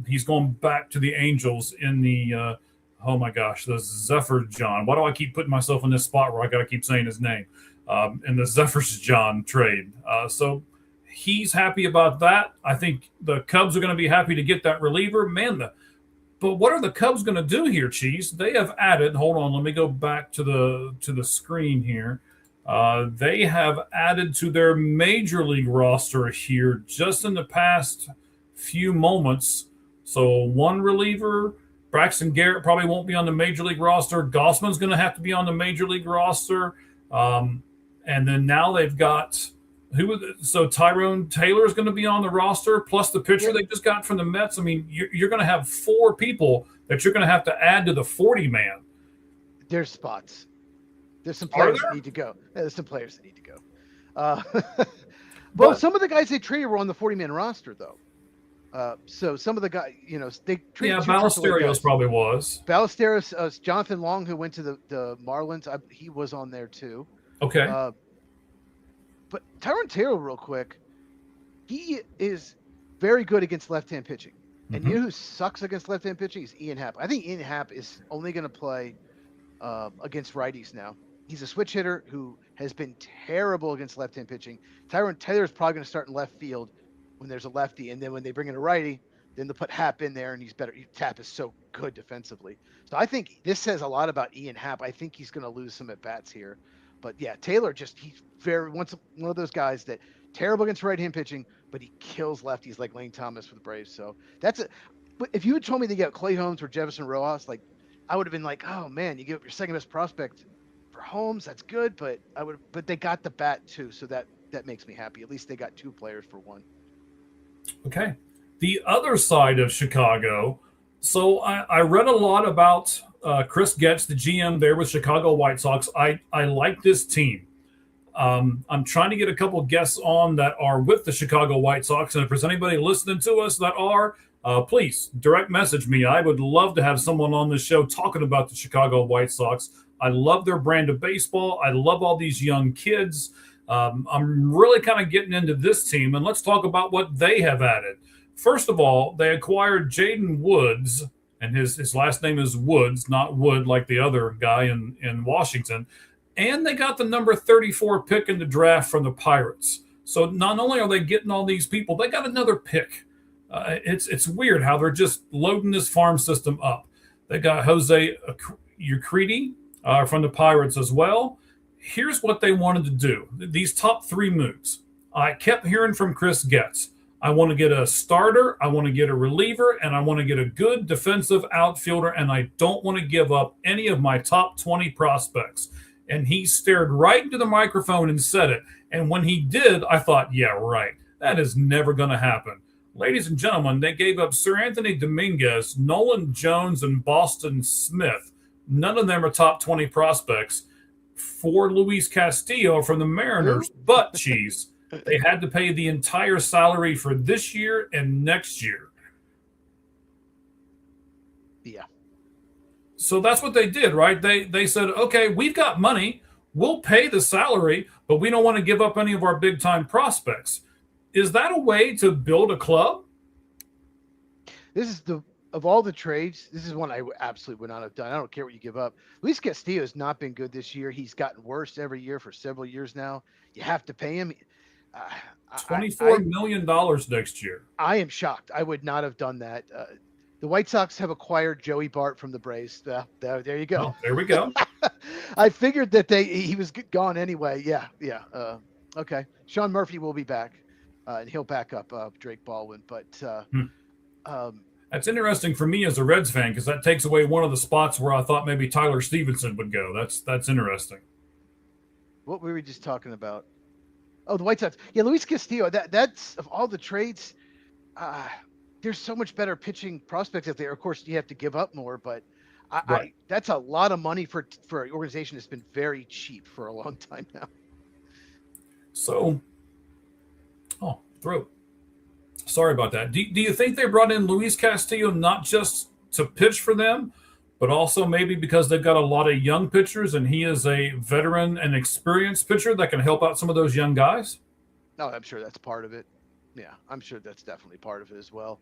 he's going back to the Angels in the, oh my gosh, the Zephyr John. Why do I keep putting myself in this spot where I got to keep saying his name? In the Zephyrs John trade. So he's happy about that. I think the Cubs are going to be happy to get that reliever. Man, but what are the Cubs going to do here, Cheese? They have added, hold on, let me go back to the screen here. They have added to their major league roster here just in the past few moments. So one reliever, Braxton Garrett probably won't be on the major league roster. Gossman's going to have to be on the major league roster. And then now they've got so Tyrone Taylor is going to be on the roster, plus the pitcher they just got from the Mets. I mean, you're going to have 4 people that you're going to have to add to the 40-man. There's spots. There's some players that need to go. There's some players that need to go. But some of the guys they traded were on the 40-man roster, though. So some of the guys, they traded. Yeah, Ballesteros probably was. Ballesteros, Jonathan Long, who went to the Marlins, he was on there too. Okay. But Tyrone Taylor, real quick, he is very good against left-hand pitching. And you know who sucks against left-hand pitching is Ian Happ. I think Ian Happ is only going to play against righties now. He's a switch hitter who has been terrible against left-hand pitching. Tyrone Taylor is probably going to start in left field when there's a lefty, and then when they bring in a righty, then they'll put Happ in there, and he's better. Happ is so good defensively. So I think this says a lot about Ian Happ. I think he's going to lose some at-bats here. But, yeah, Taylor he's one of those guys that terrible against right-hand pitching, but he kills lefties like Lane Thomas for the Braves. So if you had told me they get Clay Holmes or Jefferson Rojas, like, I would have been like, oh man, you give up your second best prospect for Holmes. That's good, but they got the bat too, so that makes me happy. At least they got 2 players for 1. Okay, the other side of Chicago. So I read a lot about Chris Getz, the GM there with Chicago White Sox. I like this team. I'm trying to get a couple of guests on that are with the Chicago White Sox, and if there's anybody listening to us that are. Please direct message me. I would love to have someone on this show talking about the Chicago White Sox. I love their brand of baseball. I love all these young kids. I'm really kind of getting into this team, and let's talk about what they have added. First of all, they acquired Jaden Woods, and his last name is Woods, not Wood like the other guy in Washington. And they got the number 34 pick in the draft from the Pirates. So not only are they getting all these people, they got another pick. It's weird how they're just loading this farm system up. They got Jose Urquidy from the Pirates as well. Here's what they wanted to do. These top 3 moves. I kept hearing from Chris Getz. I want to get a starter, I want to get a reliever, and I want to get a good defensive outfielder, and I don't want to give up any of my top 20 prospects. And he stared right into the microphone and said it. And when he did, I thought, yeah, right. That is never going to happen. Ladies and gentlemen, they gave up Sir Anthony Dominguez, Nolan Jones, and Boston Smith. None of them are top 20 prospects for Luis Castillo from the Mariners. But, Cheese, they had to pay the entire salary for this year and next year. Yeah. So that's what they did, right? They said, okay, we've got money. We'll pay the salary, but we don't want to give up any of our big-time prospects. Is that a way to build a club? This is of all the trades, this is one I absolutely would not have done. I don't care what you give up. Luis Castillo has not been good this year. He's gotten worse every year for several years now. You have to pay him. $24 million next year. I am shocked. I would not have done that. The White Sox have acquired Joey Bart from the Braves. There you go. Oh, there we go. I figured that he was gone anyway. Yeah. Okay. Sean Murphy will be back, and he'll back up Drake Baldwin. But that's interesting for me as a Reds fan because that takes away one of the spots where I thought maybe Tyler Stevenson would go. That's interesting. What were we just talking about? Oh, the White Sox. Yeah, Luis Castillo. That's of all the trades. There's so much better pitching prospects out there. Of course, you have to give up more, but that's a lot of money for an organization that's been very cheap for a long time now. So, throat. Sorry about that. Do you think they brought in Luis Castillo not just to pitch for them, but also maybe because they've got a lot of young pitchers and he is a veteran and experienced pitcher that can help out some of those young guys? No, I'm sure that's part of it. Yeah, I'm sure that's definitely part of it as well.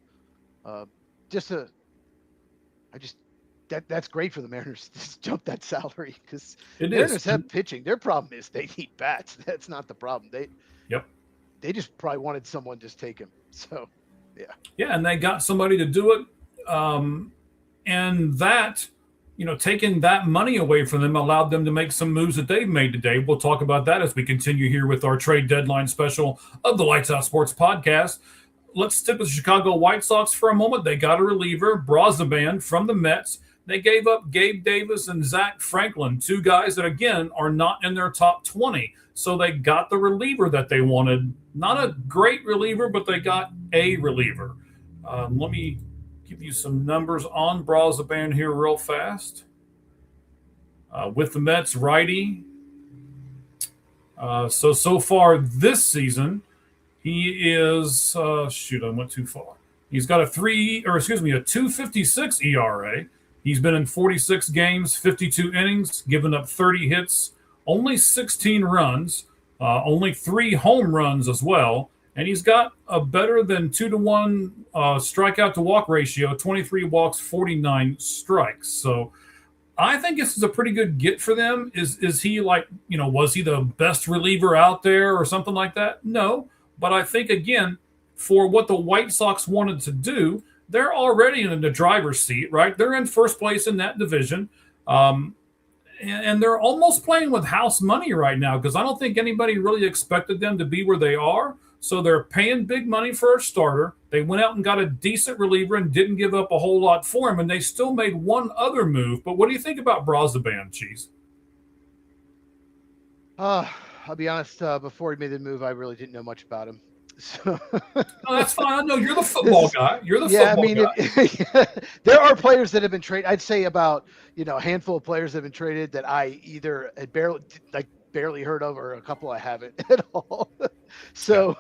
That's great for the Mariners to jump that salary because Mariners have pitching. Their problem is they need bats. That's not the problem. They just probably wanted someone just take him. So, yeah. Yeah, and they got somebody to do it. And that, taking that money away from them allowed them to make some moves that they've made today. We'll talk about that as we continue here with our trade deadline special of the Lights Out Sports podcast. Let's stick with the Chicago White Sox for a moment. They got a reliever, Brazaban, from the Mets. They gave up Gabe Davis and Zach Franklin, two guys that, again, are not in their top 20. So they got the reliever that they wanted. Not a great reliever, but they got a reliever. Let me give you some numbers on Brazaban here real fast. With the Mets, righty. So far this season, he is, I went too far. He's got a 2.56 ERA. He's been in 46 games, 52 innings, given up 30 hits, only 16 runs, only 3 home runs as well. And he's got a better than 2-to-1 strikeout to walk ratio, 23 walks, 49 strikes. So I think this is a pretty good get for them. Is he was he the best reliever out there or something like that? No. But I think, again, for what the White Sox wanted to do, they're already in the driver's seat, right? They're in first place in that division. And they're almost playing with house money right now because I don't think anybody really expected them to be where they are. So they're paying big money for a starter. They went out and got a decent reliever and didn't give up a whole lot for him. And they still made one other move. But what do you think about Brazaban, Cheese? I'll be honest. Before he made the move, I really didn't know much about him. So no, that's fine. I know you're the football guy. You're the football guy. There are players that have been traded. I'd say about a handful of players that have been traded that I either had barely heard of, or a couple I haven't at all. So,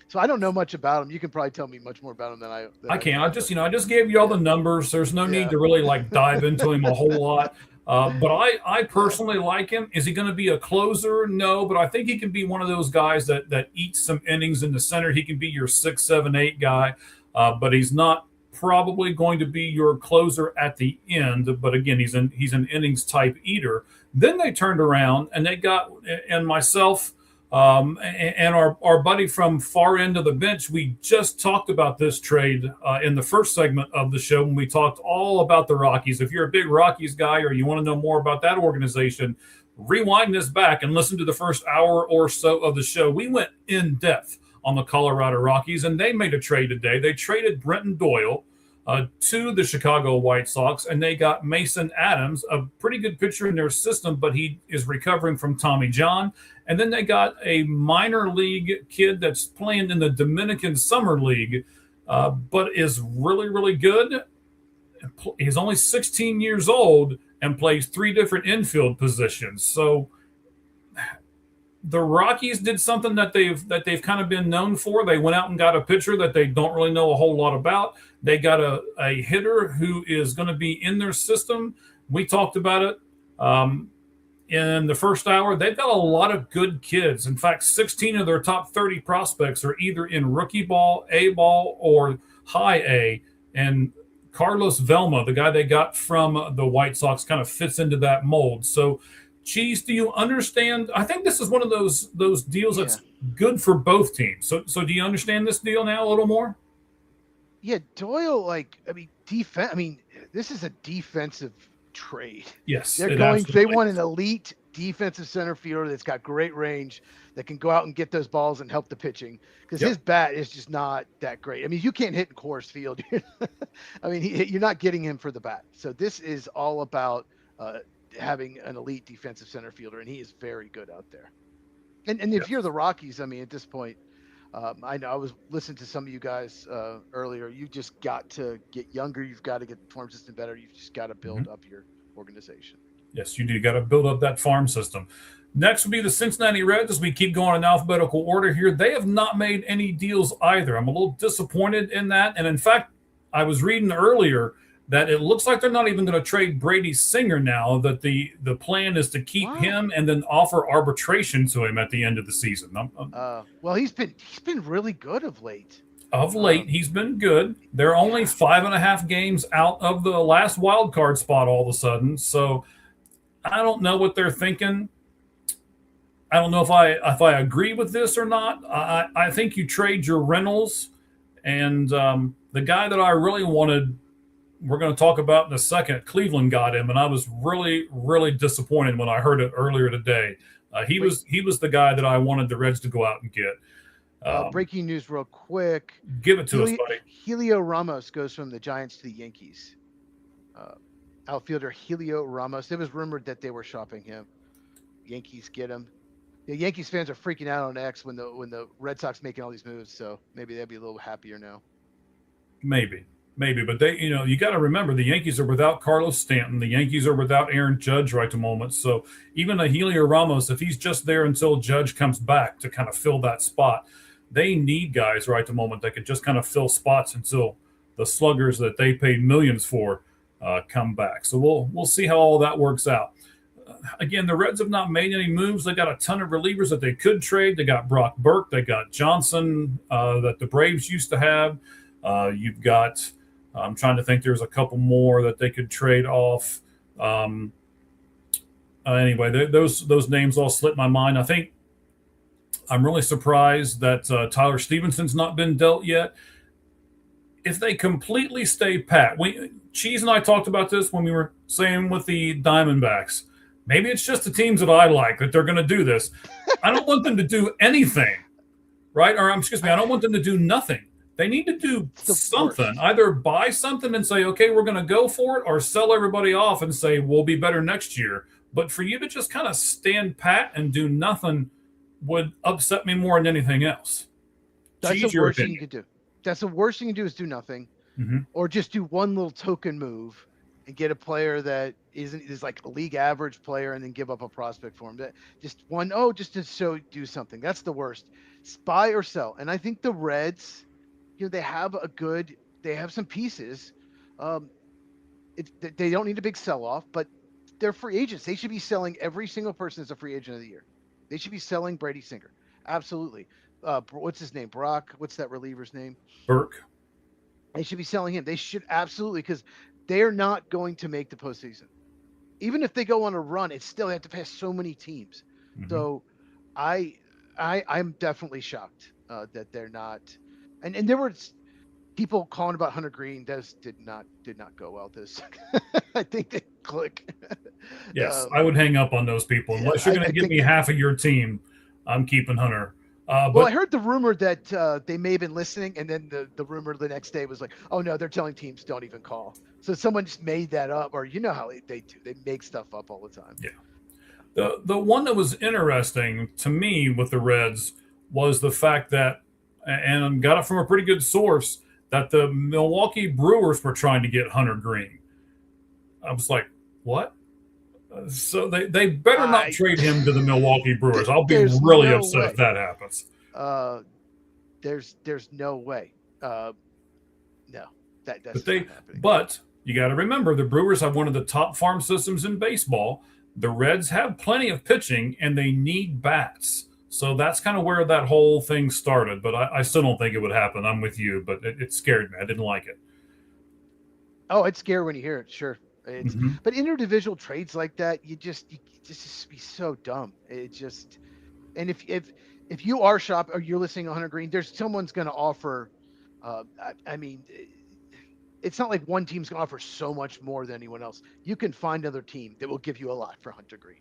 so I don't know much about him. You can probably tell me much more about him than I can. I just gave you all the numbers. There's no need to really dive into him a whole lot. But I personally like him. Is he going to be a closer? No, but I think he can be one of those guys that eats some innings in the center. He can be your 6, 7, 8 guy, but he's not probably going to be your closer at the end. But again, he's an innings type eater. Then they turned around and they got, and myself and our buddy from far end of the bench, we just talked about this trade in the first segment of the show when we talked all about the Rockies. If you're a big Rockies guy or you want to know more about that organization, rewind this back and listen to the first hour or so of the show. We went in depth on the Colorado Rockies, and they made a trade today. They traded Brenton Doyle to the Chicago White Sox, and they got Mason Adams, a pretty good pitcher in their system, but he is recovering from Tommy John. And then they got a minor league kid that's playing in the Dominican Summer League, but is really, really good. He's only 16 years old and plays 3 different infield positions. So the Rockies did something that they've kind of been known for. They went out and got a pitcher that they don't really know a whole lot about. They got a hitter who is going to be in their system. We talked about it. in the first hour, they've got a lot of good kids. In fact, 16 of their top 30 prospects are either in rookie ball, A ball, or high A. And Carlos Velma, the guy they got from the White Sox, kind of fits into that mold. So, Cheese, do you understand? I think this is one of those deals that's good for both teams. So do you understand this deal now a little more? Yeah, Doyle, defense. This is a defensive trade. Yes, they want an elite defensive center fielder that's got great range, that can go out and get those balls and help the pitching, because his bat is just not that great. You can't hit in Coors Field. You're not getting him for the bat. So this is all about having an elite defensive center fielder, and he is very good out there. And if you're the Rockies, at this point, I know I was listening to some of you guys earlier. You just got to get younger. You've got to get the farm system better. You've just got to build up your organization. Yes, you do. You got to build up that farm system. Next would be the Cincinnati Reds as we keep going in alphabetical order here. They have not made any deals either. I'm a little disappointed in that. And in fact, I was reading earlier that it looks like they're not even going to trade Brady Singer now, that the plan is to keep him and then offer arbitration to him at the end of the season. Well, he's been really good of late. He's been good. They're only 5.5 games out of the last wild card spot all of a sudden. So I don't know what they're thinking. I don't know if I agree with this or not. I think you trade your Reynolds, and the guy that I really wanted, we're going to talk about in a second. Cleveland got him, and I was really, really disappointed when I heard it earlier today. He was the guy that I wanted the Reds to go out and get. Breaking news real quick. Give it to us, buddy. Helio Ramos goes from the Giants to the Yankees. Outfielder Helio Ramos. It was rumored that they were shopping him. Yankees get him. The Yankees fans are freaking out on X when the Red Sox making all these moves, so maybe they'll be a little happier now. Maybe, but they, you got to remember the Yankees are without Carlos Stanton. The Yankees are without Aaron Judge right at the moment. So even a Helio Ramos, if he's just there until Judge comes back to kind of fill that spot, they need guys right at the moment that could just kind of fill spots until the sluggers that they paid millions for come back. So we'll see how all that works out. Again, the Reds have not made any moves. They got a ton of relievers that they could trade. They got Brock Burke. They got Johnson that the Braves used to have. You've got, I'm trying to think, there's a couple more that they could trade off. Anyway, those names all slipped my mind. I think I'm really surprised that Tyler Stevenson's not been dealt yet. If they completely stay pat, Cheese and I talked about this when we were saying with the Diamondbacks. Maybe it's just the teams that I like that they're going to do this. I don't want them to do anything, right? Or excuse me, I don't want them to do nothing. They need to do something. Either buy something and say, okay, we're going to go for it, or sell everybody off and say, we'll be better next year. But for you to just kind of stand pat and do nothing would upset me more than anything else. That's the worst thing you could do. That's the worst thing you can do is do nothing, or just do one little token move and get a player that is like a league average player and then give up a prospect for him. That just to do something. That's the worst. Buy or sell. And I think the Reds, they have some pieces. They don't need a big sell-off, but they're free agents. They should be selling every single person as a free agent of the year. They should be selling Brady Singer. Absolutely. What's his name? Brock. What's that reliever's name? Burke. They should be selling him. They should absolutely, because they're not going to make the postseason. Even if they go on a run, it's still, they have to pass so many teams. So I'm definitely shocked that they're not. And there were people calling about Hunter Green. Those did not go well. This I think they click. Yes, I would hang up on those people unless you're going to give me half of your team. I'm keeping Hunter. Well, I heard the rumor that they may have been listening, and then the rumor the next day was like, oh no, they're telling teams don't even call. So someone just made that up, or you know how they do. They make stuff up all the time. Yeah. The one that was interesting to me with the Reds was the fact that, and I got it from a pretty good source, that the Milwaukee Brewers were trying to get Hunter Green. I was like, what? So they better not trade him to the Milwaukee Brewers. I'll be really upset if that happens. There's no way. No, that's not happening. But you got to remember, the Brewers have one of the top farm systems in baseball. The Reds have plenty of pitching, and they need bats. So that's kind of where that whole thing started. But I still don't think it would happen. I'm with you, but it scared me. I didn't like it. Oh, it's scary when you hear it. Sure. But interdivisional trades like that, you just be so dumb. It just, and if you are shop or you're listening to Hunter Green, there's someone's going to offer. I mean, it's not like one team's going to offer so much more than anyone else. You can find another team that will give you a lot for Hunter Green.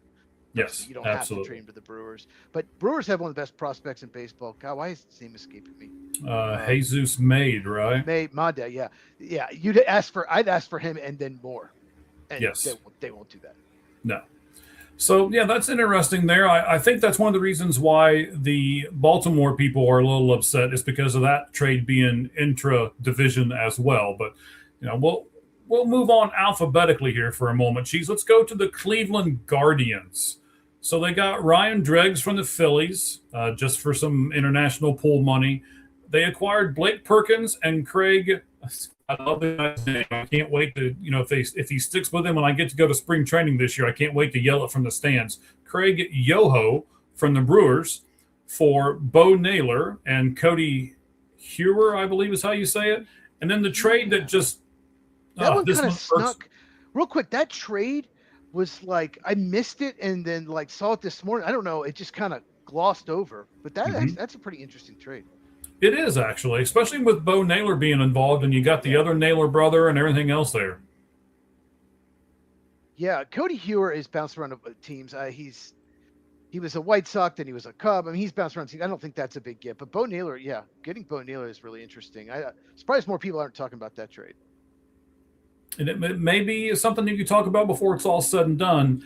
Yes, you don't absolutely. have to trade him to the Brewers, but Brewers have one of the best prospects in baseball. God, why is his name escaping me? Jesus Made, right? Made, yeah. I'd ask for him and then more. And yes, they won't do that. No. So yeah, that's interesting there. I think that's one of the reasons why the Baltimore people are a little upset is because of that trade being intra-division as well. But we'll move on alphabetically here for a moment. Let's go to the Cleveland Guardians. So they got Ryan Dregs from the Phillies just for some international pool money. They acquired Blake Perkins and Craig. I love the guy's name. I can't wait to, if he sticks with him and I get to go to spring training this year, I can't wait to yell it from the stands. Craig Yoho from the Brewers for Bo Naylor and Cody Hewer, I believe is how you say it. And then the trade that just that one kind of snuck. Real quick, that trade was like I missed it and then like saw it this morning. I don't know, it just kind of glossed over. But that's a pretty interesting trade. It is actually, especially with Bo Naylor being involved, and you got the other Naylor brother and everything else there. Yeah, Cody Hewer is bounced around teams. He was a White Sox, then he was a Cub. I mean, he's bounced around teams. I don't think that's a big get. But Bo Naylor, getting Bo Naylor is really interesting. I'm surprised more people aren't talking about that trade. And it may be something you can talk about before it's all said and done.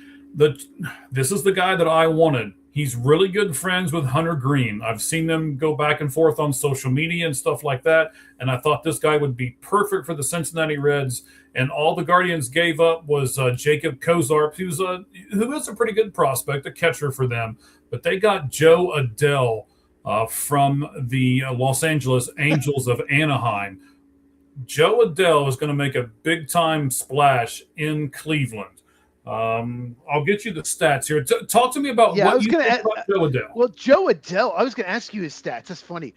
This is the guy that I wanted. He's really good friends with Hunter Green. I've seen them go back and forth on social media and stuff like that. And I thought this guy would be perfect for the Cincinnati Reds. And all the Guardians gave up was Jacob Kozarp, who is a pretty good prospect, a catcher for them. But they got Joe Adell from the Los Angeles Angels of Anaheim. Joe Adell is going to make a big-time splash in Cleveland. I'll get you the stats here. Talk to me about what you think about Joe Adell. Well, Joe Adell, I was going to ask you his stats. That's funny.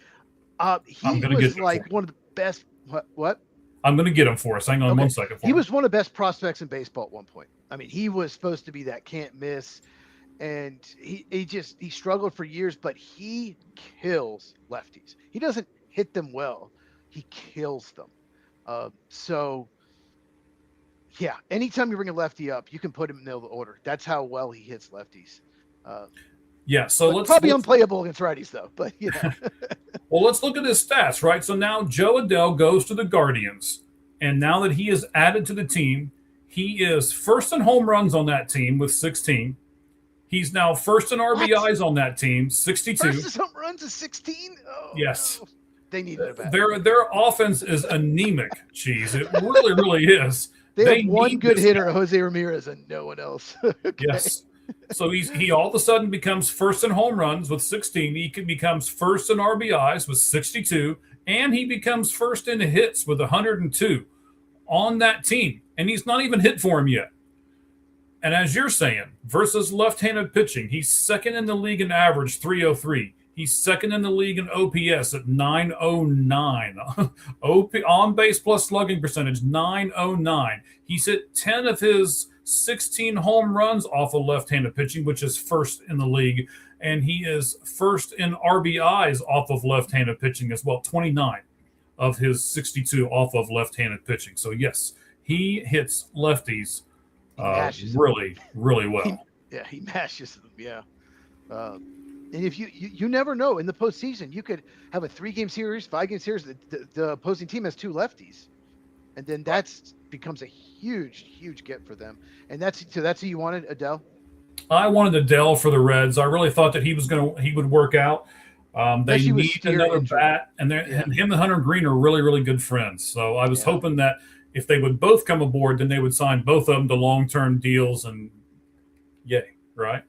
He was like one of the best. What? I'm going to get him for us. Hang on 1 second. He was one of the best prospects in baseball at one point. I mean, he was supposed to be that can't miss, and he struggled for years, but he kills lefties. He doesn't hit them well. He kills them. Yeah, anytime you bring a lefty up, you can put him in the middle of the order. That's how well he hits lefties. So let's unplayable against righties, though. But well, let's look at his stats, right? So now Joe Adell goes to the Guardians, and now that he is added to the team, he is first in home runs on that team with 16. He's now first in RBIs on that team, 62. First in home runs is 16. Oh, yes. No. They need it back. Their offense is anemic, Cheese. It really, really is. They have one good hitter, Jose Ramirez, and no one else. Okay. Yes. So he all of a sudden becomes first in home runs with 16. He becomes first in RBIs with 62, and he becomes first in hits with 102 on that team. And he's not even hit for him yet. And as you're saying, versus left-handed pitching, he's second in the league in average, 303. He's second in the league in OPS at 909. On base plus slugging percentage, 909. He's hit 10 of his 16 home runs off of left-handed pitching, which is first in the league. And he is first in RBIs off of left-handed pitching as well, 29 of his 62 off of left-handed pitching. So, yes, he hits lefties really, really well. He mashes them, yeah. And if you never know, in the postseason, you could have a 3-game series, 5-game series. The opposing team has 2 lefties, and then becomes a huge get for them. And that's who you wanted, Adell. I wanted Adell for the Reds. I really thought that he would work out. They need another bat, and him and Hunter Green are really, really good friends. So I was hoping that if they would both come aboard, then they would sign both of them to long-term deals, and yay, right?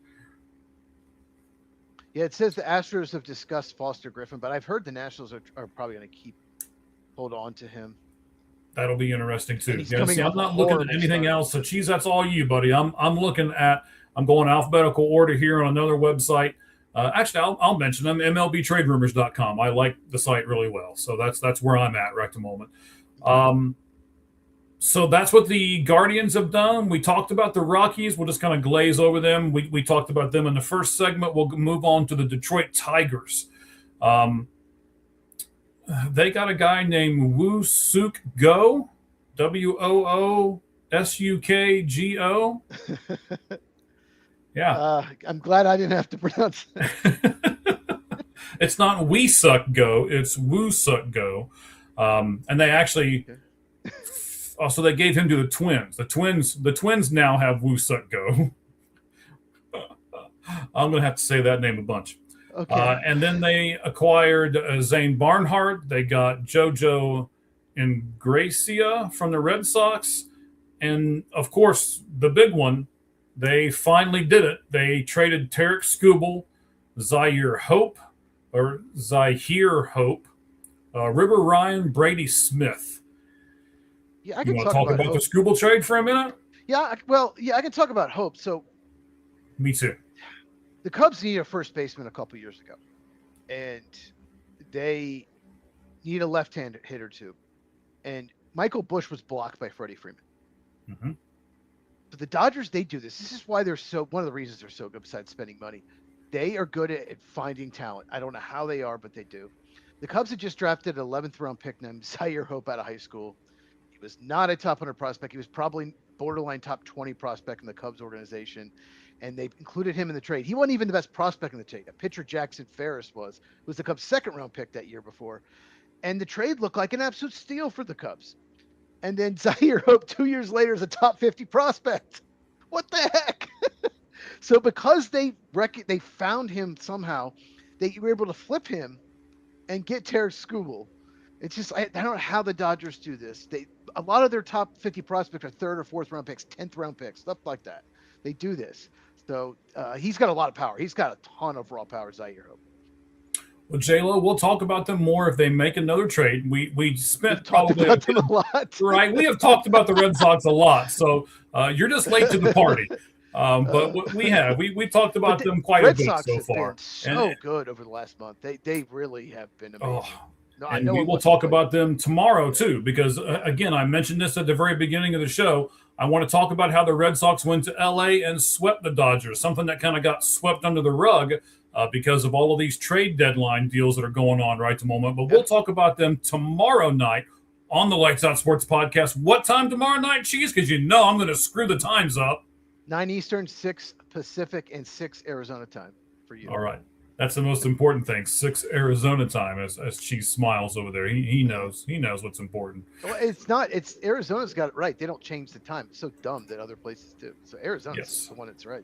Yeah, it says the Astros have discussed Foster Griffin, but I've heard the Nationals are probably going to hold on to him. That'll be interesting too. And he's Yeah, coming see, I'm off a not looking at horrible anything start. else. So, Cheese, that's all you, buddy. I'm looking at. I'm going alphabetical order here on another website. Actually, I'll mention them. MLBTradeRumors.com. I like the site really well, so that's where I'm at right at the moment. So that's what the Guardians have done. We talked about the Rockies. We'll just kind of glaze over them. We talked about them in the first segment. We'll move on to the Detroit Tigers. They got a guy named Woo Suk Go, WOOSUKGO. Yeah. I'm glad I didn't have to pronounce that. It's not We Suck Go, it's Woo Suck Go. And they actually also they gave him to the Twins. The Twins now have Woo Suck Go. I'm gonna have to say that name a bunch. Okay. And then they acquired Zane Barnhart. They got JoJo Ingracia from the Red Sox. And, of course, the big one, they finally did it. They traded Tarek Skubal, Zaire Hope, River Ryan, Brady Smith. Yeah, I You can want to talk talk about Hope. the Skubal trade for a minute? Yeah, I can talk about Hope. So Me too. the Cubs needed a first baseman a couple years ago, and they need a left-hand hitter too. And Michael Busch was blocked by Freddie Freeman. Mm-hmm. But the Dodgers, they do this. This is why they're one of the reasons they're so good besides spending money. They are good at finding talent. I don't know how they are, but they do. The Cubs had just drafted an 11th round pick named Zaire Hope out of high school. He was not a top 100 prospect. He was probably borderline top 20 prospect in the Cubs organization. And they included him in the trade. He wasn't even the best prospect in the trade. A pitcher, Jackson Ferris, who was the Cubs' second round pick that year before. And the trade looked like an absolute steal for the Cubs. And then Zaire Hope 2 years later is a top 50 prospect. What the heck? So because they found him somehow, they were able to flip him and get Tarek Skubal. It's just I don't know how the Dodgers do this. A lot of their top 50 prospects are third or fourth round picks, 10th round picks, stuff like that. They do this. So he's got a lot of power. He's got a ton of raw power, Zaire Hope. Well, J-Lo, we'll talk about them more if they make another trade. We spent We've talked probably about them a lot. Right. We have talked about the Red Sox a lot, so you're just late to the party. But we talked about them quite Red a bit Sox so have far. been so good over the last month. They really have been amazing. And we will talk about them tomorrow too, because again, I mentioned this at the very beginning of the show. I want to talk about how the Red Sox went to LA and swept the Dodgers, something that kind of got swept under the rug because of all of these trade deadline deals that are going on right at the moment. But we'll talk about them tomorrow night on the Lights Out Sports Podcast. What time tomorrow night, Cheese? Because you know I'm going to screw the times up. 9 Eastern, 6 Pacific, and 6 Arizona time for you. All right. That's the most important thing. 6 Arizona time, as Cheese smiles over there. He knows what's important. Well, it's not. It's Arizona's got it right. They don't change the time. It's so dumb that other places do. So Arizona's the one that's right.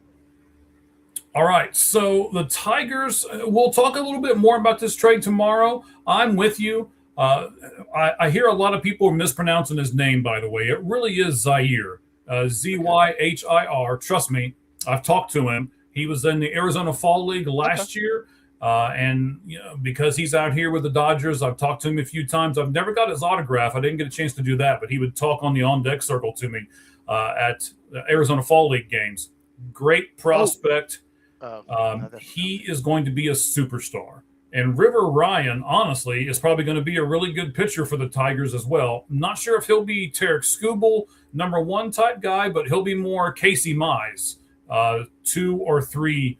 All right. So the Tigers. We'll talk a little bit more about this trade tomorrow. I'm with you. I hear a lot of people are mispronouncing his name. By the way, it really is Zaire. Zyhir. Trust me, I've talked to him. He was in the Arizona Fall League last year, and because he's out here with the Dodgers, I've talked to him a few times. I've never got his autograph. I didn't get a chance to do that, but he would talk on the on-deck circle to me at the Arizona Fall League games. Great prospect. He is going to be a superstar. And River Ryan, honestly, is probably going to be a really good pitcher for the Tigers as well. Not sure if he'll be Tarek Skubal, number one type guy, but he'll be more Casey Mize, 2 or 3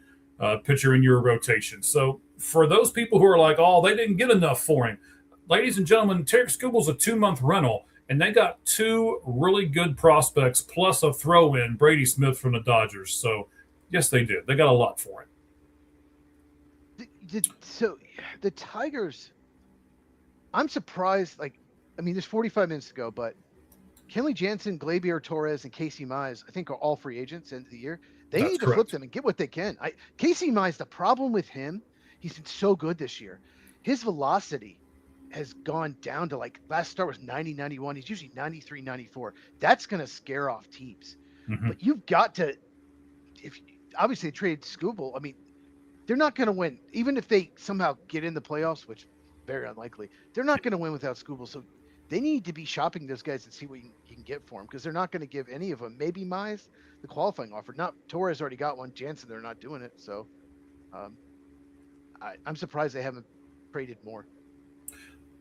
pitcher in your rotation. So for those people who are like, oh, they didn't get enough for him, ladies and gentlemen, Tarek Skubal's a 2-month rental, and they got 2 really good prospects plus a throw-in, Brady Smith from the Dodgers. So yes, they did. They got a lot for him. So the Tigers, I'm surprised. There's 45 minutes to go, but Kenley Jansen, Gleyber Torres, and Casey Mize, I think, are all free agents end of the year. They need to flip them and get what they can. Casey Mize, the problem with him, he's been so good this year. His velocity has gone down to last start was 90, 91. He's usually 93, 94. That's going to scare off teams. Mm-hmm. But you've got to, obviously they traded Skubal. They're not going to win. Even if they somehow get in the playoffs, which very unlikely, they're not going to win without Skubal. So they need to be shopping those guys and see what you can get for them, because they're not going to give any of them. Maybe Mize the qualifying offer. Not Torres already got one. Jansen, they're not doing it. So I'm surprised they haven't traded more.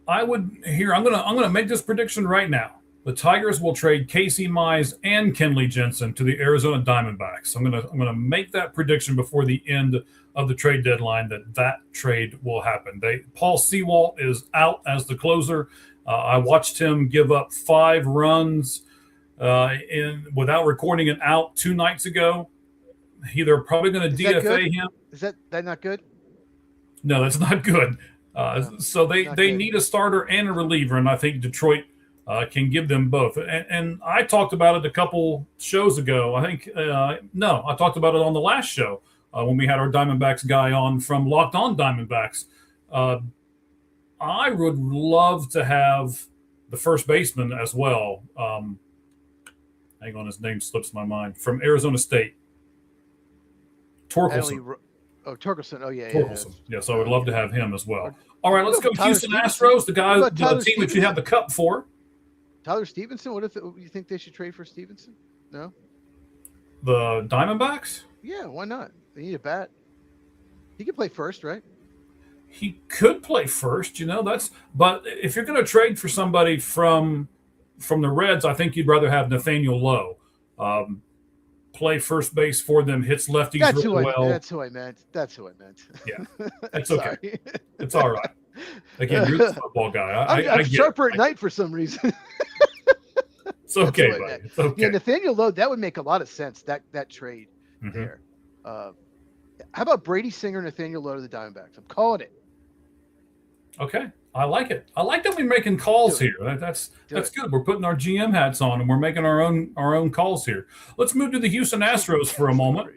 I'm gonna make this prediction right now. The Tigers will trade Casey Mize and Kenley Jensen to the Arizona Diamondbacks. I'm gonna make that prediction before the end of the trade deadline that trade will happen. Paul Sewald is out as the closer. I watched him give up 5 runs without recording an out 2 nights ago. They're probably going to DFA him. Is that not good? No, that's not good. So they need a starter and a reliever, and I think Detroit can give them both. And I talked about it a couple shows ago. I think I talked about it on the last show when we had our Diamondbacks guy on from Locked On Diamondbacks. I would love to have the first baseman as well. Hang on, his name slips my mind. From Arizona State. Torkelson. Torkelson. Oh, yeah. Torkelson. Yes, I would love to have him as well. All right, let's go Houston Astros, the team that you have the cup for. Tyler Stevenson? What if you think they should trade for Stevenson? No? The Diamondbacks? Yeah, why not? They need a bat. He can play first, right? He could play first, but if you're going to trade for somebody from the Reds, I think you'd rather have Nathaniel Lowe play first base for them, hits lefties really well. That's who I meant. Yeah, it's okay. It's all right. Again, you're the football guy. I'm sharper at night for some reason. It's okay, buddy. It's okay. Yeah, Nathaniel Lowe, that would make a lot of sense, that trade there. How about Brady Singer, Nathaniel Lowe to the Diamondbacks? I'm calling it. Okay. I like it. I like that we're making calls here. That's good. We're putting our GM hats on and we're making our own calls here. Let's move to the Houston Astros for a moment.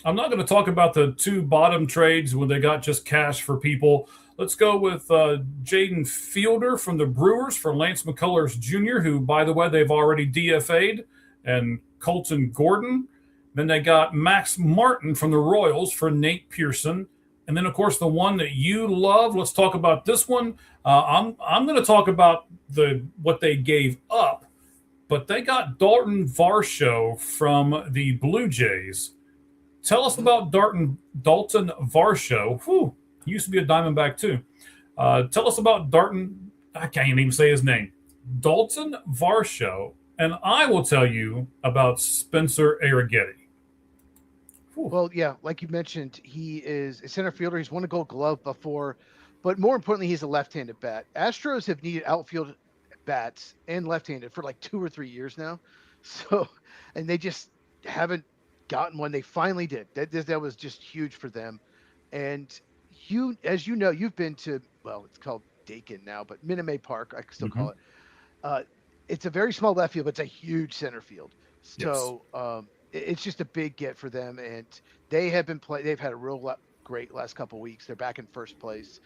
I'm not going to talk about the 2 bottom trades where they got just cash for people. Let's go with Jaden Fielder from the Brewers for Lance McCullers Jr., who, by the way, they've already DFA'd, and Colton Gordon. Then they got Max Martin from the Royals for Nate Pearson. And then, of course, the one that you love. Let's talk about this one. I'm going to talk about what they gave up, but they got Dalton Varsho from the Blue Jays. Tell us about Dalton Varsho. He used to be a Diamondback too. Tell us about Dalton. I can't even say his name. Dalton Varsho, and I will tell you about Spencer Arrighetti. Well, yeah, like you mentioned, he is a center fielder. He's won a Gold Glove before, but more importantly, he's a left-handed bat. Astros have needed outfield bats and left-handed for like 2 or 3 years now. So, and they just haven't gotten one. They finally did. That was just huge for them. And as you know, you've been to, well, it's called Dakin now, but Minute Maid Park, I still call it. It's a very small left field, but it's a huge center field. So, yes. It's just a big get for them, and they've had a real great last couple of weeks. They're back in first place,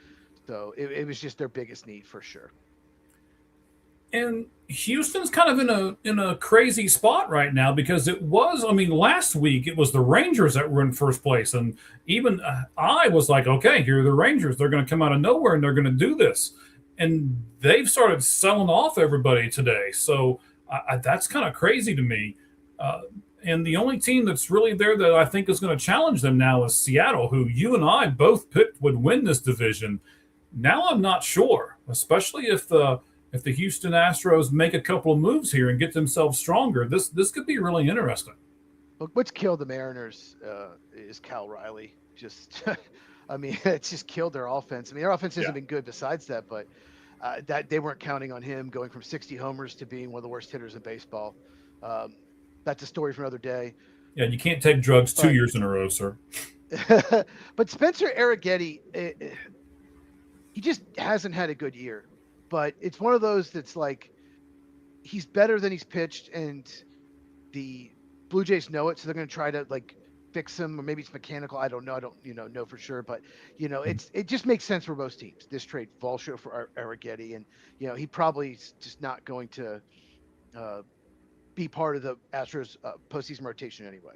so it was just their biggest need for sure. And Houston's kind of in a crazy spot right now because last week it was the Rangers that were in first place, and even I was like, okay, here are the Rangers. They're going to come out of nowhere and they're going to do this, and they've started selling off everybody today. So that's kind of crazy to me. And the only team that's really there that I think is going to challenge them now is Seattle, who you and I both picked would win this division. Now I'm not sure, especially if the Houston Astros make a couple of moves here and get themselves stronger. This could be really interesting. Look, what's killed the Mariners is Cal Riley. It's just killed their offense. Their offense hasn't been good besides that, but that they weren't counting on him going from 60 homers to being one of the worst hitters in baseball. That's a story for another day. Yeah, you can't take drugs 2 years in a row, sir. But Spencer Arrighetti, he just hasn't had a good year. But it's one of those that's like he's better than he's pitched, and the Blue Jays know it, so they're going to try to fix him, or maybe it's mechanical. I don't know. I don't know for sure, but it just makes sense for most teams. This trade, Varsho for Arrighetti, and he probably is just not going to be part of the Astros postseason rotation anyway.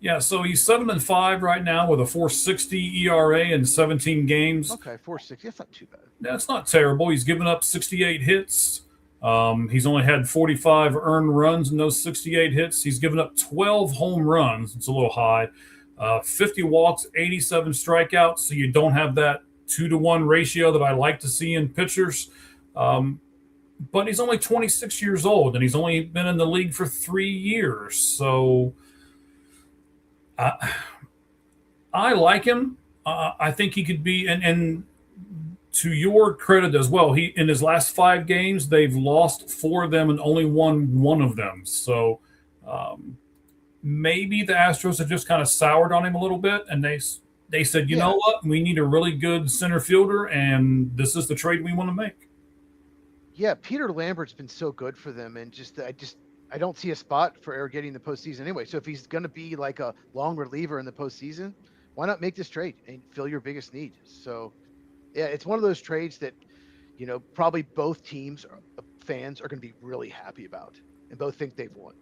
Yeah, so he's 7-5 right now with a 4.60 ERA in 17 games. Okay, 4.60. That's not too bad. That's not terrible. He's given up 68 hits. He's only had 45 earned runs in those 68 hits. He's given up 12 home runs. It's a little high. 50 walks, 87 strikeouts. So you don't have that 2-to-1 ratio that I like to see in pitchers. But he's only 26 years old, and he's only been in the league for 3 years. So I like him. I think he could be, and to your credit as well, he in his last 5 games, they've lost 4 of them and only won 1 of them. So maybe the Astros have just kind of soured on him a little bit, and they said, you know what, we need a really good center fielder, and this is the trade we want to make. Yeah, Peter Lambert's been so good for them, and I don't see a spot for Eric getting the postseason anyway. So if he's going to be like a long reliever in the postseason, why not make this trade and fill your biggest need? So, yeah, it's one of those trades that, probably both teams fans are going to be really happy about, and both think they've won.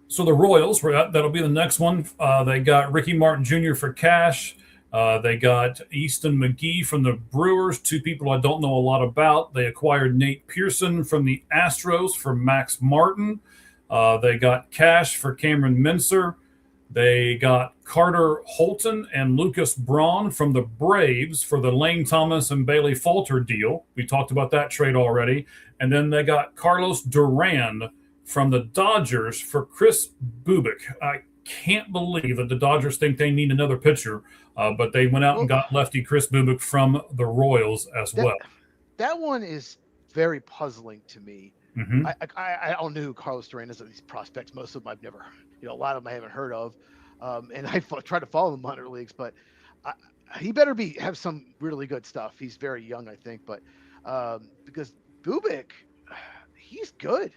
So the Royals, that'll be the next one. They got Ricky Martin Jr. for cash. They got Easton McGee from the Brewers, 2 people I don't know a lot about. They acquired Nate Pearson from the Astros for Max Martin. They got cash for Cameron Mincer. They got Carter Holton and Lucas Braun from the Braves for the Lane Thomas and Bailey Falter deal. We talked about that trade already. And then they got Carlos Duran from the Dodgers for Chris Bubic. I can't believe that the Dodgers think they need another pitcher, but they went out and got lefty Chris Bubic from the Royals as well. That one is very puzzling to me. Mm-hmm. I don't know who Carlos Duran is of these prospects. Most of them I've never, a lot of them I haven't heard of. And I try to follow the minor leagues, but he better have some really good stuff. He's very young, I think, but because Bubic, he's good.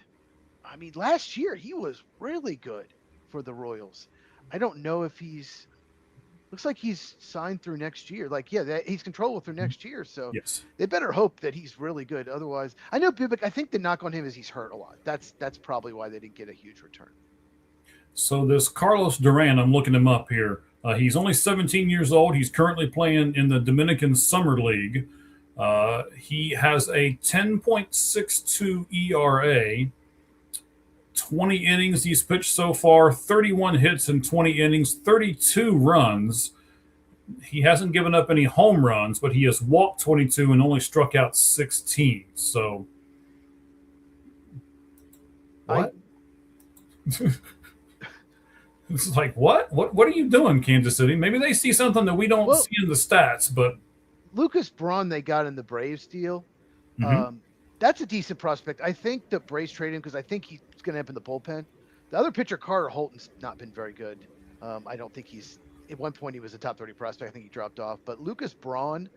I mean, last year he was really good for the Royals. I don't know if looks like he's signed through next year. He's controllable through next year. So yes, they better hope that he's really good. Otherwise, I know Bubic, I think the knock on him is he's hurt a lot. That's probably why they didn't get a huge return. So this Carlos Duran, I'm looking him up here. He's only 17 years old. He's currently playing in the Dominican Summer League. He has a 10.62 ERA. 20 innings he's pitched so far, 31 hits in 20 innings, 32 runs. He hasn't given up any home runs, but he has walked 22 and only struck out 16. So, what? It's like, what? What are you doing, Kansas City? Maybe they see something that we don't see in the stats, but Lucas Braun they got in the Braves deal. Mm-hmm. That's a decent prospect. I think the Braves trade him because I think he's going to end up in the bullpen. The other pitcher, Carter Holton's not been very good. I don't think at one point he was a top 30 prospect. I think he dropped off. But Lucas Braun,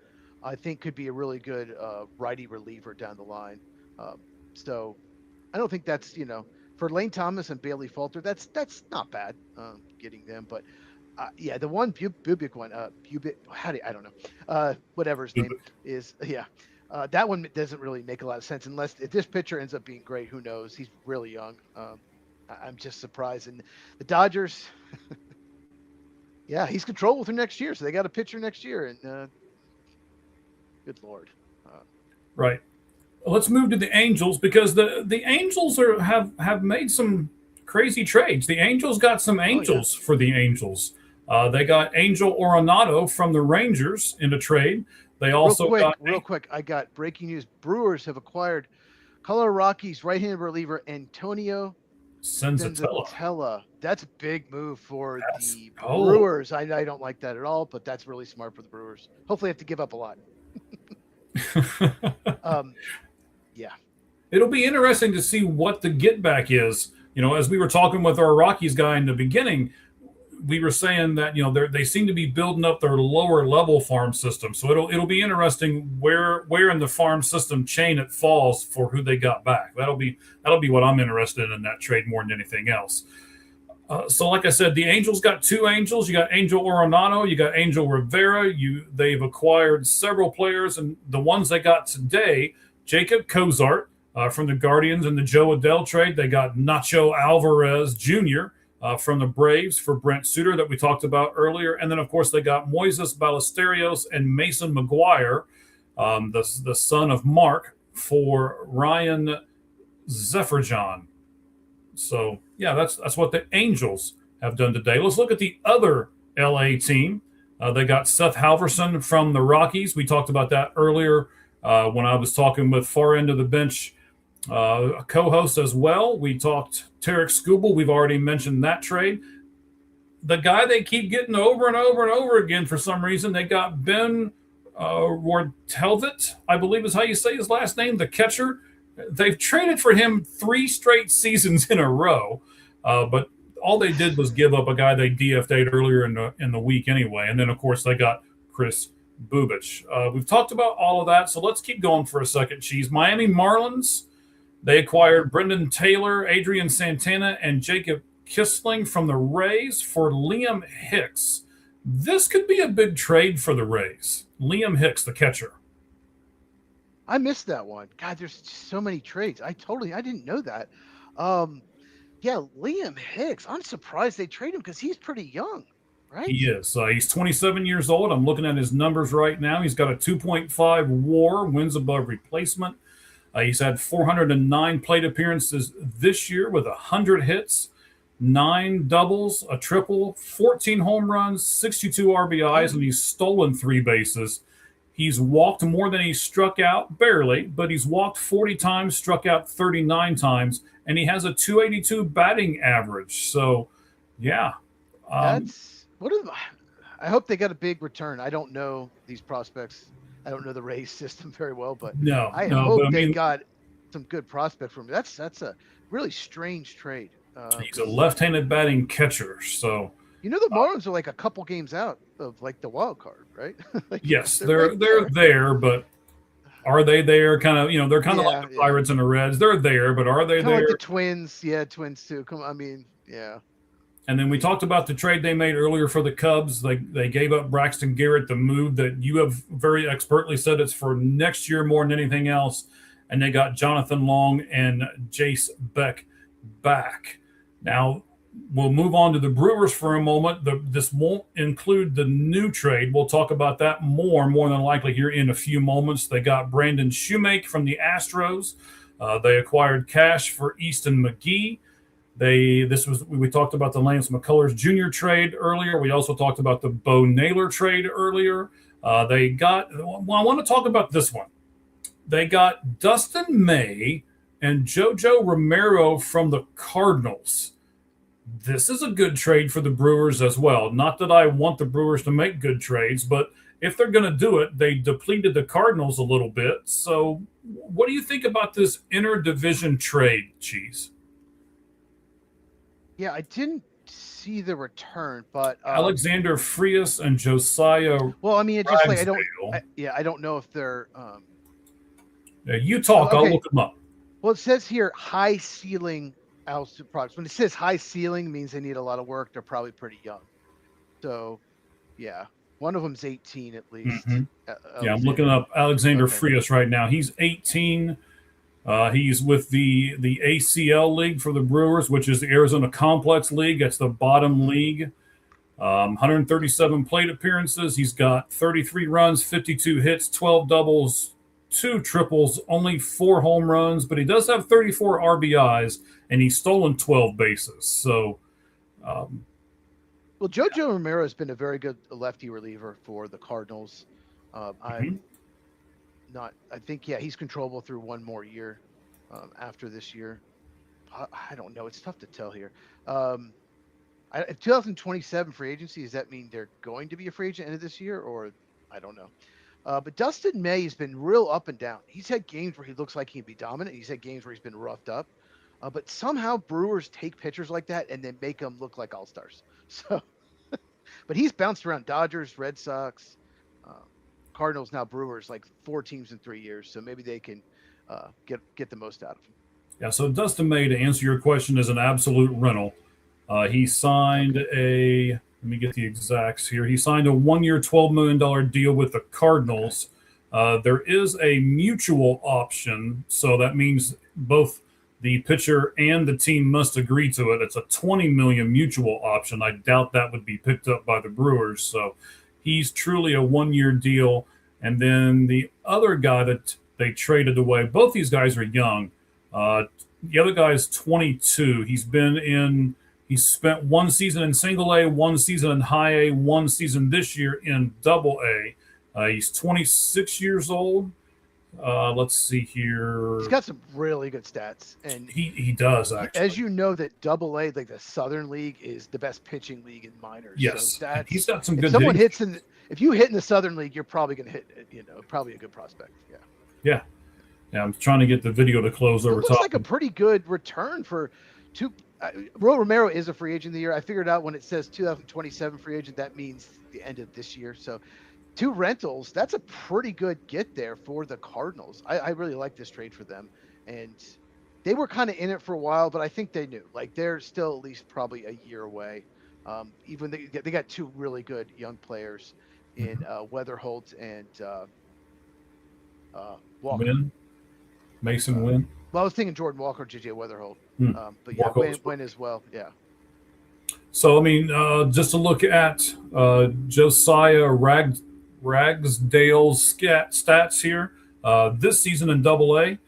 I think, could be a really good righty reliever down the line. So I don't think that's, for Lane Thomas and Bailey Falter, that's not bad getting them. But the one Bubic one, I don't know, whatever his name is. Yeah. That one doesn't really make a lot of sense if this pitcher ends up being great. Who knows? He's really young. I'm just surprised. And the Dodgers, he's controllable through next year. So they got a pitcher next year. And good Lord. Right. Let's move to the Angels because the Angels have made some crazy trades. The Angels got some Angels for the Angels. They got Angel Arenado from the Rangers in a trade. They also real quick, I got breaking news. Brewers have acquired Colorado Rockies right-handed reliever Antonio Senzatella. That's a big move for the Brewers. I don't like that at all, but that's really smart for the Brewers. Hopefully they have to give up a lot. It'll be interesting to see what the get back is. As we were talking with our Rockies guy in the beginning, we were saying that they seem to be building up their lower level farm system. So it'll be interesting where in the farm system chain it falls for who they got back. That'll be what I'm interested in that trade more than anything else. So like I said, the Angels got 2 Angels. You got Angel Arenado, you got Angel Rivera. They've acquired several players, and the ones they got today, Jacob Cozart from the Guardians in the Joe Adell trade. They got Nacho Alvarez Jr. from the Braves for Brent Suter that we talked about earlier. And then, of course, they got Moises Ballesteros and Mason McGuire, the son of Mark, for Ryan Zephyrjan. So, yeah, that's what the Angels have done today. Let's look at the other LA team. They got Seth Halverson from the Rockies. We talked about that earlier when I was talking with far end of the bench a co-host as well. We talked Tarek Skubal. We've already mentioned that trade. The guy they keep getting over and over and over again for some reason, they got Ben Wartelvit, I believe is how you say his last name, the catcher. They've traded for him 3 straight seasons in a row, but all they did was give up a guy they DFA'd earlier in the week anyway. And then, of course, they got Chris Bubich. We've talked about all of that, so let's keep going for a second, Cheese. Miami Marlins, they acquired Brendan Taylor, Adrian Santana, and Jacob Kissling from the Rays for Liam Hicks. This could be a big trade for the Rays. Liam Hicks, the catcher. I missed that one. God, there's just so many trades. I didn't know that. Yeah, Liam Hicks. I'm surprised they trade him because he's pretty young, right? He is. He's 27 years old. I'm looking at his numbers right now. He's got a 2.5 WAR, wins above replacement. He's had 409 plate appearances this year with 100 hits, 9 doubles, a triple, 14 home runs, 62 RBIs, and he's stolen 3 bases. He's walked more than he's struck out, barely, but he's walked 40 times, struck out 39 times, and he has a 282 batting average. So, yeah. I hope they got a big return. I don't know these prospects. I don't know the Rays system very well, but I hope they got some good prospect from him. That's a really strange trade. He's a left-handed batting catcher, so the Marlins are like a couple games out of like the wild card, right? Yes, they're there, but are they there? Kind of, they're kind of like the Pirates and the Reds. They're there, but are they there? Like the Twins, Twins too. Yeah. And then we talked about the trade they made earlier for the Cubs. They gave up Braxton Garrett, the move that you have very expertly said it's for next year more than anything else. And they got Jonathan Long and Jace Beck back. Now, we'll move on to the Brewers for a moment. This won't include the new trade. We'll talk about that more than likely here in a few moments. They got Brandon Shoemake from the Astros. They acquired Cash for Easton McGee. We talked about the Lance McCullers Jr. trade earlier. We also talked about the Bo Naylor trade earlier. I want to talk about this one. They got Dustin May and JoJo Romero from the Cardinals. This is a good trade for the Brewers as well. Not that I want the Brewers to make good trades, but if they're going to do it, they depleted the Cardinals a little bit. So what do you think about this interdivision trade, Cheese? Yeah, I didn't see the return, but Alexander Frias and Josiah. Well, I mean, it's just like I don't know if they're. You talk. I'll look them up. Well, it says here high ceiling altitude products. When it says high ceiling, it means they need a lot of work. They're probably pretty young. So, yeah, one of them's 18 at least. Mm-hmm. I'm looking up Alexander Frias right now. He's 18. He's with the ACL League for the Brewers, which is the Arizona Complex League. That's the bottom league. 137 plate appearances. He's got 33 runs, 52 hits, 12 doubles, 2 triples, only 4 home runs, but he does have 34 RBIs, and he's stolen 12 bases. So, well, JoJo Romero has been a very good lefty reliever for the Cardinals. I think he's controllable through one more year after this year. I don't know. It's tough to tell here. 2027 free agency, does that mean they're going to be a free agent end of this year, or I don't know. But Dustin May has been real up and down. He's had games where he looks like he can be dominant. He's had games where he's been roughed up. But somehow Brewers take pitchers like that and then make them look like all-stars. So, but he's bounced around Dodgers, Red Sox, Cardinals, now Brewers, like 4 teams in 3 years. So maybe they can get the most out of him. Yeah, so Dustin May, to answer your question, is an absolute rental. He signed let me get the exacts here. He signed a 1-year, $12 million deal with the Cardinals. There is a mutual option, so that means both the pitcher and the team must agree to it. It's a $20 million mutual option. I doubt that would be picked up by the Brewers. So he's truly a one-year deal. And then the other guy that they traded away, both these guys are young. The other guy is 22. He's spent one season in single A, one season in high A, one season this year in double A. He's 26 years old. Let's see here. He's got some really good stats, and he does actually. As you know, that Double A, like the Southern League, is the best pitching league in minors. Yes, so he's got some good. If someone hits if you hit in the Southern League, you're probably going to hit. Probably a good prospect. Yeah. I'm trying to get the video to close over top. Looks like a pretty good return for two. Roy Romero is a free agent of the year. I figured out when it says 2027 free agent, that means the end of this year. So 2 rentals, that's a pretty good get there for the Cardinals. I really like this trade for them. And they were kind of in it for a while, but I think they knew. Like, they're still at least probably a year away. Even they got 2 really good young players in Weatherholt and Walker. Mason Wynn. Well, I was thinking Jordan Walker, J.J. Weatherholt. But yeah, Wynn as well. Yeah. So, I mean, just to look at Josiah Ragsdale's stats here. This season in Double A,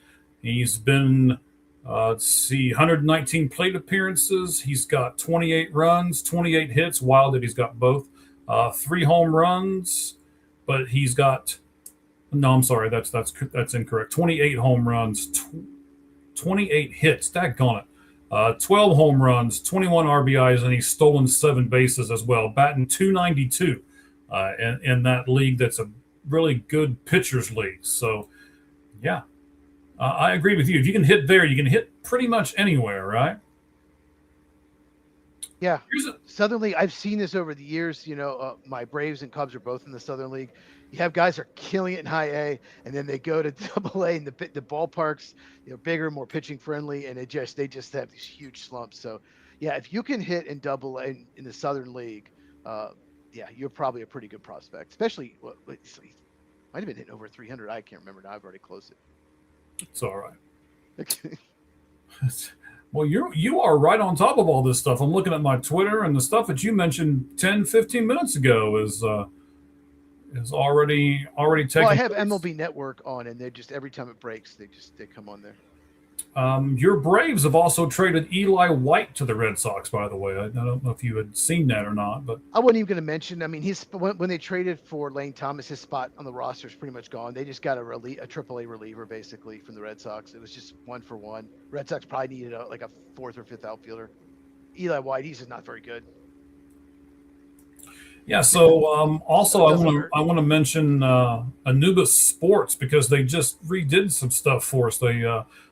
he's been, 119 plate appearances. He's got 28 runs, 28 hits. Wild that he's got both. 3 home runs, but he's got. No, I'm sorry. That's incorrect. 28 home runs, 28 hits. Daggone it. 12 home runs, 21 RBIs, and he's stolen 7 bases as well. Batting .292 in that league. That's a really good pitchers league. So, yeah, I agree with you. If you can hit there, you can hit pretty much anywhere, right? Yeah. Southern League, I've seen this over the years. My Braves and Cubs are both in the Southern League. You have guys are killing it in high A, and then they go to Double A, and the ballparks, bigger, more pitching friendly, and they just have these huge slumps. So, yeah, if you can hit in Double A in the Southern League, you're probably a pretty good prospect. Especially, he might have been hitting over 300. I can't remember now. I've already closed it. It's all right. Well, you are right on top of all this stuff. I'm looking at my Twitter, and the stuff that you mentioned 10, 15 minutes ago is already taken. Well, I have MLB Network on, and they just every time it breaks, they come on there. Your Braves have also traded Eli White to the Red Sox, by the way. I don't know if you had seen that or not, but I wasn't even going to mention. I mean, when they traded for Lane Thomas, his spot on the roster is pretty much gone. They just got a AAA reliever basically from the Red Sox. It was just 1-for-1. Red Sox probably needed a 4th or 5th outfielder. Eli White, he's just not very good. Yeah. So also, I want to mention Anubis Sports because they just redid some stuff for us.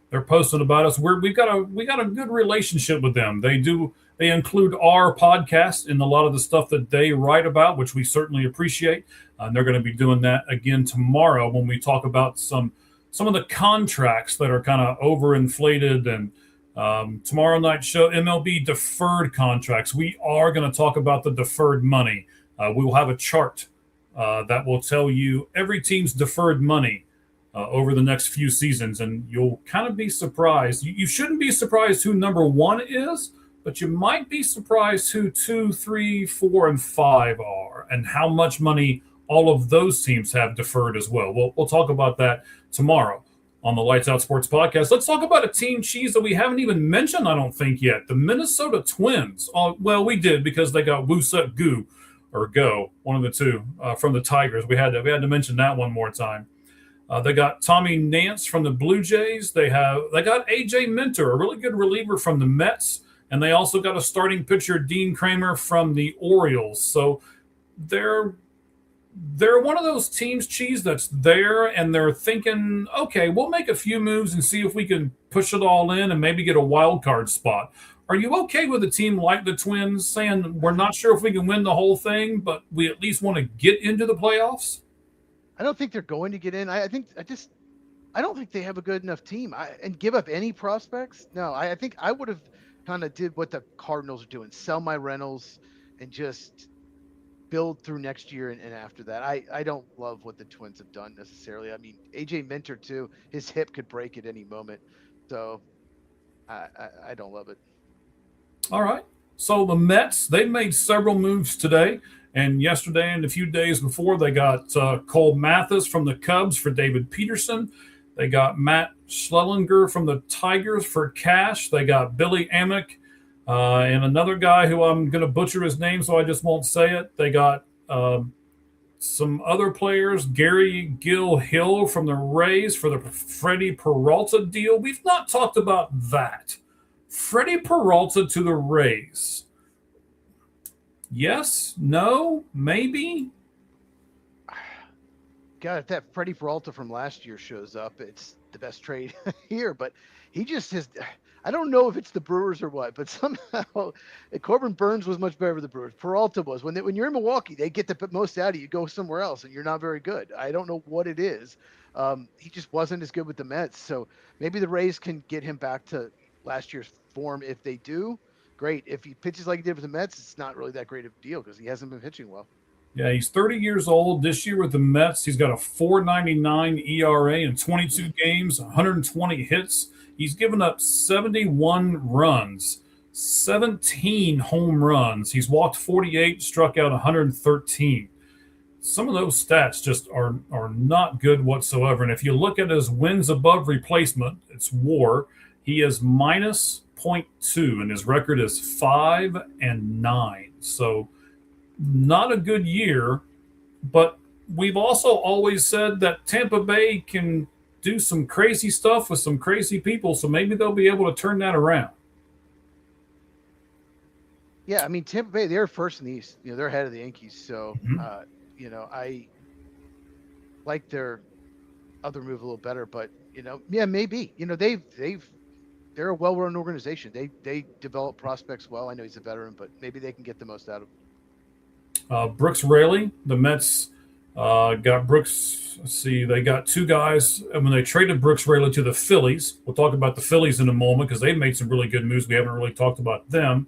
They're posting about us. We got a good relationship with them. They include our podcast in a lot of the stuff that they write about, which we certainly appreciate. And they're going to be doing that again tomorrow when we talk about some of the contracts that are kind of overinflated. And tomorrow night show, MLB deferred contracts. We are going to talk about the deferred money. We will have a chart that will tell you every team's deferred money over the next few seasons, and you'll kind of be surprised. You shouldn't be surprised who number 1 is, but you might be surprised who 2, 3, 4, and 5 are, and how much money all of those teams have deferred as well. We'll talk about that tomorrow on the Lights Out Sports Podcast. Let's talk about a team, Cheese, that we haven't even mentioned, I don't think, yet. The Minnesota Twins. Well, we did because they got Woo-Suk Go, one of the two, from the Tigers. We had to mention that one more time. They got Tommy Nance from the Blue Jays. They got A.J. Minter, a really good reliever from the Mets, and they also got a starting pitcher, Dean Kramer, from the Orioles. So they're one of those teams, Cheese, that's there, and they're thinking, okay, we'll make a few moves and see if we can push it all in and maybe get a wild card spot. Are you okay with a team like the Twins saying we're not sure if we can win the whole thing, but we at least want to get into the playoffs? I don't think they're going to get in. I don't think they have a good enough team. And give up any prospects? No, I think I would have kind of did what the Cardinals are doing: sell my rentals and just build through next year and after that. I don't love what the Twins have done necessarily. I mean, AJ Minter too, his hip could break at any moment. So I don't love it. All right. So the Mets, they made several moves today and yesterday and a few days before. They got Cole Mathis from the Cubs for David Peterson. They got Matt Schlesinger from the Tigers for cash. They got Billy Amick and another guy who I'm going to butcher his name, so I just won't say it. They got some other players, Gary Gill Hill from the Rays for the Freddie Peralta deal. We've not talked about that. Freddie Peralta to the Rays. Yes? No? Maybe? God, if that Freddie Peralta from last year shows up, it's the best trade here. But he just has. I don't know if it's the Brewers or what, but somehow Corbin Burns was much better for the Brewers. Peralta was. When you're in Milwaukee, they get the most out of you. Go somewhere else, and you're not very good. I don't know what it is. He just wasn't as good with the Mets. So maybe the Rays can get him back to last year's form. If they do, great. If he pitches like he did with the Mets, it's not really that great of a deal because he hasn't been pitching well. Yeah, he's 30 years old. This year with the Mets, he's got a 4.99 ERA in 22 games, 120 hits. He's given up 71 runs, 17 home runs. He's walked 48, struck out 113. Some of those stats just are not good whatsoever. And if you look at his wins above replacement, it's WAR. He is minus 0.2, and his record is 5-9. So not a good year, but we've also always said that Tampa Bay can do some crazy stuff with some crazy people, so maybe they'll be able to turn that around. Yeah, I mean, Tampa Bay, they're first in the East. They're ahead of the Yankees. So, I like their other move a little better, but, yeah, maybe. They're a well-run organization. They develop prospects well. I know he's a veteran, but maybe they can get the most out of him. Brooks Raley, the Mets got Brooks. Let's see, they got two guys. And when they traded Brooks Raley to the Phillies, we'll talk about the Phillies in a moment because they've made some really good moves. We haven't really talked about them.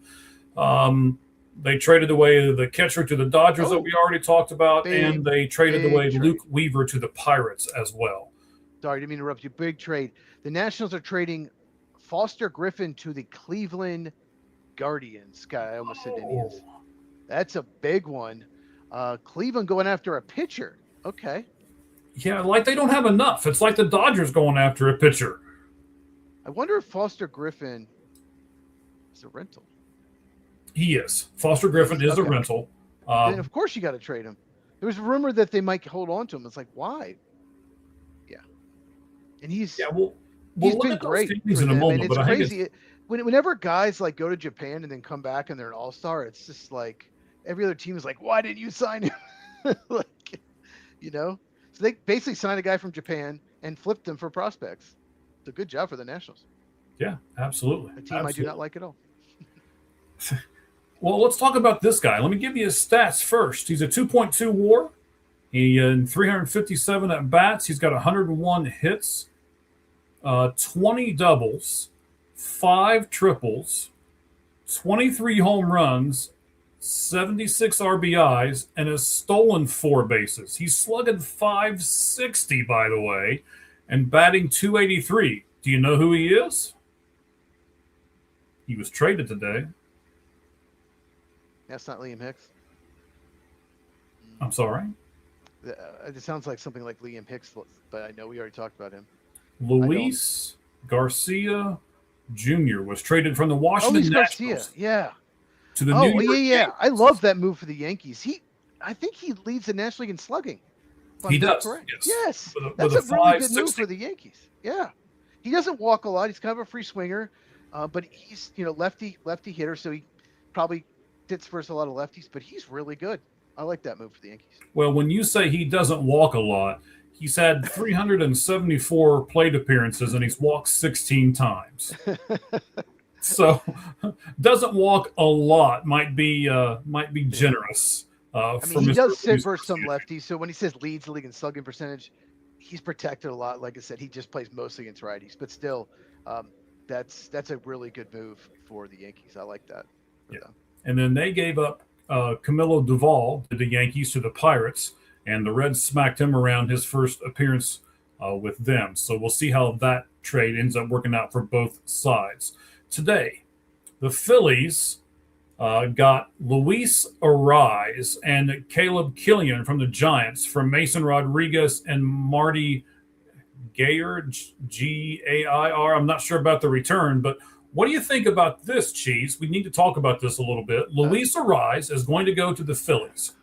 They traded away the catcher to the Dodgers that we already talked about, and they traded away Luke Weaver to the Pirates as well. Sorry, didn't mean to interrupt you. Big trade. The Nationals are trading Foster Griffin to the Cleveland Guardians. God, I almost said Indians. That's a big one. Cleveland going after a pitcher. Okay. Yeah, like they don't have enough. It's like the Dodgers going after a pitcher. I wonder if Foster Griffin is a rental. He is. Foster Griffin is a rental. Then of course you got to trade him. There was a rumor that they might hold on to him. It's like, why? Yeah. And he's been great for them. And it's crazy. Whenever guys like go to Japan and then come back and they're an all-star, it's just like every other team is like, why didn't you sign him? So they basically signed a guy from Japan and flipped him for prospects. It's a good job for the Nationals. Yeah, absolutely. A team I do not like at all. Well, let's talk about this guy. Let me give you his stats first. He's a 2.2 WAR. He in 357 at bats. He's got 101 hits, 20 doubles, 5 triples, 23 home runs, 76 RBIs, and has stolen 4 bases. He's slugging .560, by the way, and batting .283. Do you know who he is? He was traded today. That's not Liam Hicks. I'm sorry? It sounds like something like Liam Hicks, but I know we already talked about him. Luis Garcia Jr. was traded from the Washington Nationals. Yeah. To the New York Yankees. I love that move for the Yankees. I think he leads the National League in slugging. He does. Yes. That's a really good move for the Yankees. Yeah. He doesn't walk a lot. He's kind of a free swinger, but he's lefty hitter, so he probably fits versus a lot of lefties. But he's really good. I like that move for the Yankees. Well, when you say he doesn't walk a lot, he's had 374 plate appearances and he's walked 16 times. So doesn't walk a lot. Might be generous. He does sit versus some lefties. So when he says leads the league in slugging percentage, he's protected a lot. Like I said, he just plays mostly against righties. But still, that's a really good move for the Yankees. I like that. Yeah. And then they gave up Camilo Doval to the Yankees to the Pirates, and the Reds smacked him around his first appearance with them. So we'll see how that trade ends up working out for both sides. Today, the Phillies got Luis Arise and Caleb Killian from the Giants from Mason Rodriguez and Marty Gair, Gair. I'm not sure about the return, but what do you think about this, Cheese? We need to talk about this a little bit. Luis Arise is going to go to the Phillies.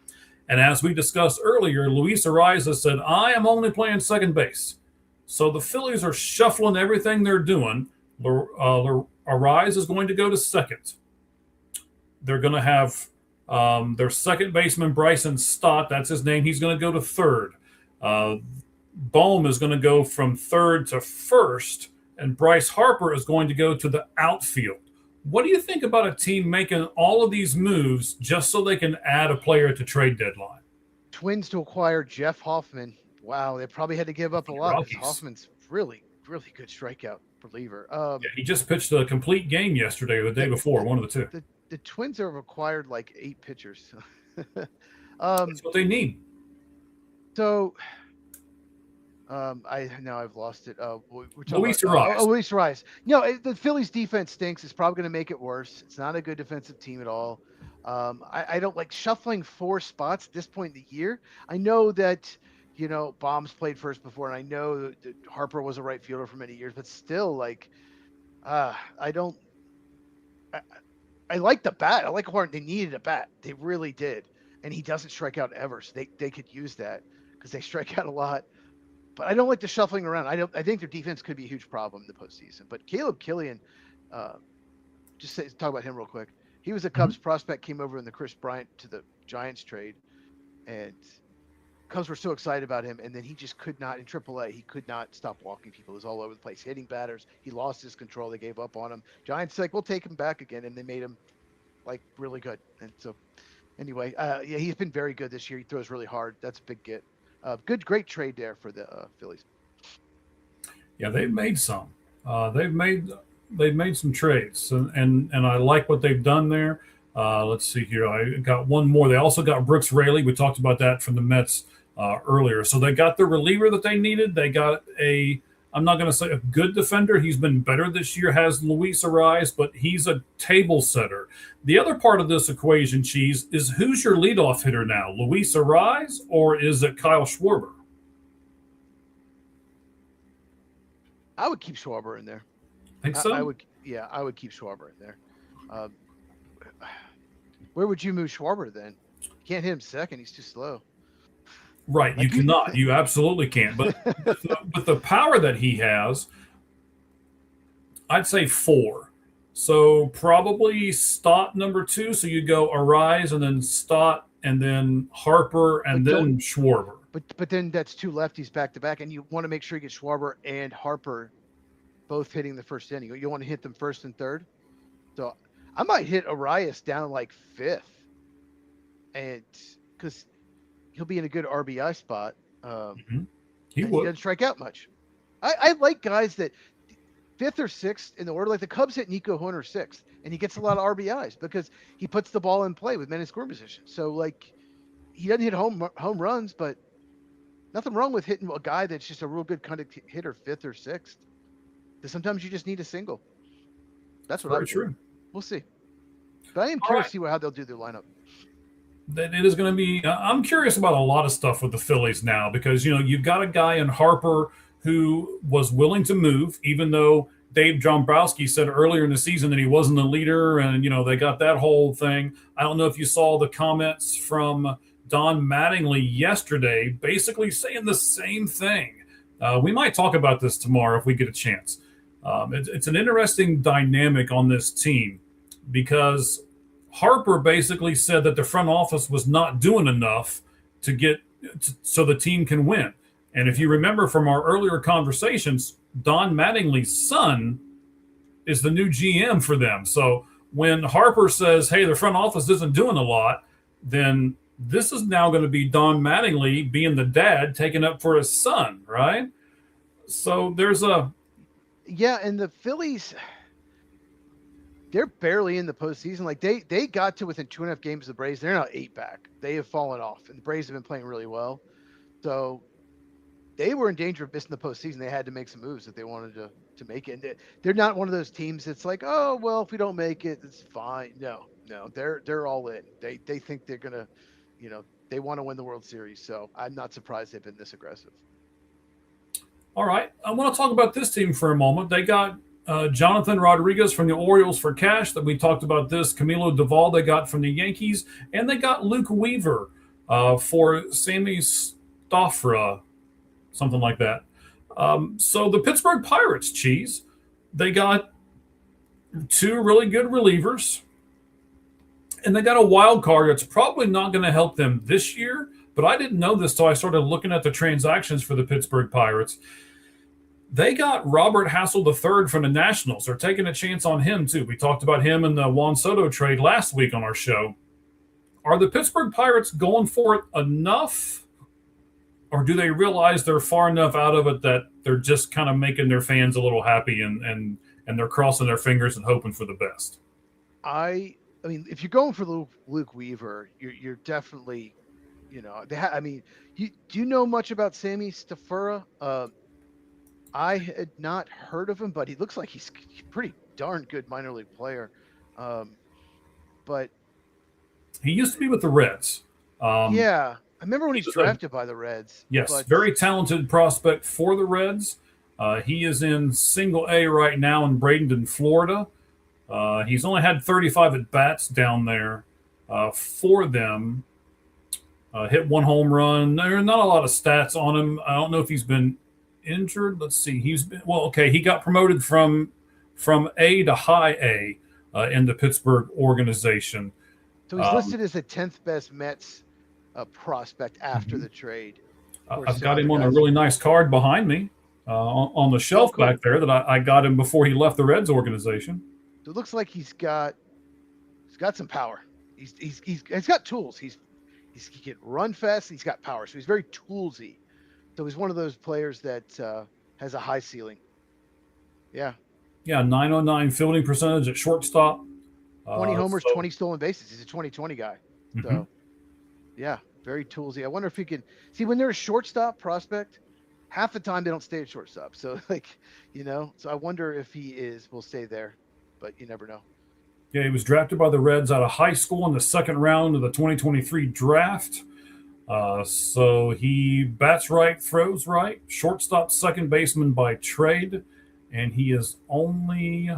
And as we discussed earlier, Luis Arise has said, I am only playing second base. So the Phillies are shuffling everything they're doing. Arise is going to go to second. They're going to have their second baseman, Bryson Stott. That's his name. He's going to go to third. Bohm is going to go from third to first. And Bryce Harper is going to go to the outfield. What do you think about a team making all of these moves just so they can add a player at the trade deadline? Twins to acquire Jeff Hoffman. Wow, they probably had to give up a lot. Rockies. Hoffman's really, really good strikeout reliever. He just pitched a complete game yesterday or the day before, one of the two. The Twins have acquired like 8 pitchers. That's what they need. So, I've lost it. Luis Arise. Luis Arise. The Phillies defense stinks. It's probably going to make it worse. It's not a good defensive team at all. I don't like shuffling 4 spots at this point in the year. I know that, Bombs played first before, and I know that Harper was a right fielder for many years, but still, I like the bat. I like Harper. They needed a bat. They really did. And he doesn't strike out ever, so they could use that because they strike out a lot. But I don't like the shuffling around. I think their defense could be a huge problem in the postseason. But Caleb Killian, talk about him real quick. He was a Cubs prospect, came over in the Chris Bryant to the Giants trade, and Cubs were so excited about him. And then he just could not, in AAA, he could not stop walking people. It was all over the place, hitting batters. He lost his control. They gave up on him. Giants we'll take him back again, and they made him really good. And so, anyway, he's been very good this year. He throws really hard. That's a big get. Great trade there for the Phillies. Yeah, they've made some. They've made some trades, and I like what they've done there. Let's see here. I got one more. They also got Brooks Raley. We talked about that from the Mets earlier. So they got the reliever that they needed. They got I'm not going to say a good defender. He's been better this year, has Luis Arise, but he's a table setter. The other part of this equation, Cheese, is who's your leadoff hitter now, Luis Arise, or is it Kyle Schwarber? I would keep Schwarber in there. Think so? I would keep Schwarber in there. Where would you move Schwarber then? You can't hit him second. He's too slow. Right, you cannot. You absolutely can't. But with the power that he has, I'd say 4. So probably Stott number 2. So you go Arise and then Stott and then Harper and then Schwarber. But then that's 2 lefties back to back, and you want to make sure you get Schwarber and Harper both hitting the first inning. You want to hit them first and third. So I might hit Arias down 5th, and because he'll be in a good RBI spot. He doesn't strike out much. I like guys that 5th or 6th in the order. Like the Cubs hit Nico Hoerner 6th, and he gets a lot of RBIs because he puts the ball in play with men in scoring position. So he doesn't hit home runs, but nothing wrong with hitting a guy that's just a real good kind of hitter 5th or 6th. Because sometimes you just need a single. That's what I'm true. We'll see. But I am curious to see how they'll do their lineup. That it is going to be. I'm curious about a lot of stuff with the Phillies now because you've got a guy in Harper who was willing to move, even though Dave Dombrowski said earlier in the season that he wasn't the leader, and they got that whole thing. I don't know if you saw the comments from Don Mattingly yesterday, basically saying the same thing. We might talk about this tomorrow if we get a chance. It's an interesting dynamic on this team because Harper basically said that the front office was not doing enough so the team can win. And if you remember from our earlier conversations, Don Mattingly's son is the new GM for them. So when Harper says, hey, the front office isn't doing a lot, then this is now going to be Don Mattingly being the dad taking up for his son, right? So there's and the Phillies, they're barely in the postseason. They got to within 2.5 games of the Braves. They're now 8 back. They have fallen off, and the Braves have been playing really well. So they were in danger of missing the postseason. They had to make some moves if they wanted to make it. And they're not one of those teams that's like, oh well, if we don't make it, it's fine. No, they're all in. They think they're gonna, they want to win the World Series. So I'm not surprised they've been this aggressive. All right. I want to talk about this team for a moment. They got Jonathan Rodriguez from the Orioles for cash. That we talked about this. Camilo Doval they got from the Yankees, and they got Luke Weaver for Sammy Stoffra, something like that. So the Pittsburgh Pirates, Cheese, they got two really good relievers, and they got a wild card that's probably not going to help them this year. But I didn't know this till I started looking at the transactions for the Pittsburgh Pirates. They got Robert Hassel III from the Nationals. They're taking a chance on him, too. We talked about him in the Juan Soto trade last week on our show. Are the Pittsburgh Pirates going for it enough? Or do they realize they're far enough out of it that they're just kind of making their fans a little happy and they're crossing their fingers and hoping for the best? I mean, if you're going for Luke Weaver, you're definitely, do you know much about Sammy Stafura? I had not heard of him, but he looks like he's a pretty darn good minor league player. But he used to be with the Reds. Yeah, I remember when he was drafted by the Reds. Yes, very talented prospect for the Reds. He is in Single A right now in Bradenton, Florida. He's only had 35 at-bats down there for them. Hit one home run. There are not a lot of stats on him. I don't know if he's been injured. Let's see. He got promoted from A to high A in the Pittsburgh organization. So he's listed as the 10th best Mets prospect after the trade. I've got him on a really nice card behind me on the shelf back there that I got him before he left the Reds organization. So it looks like he's got some power. He's got tools. He can run fast. He's got power. So he's very toolsy. So he's one of those players that has a high ceiling. Yeah. Yeah, 909 fielding percentage at shortstop. 20 homers, 20 stolen bases. He's a 20-20 guy. So, yeah, very toolsy. I wonder if he can see when they're a shortstop prospect. Half the time they don't stay at shortstop. So so I wonder if will stay there, but you never know. Yeah, he was drafted by the Reds out of high school in the second round of the 2023 draft. So he bats right, throws right, shortstop, second baseman by trade, and he's only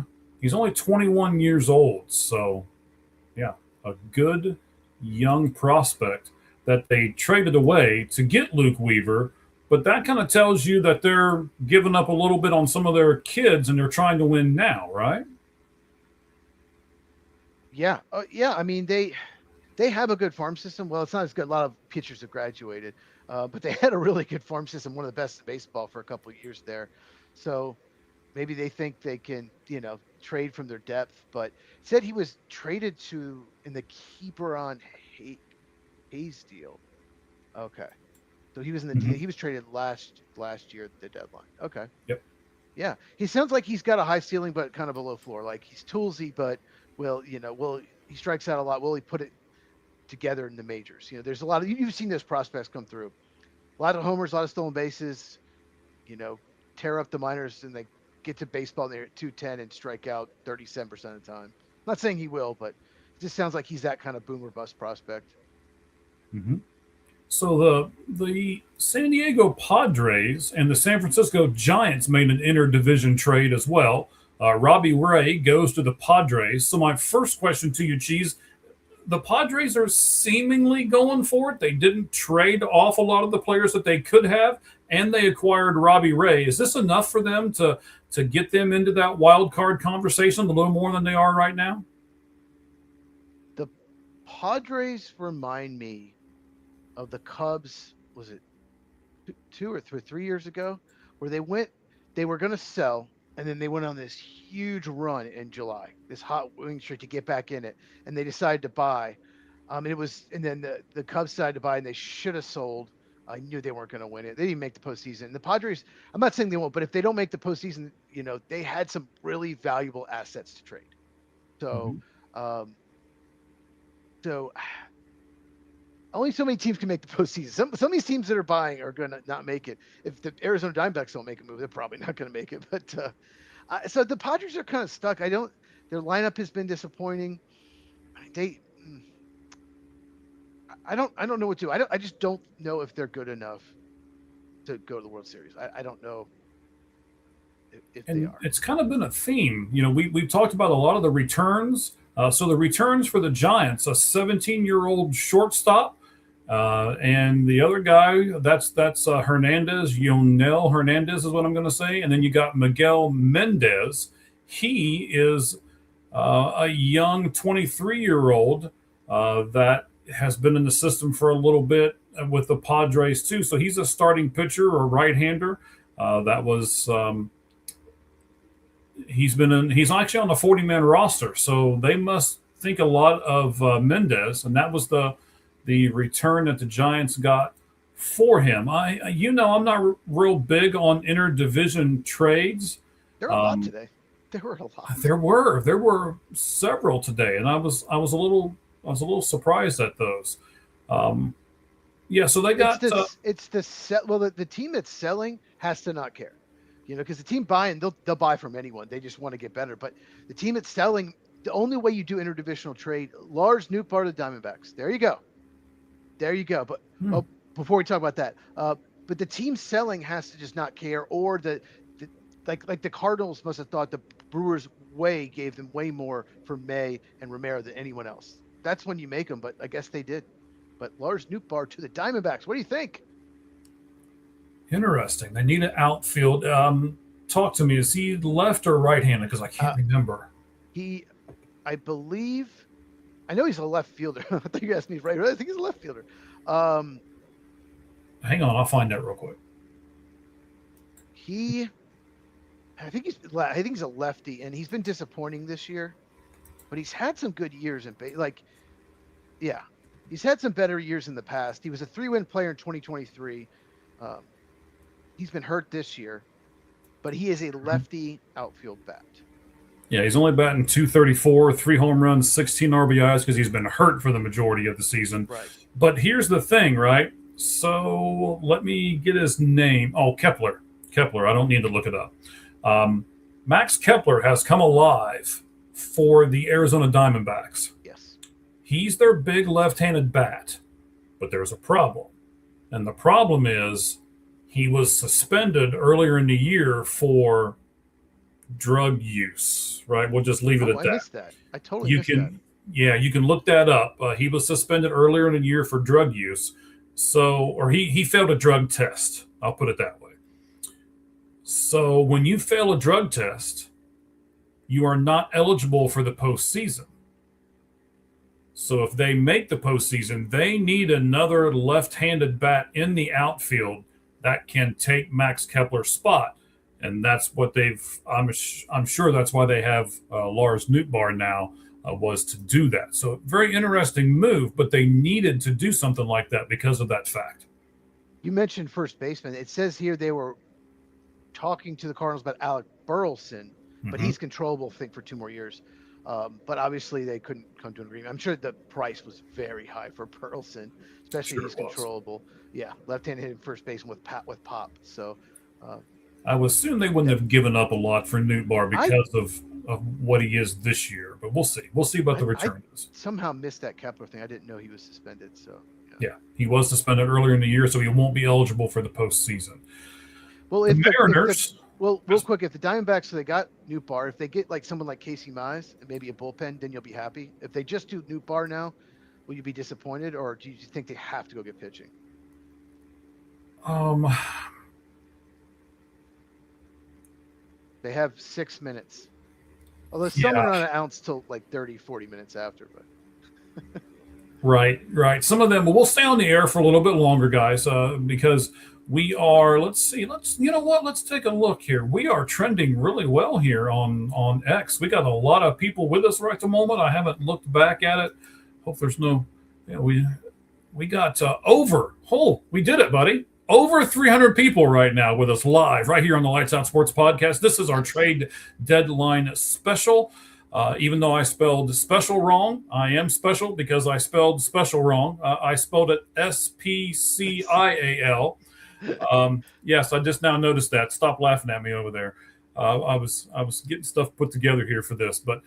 21 years old. So, yeah, a good young prospect that they traded away to get Luke Weaver. But that kind of tells you that they're giving up a little bit on some of their kids and they're trying to win now, right? Yeah. Yeah. I mean, they have a good farm system. Well, it's not as good. A lot of pitchers have graduated, but they had a really good farm system, one of the best in baseball for a couple of years there. So maybe they think they can, trade from their depth. But it said he was traded in the keeper on Hayes deal. Okay. So he was in the he was traded last year at the deadline. Okay. Yep. Yeah. He sounds like he's got a high ceiling, but kind of a low floor. Like he's toolsy, but he strikes out a lot. Will he put it together in the majors? There's a lot of, you've seen those prospects come through. A lot of homers, a lot of stolen bases, tear up the minors and they get to baseball and they're at 210 and strike out 37% of the time. I'm not saying he will, but it just sounds like he's that kind of boom or bust prospect. Mm-hmm. So the San Diego Padres and the San Francisco Giants made an interdivision trade as well. Robbie Ray goes to the Padres. So my first question to you, Cheese, the Padres are seemingly going for it. They didn't trade off a lot of the players that they could have, and they acquired Robbie Ray. Is this enough for them to get them into that wild card conversation a little more than they are right now? The Padres remind me of the Cubs, was it 2 or 3 years ago, where they were going to sell, and then they went on this huge run in July, this hot winning streak to get back in it, and they decided to buy. And then the Cubs decided to buy, and they should have sold. I knew they weren't going to win it. They didn't make the postseason. The Padres, I'm not saying they won't, but if they don't make the postseason, they had some really valuable assets to trade. So, only so many teams can make the postseason. Some of these teams that are buying are going to not make it. If the Arizona Diamondbacks don't make a move, they're probably not going to make it. But so the Padres are kind of stuck. Their lineup has been disappointing. I don't know what to do. I just don't know if they're good enough to go to the World Series. I don't know if they are. It's kind of been a theme. We've talked about a lot of the returns. So the returns for the Giants, a 17-year-old shortstop, and the other guy, that's Hernandez, Yonel Hernandez is what I'm going to say. And then you got Miguel Mendez. He is a young 23-year-old that has been in the system for a little bit with the Padres too. So he's a starting pitcher or right-hander. He's actually on the 40-man roster. So they must think a lot of Mendez, and that was the return that the Giants got for him. I'm not real big on interdivision trades. There were a lot today. There were a lot. There were several today, and I was a little surprised at those. So they got the team that's selling has to not care, because the team buying they'll buy from anyone. They just want to get better. But the team that's selling, the only way you do interdivisional trade, Lars Nootbaar to the Diamondbacks. There you go. But before we talk about that, but the team selling has to just not care, or like the Cardinals must have thought the Brewers gave them way more for May and Romero than anyone else. That's when you make them, but I guess they did. But Lars Nootbaar to the Diamondbacks. What do you think? Interesting. They need an outfield. Talk to me. Is he left or right-handed? Because I can't remember. I know he's a left fielder. I thought you asked me right. I think he's a left fielder. Hang on, I'll find that real quick. I think he's a lefty, and he's been disappointing this year, but he's had some good years he's had some better years in the past. He was a 3-win player in 2023. He's been hurt this year, but he is a lefty outfield bat. Yeah, he's only batting .234, 3 home runs, 16 RBIs because he's been hurt for the majority of the season. Right. But here's the thing, right? So let me get his name. Oh, Kepler. I don't need to look it up. Max Kepler has come alive for the Arizona Diamondbacks. Yes. He's their big left-handed bat, but there's a problem. And the problem is he was suspended earlier in the year for drug use, right? We'll just leave it at that. I missed that. I totally missed that. Yeah, you can look that up. He was suspended earlier in the year for drug use. Or he failed a drug test. I'll put it that way. So when you fail a drug test, you are not eligible for the postseason. So if they make the postseason, they need another left-handed bat in the outfield that can take Max Kepler's spot. And that's what I'm sure that's why they have Lars Nootbaar now, was to do that. So very interesting move, but they needed to do something like that because of that fact. You mentioned first baseman. It says here they were talking to the Cardinals about Alec Burleson, but he's controllable, I think, for 2 more years. But obviously they couldn't come to an agreement. I'm sure the price was very high for Burleson, especially he's controllable. Yeah, left-handed hitting first baseman with pop. So I would assume they wouldn't have given up a lot for Nootbaar because of what he is this year. But we'll see. We'll see about the return. I somehow missed that Kepler thing. I didn't know he was suspended. So yeah, he was suspended earlier in the year, so he won't be eligible for the postseason. Well, if real quick, if the Diamondbacks, so they got Nootbaar, if they get like someone like Casey Mize and maybe a bullpen, then you'll be happy. If they just do Nootbaar now, will you be disappointed, or do you think they have to go get pitching? They have 6 minutes. Although some are on an ounce till like 30, 40 minutes after, but Right. Some of them, but we'll stay on the air for a little bit longer, guys, because we are, let's take a look here. We are trending really well here on X. We got a lot of people with us right at the moment. I haven't looked back at it. Hope there's no, we got we did it, buddy. Over 300 people right now with us live right here on the Lights Out Sports Podcast. This is our trade deadline special. Even though I spelled special wrong, I am special because I spelled special wrong. I spelled it Spcial. Yes, I just now noticed that. Stop laughing at me over there. I was getting stuff put together here for this, but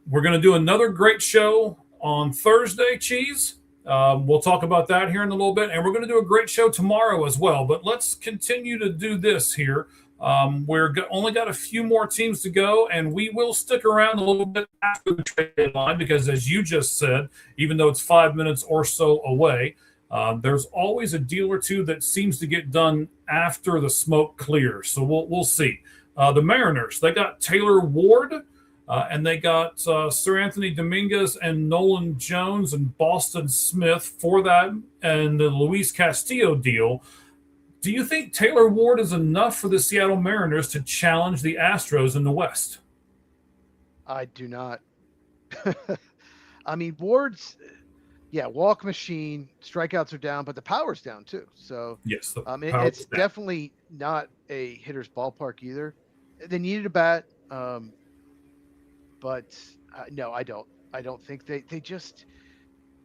we're going to do another great show on Thursday, Cheese. We'll talk about that here in a little bit, and we're going to do a great show tomorrow as well. But let's continue to do this here. Only got a few more teams to go, and we will stick around a little bit after the trade deadline because, as you just said, even though it's 5 minutes or so away, there's always a deal or two that seems to get done after the smoke clears. So we'll see. The Mariners, they got Taylor Ward, and they got Sir Anthony Dominguez and Nolan Jones and Boston Smith for that, and the Luis Castillo deal. Do you think Taylor Ward is enough for the Seattle Mariners to challenge the Astros in the West? I do not. I mean, Ward's, walk machine, strikeouts are down, but the power's down too. So yes, it's definitely not a hitter's ballpark either. They needed a bat, but no, I don't. I don't think they just.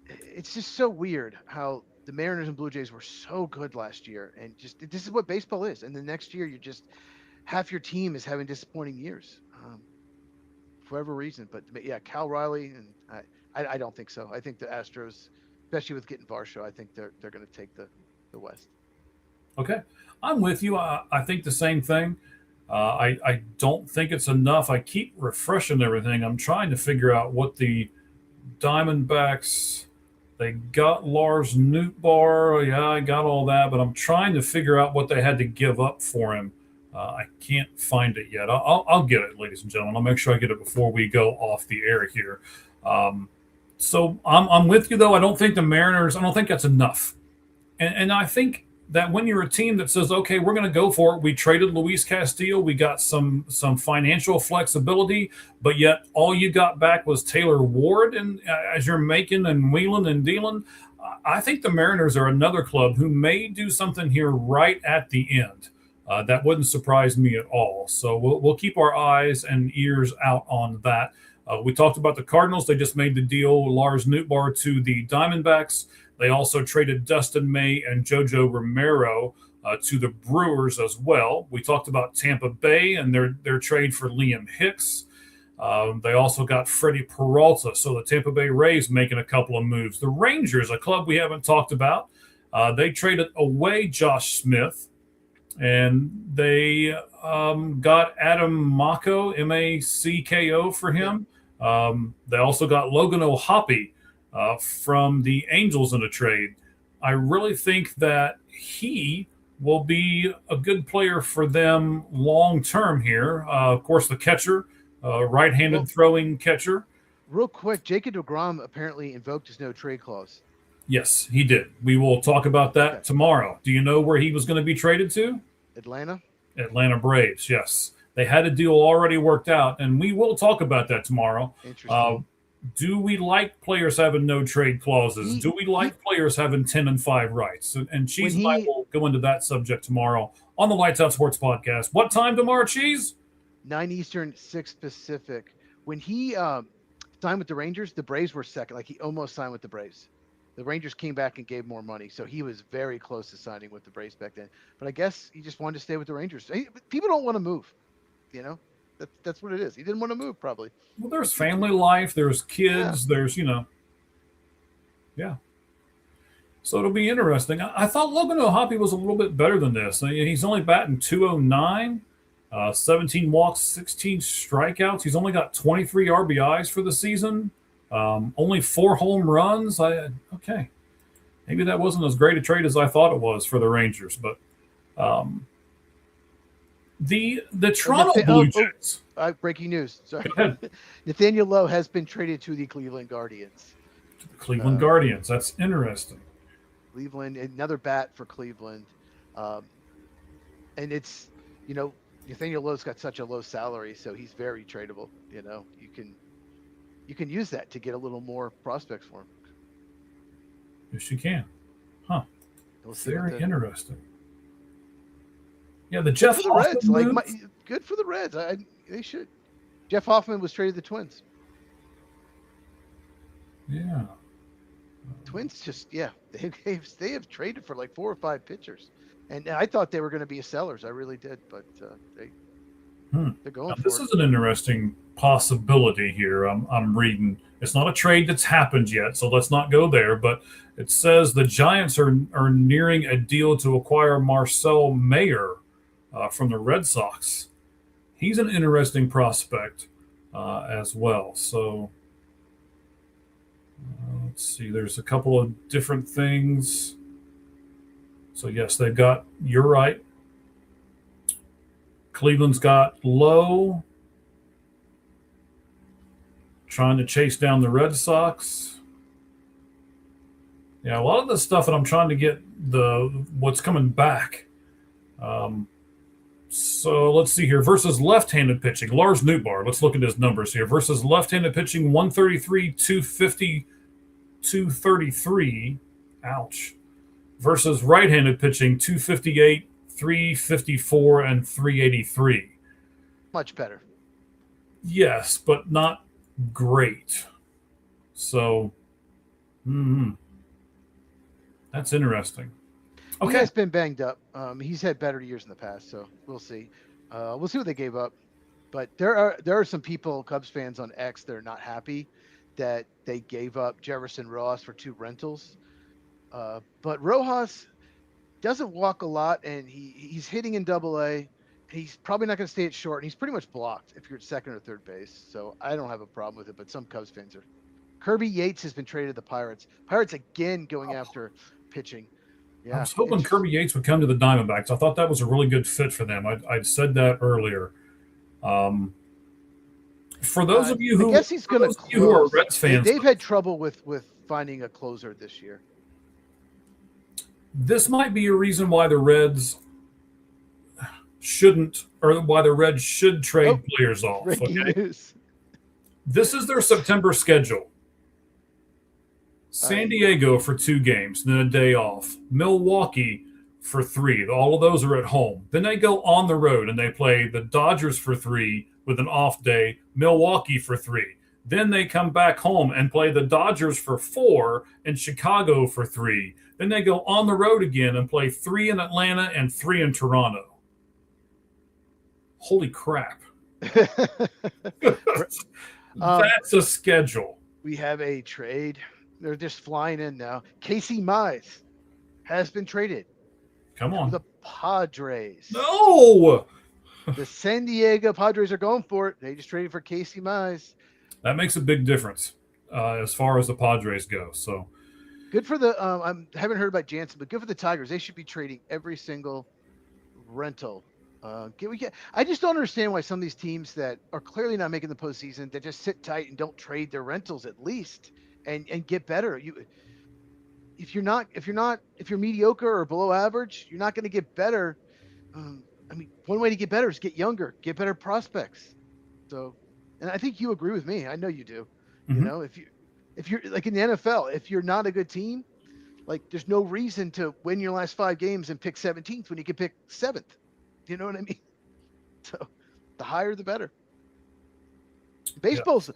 It's just so weird how the Mariners and Blue Jays were so good last year, and just this is what baseball is. And the next year, you just half your team is having disappointing years for whatever reason. But yeah, Cal Riley, and I don't think so. I think the Astros, especially with getting Varsho, I think they're going to take the West. Okay, I'm with you. I think the same thing. I don't think it's enough. I keep refreshing everything. I'm trying to figure out what the Diamondbacks. They got Lars Nootbaar. Yeah, I got all that, but I'm trying to figure out what they had to give up for him. I can't find it yet. I'll get it, ladies and gentlemen. I'll make sure I get it before we go off the air here. So I'm with you, though. I don't think the Mariners, I don't think that's enough. And I think that when you're a team that says, okay, we're going to go for it. We traded Luis Castillo. We got some financial flexibility, but yet all you got back was Taylor Ward. And as you're making and wheeling and dealing, I think the Mariners are another club who may do something here right at the end. That wouldn't surprise me at all. So we'll keep our eyes and ears out on that. We talked about the Cardinals. They just made the deal, Lars Nootbaar to the Diamondbacks. They also traded Dustin May and Jojo Romero to the Brewers as well. We talked about Tampa Bay and their trade for Liam Hicks. They also got Freddie Peralta. So the Tampa Bay Rays making a couple of moves. The Rangers, a club we haven't talked about, they traded away Josh Smith. And they got Adam Mako, Macko, for him. They also got Logan O'Hoppe from the Angels in a trade. I really think that he will be a good player for them long term here. Of course, the catcher, right-handed throwing catcher. Real quick, Jacob deGrom apparently invoked his no trade clause. Yes, he did. We will talk about that tomorrow. Do you know where he was going to be traded to? Atlanta Braves, yes. They had a deal already worked out, and we will talk about that tomorrow. Interesting. Do we like players having no trade clauses? Do we like players having 10-5 rights? And Cheese and I will go into that subject tomorrow on the Lights Out Sports Podcast. What time tomorrow, Cheese? 9 Eastern, 6 Pacific. When he signed with the Rangers, the Braves were second. Like, he almost signed with the Braves. The Rangers came back and gave more money, so he was very close to signing with the Braves back then. But I guess he just wanted to stay with the Rangers. People don't want to move, you know? That's what it is. He didn't want to move, probably. Well, there's family life. There's kids. Yeah. There's, yeah. So it'll be interesting. I thought Logan O'Hoppe was a little bit better than this. He's only batting .209, 17 walks, 16 strikeouts. He's only got 23 RBIs for the season. Only 4 home runs. Okay. Maybe that wasn't as great a trade as I thought it was for the Rangers, but the Toronto Blue Jays. Breaking news. Sorry. Nathaniel Lowe has been traded to the Cleveland Guardians. To the Cleveland Guardians. That's interesting. Cleveland, another bat for Cleveland. And it's, Nathaniel Lowe's got such a low salary, so he's very tradable. You can use that to get a little more prospects for him. Yes, you can. Huh. Very interesting. Yeah, the Jeff Hoffman Reds, good for the Reds. They should. Jeff Hoffman was traded to the Twins. Yeah. Twins just they have traded for like 4 or 5 pitchers, and I thought they were going to be sellers. I really did, but they're going Now, for this it. is an interesting possibility here. I'm reading. It's not a trade that's happened yet, so let's not go there. But it says the Giants are nearing a deal to acquire Marcel Mayer from the Red Sox. He's an interesting prospect as well. So let's see. There's a couple of different things. So yes, they've got. You're right. Cleveland's got Lowe trying to chase down the Red Sox. Yeah, a lot of the stuff that I'm trying to get what's coming back. So let's see here. Versus left-handed pitching, Lars Nootbaar. Let's look at his numbers here. Versus left-handed pitching, 133, 250, 233. Ouch. Versus right-handed pitching, 258, 354, and 383. Much better. Yes, but not great. So, that's interesting. He Okay. has been banged up. He's had better years in the past, so we'll see. We'll see what they gave up. But there are some people, Cubs fans on X, that are not happy that they gave up Jefferson Ross for 2 rentals. But Rojas doesn't walk a lot, and he's hitting in Double-A. He's probably not going to stay at short, and he's pretty much blocked if you're at second or third base. So I don't have a problem with it, but some Cubs fans are. Kirby Yates has been traded to the Pirates. Pirates again going after pitching. Yeah, I was hoping Kirby Yates would come to the Diamondbacks. I thought that was a really good fit for them. I'd said that earlier. For those of you who, I guess he's going to close. who are Reds fans, They've had trouble with finding a closer this year. This might be a reason why the Reds shouldn't, or why the Reds should trade players off. Breaking news. This is their September schedule. San Diego for 2 games, then a day off. Milwaukee for 3. All of those are at home. Then they go on the road and they play the Dodgers for 3 with an off day, Milwaukee for 3. Then they come back home and play the Dodgers for 4 and Chicago for 3. Then they go on the road again and play 3 in Atlanta and 3 in Toronto. Holy crap. That's a schedule. We have a trade. They're just flying in now. Casey Mize has been traded. Come on. The Padres. No! The San Diego Padres are going for it. They just traded for Casey Mize. That makes a big difference as far as the Padres go. So good for the I haven't heard about Jansen, but good for the Tigers. They should be trading every single rental. I just don't understand why some of these teams that are clearly not making the postseason, that just sit tight and don't trade their rentals at least and get better. If you're mediocre or below average, you're not going to get better. One way to get better is get younger, get better prospects. So, and I think you agree with me. I know you do. Mm-hmm. You know, if you're like in the NFL, if you're not a good team, like there's no reason to win your last 5 games and pick 17th when you can pick 7th. You know what I mean? So the higher, the better. Baseball's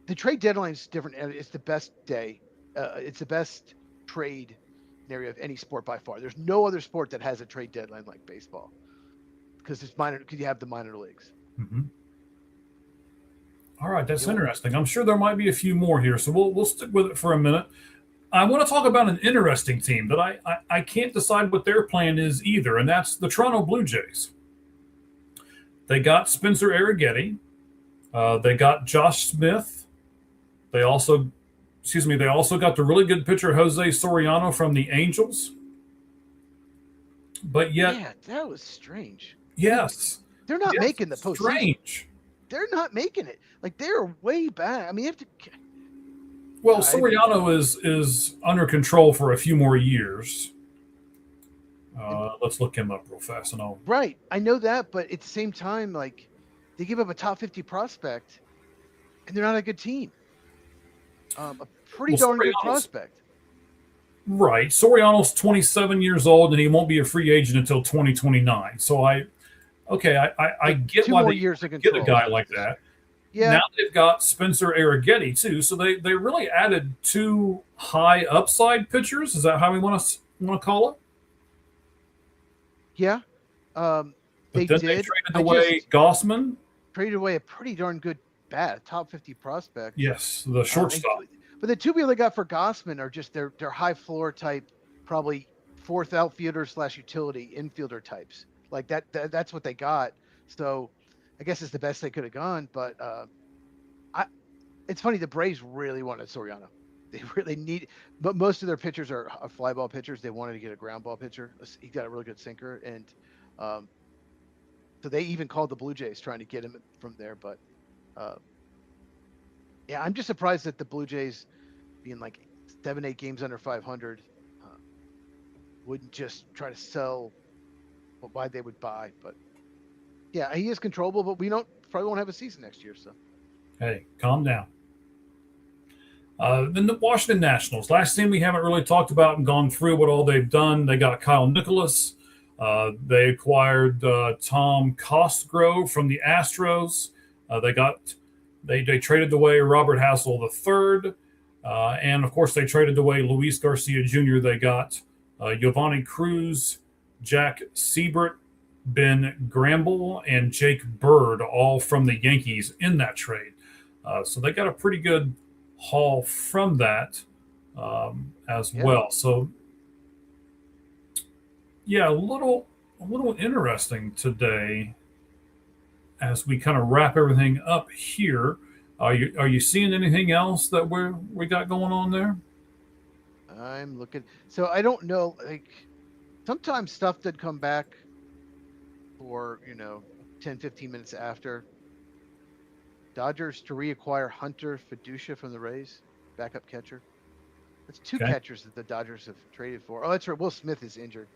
the trade deadline is different. It's the best day. It's the best trade area of any sport by far. There's no other sport that has a trade deadline like baseball because you have the minor leagues. Mm-hmm. All right, that's interesting. I'm sure there might be a few more here, so we'll stick with it for a minute. I want to talk about an interesting team that I can't decide what their plan is either, and that's the Toronto Blue Jays. They got Spencer Arrighetti. They got Josh Smith. They also got the really good pitcher Jose Soriano from the Angels. But yet, that was strange. Yes, they're not making the postseason. Strange. They're not making it. Like they're way back. I mean, you have to. Well, Soriano is under control for a few more years. Let's look him up real fast, and I'll. Right, I know that, but at the same time, like they give up a top 50 prospect, and they're not a good team. A pretty darn good prospect. Right, Soriano's 27 years old, and he won't be a free agent until 2029. So I get why they get a guy like that. Yeah. now they've got Spencer Arrighetti too. So they really added 2 high upside pitchers. Is that how we want to call it? Yeah. But They then did. they traded I away just Gossman. traded away a pretty darn good bat, top 50 prospect. Yes, the shortstop. But the 2 people they got for Gossman are just they're high floor type, probably 4th outfielder / utility infielder types. Like that's what they got. So I guess it's the best they could have gone. But it's funny, the Braves really wanted Soriano. They really need, but most of their pitchers are fly ball pitchers. They wanted to get a ground ball pitcher. He got a really good sinker, and so they even called the Blue Jays trying to get him from there. But yeah, I'm just surprised that the Blue Jays, being like 7-8 games under 500, wouldn't just try to sell why they would buy. But yeah, he is controllable, but we probably won't have a season next year. So Hey, calm down. Then the Washington Nationals. Last team we haven't really talked about and gone through what all they've done. They got Kyle Nicholas. They acquired Tom Cosgrove from the Astros. They traded away Robert Hassel III. And, of course, they traded away Luis Garcia Jr. They got Giovanni Cruz, Jack Siebert, Ben Gramble, and Jake Bird, all from the Yankees in that trade. So they got a pretty good haul from that as well. So, yeah, a little interesting today as we kind of wrap everything up here. Are you seeing anything else that we got going on there? I'm looking. So I don't know. Like sometimes stuff did come back for 10, 15 minutes after. Dodgers to reacquire Hunter Fiducia from the Rays, backup catcher. That's 2 catchers that the Dodgers have traded for. Oh, that's right. Will Smith is injured.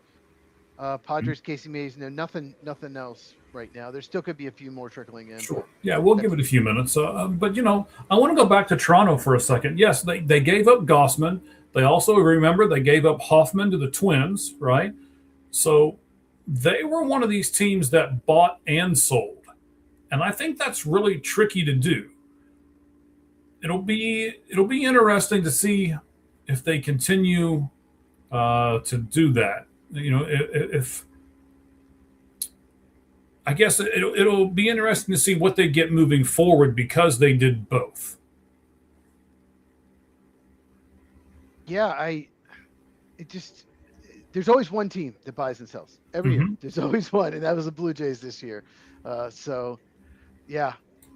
Padres, Casey Mays, nothing else right now. There still could be a few more trickling in. Sure. Yeah, we'll give it a few minutes. But, I want to go back to Toronto for a second. Yes, they gave up Gossman. They also, remember, they gave up Hoffman to the Twins, right? So they were one of these teams that bought and sold. And I think that's really tricky to do. It'll be interesting to see if they continue to do that. If I guess it'll be interesting to see what they get moving forward because they did both. Yeah, there's always one team that buys and sells every year. There's always one, and that was the Blue Jays this year. So, yeah,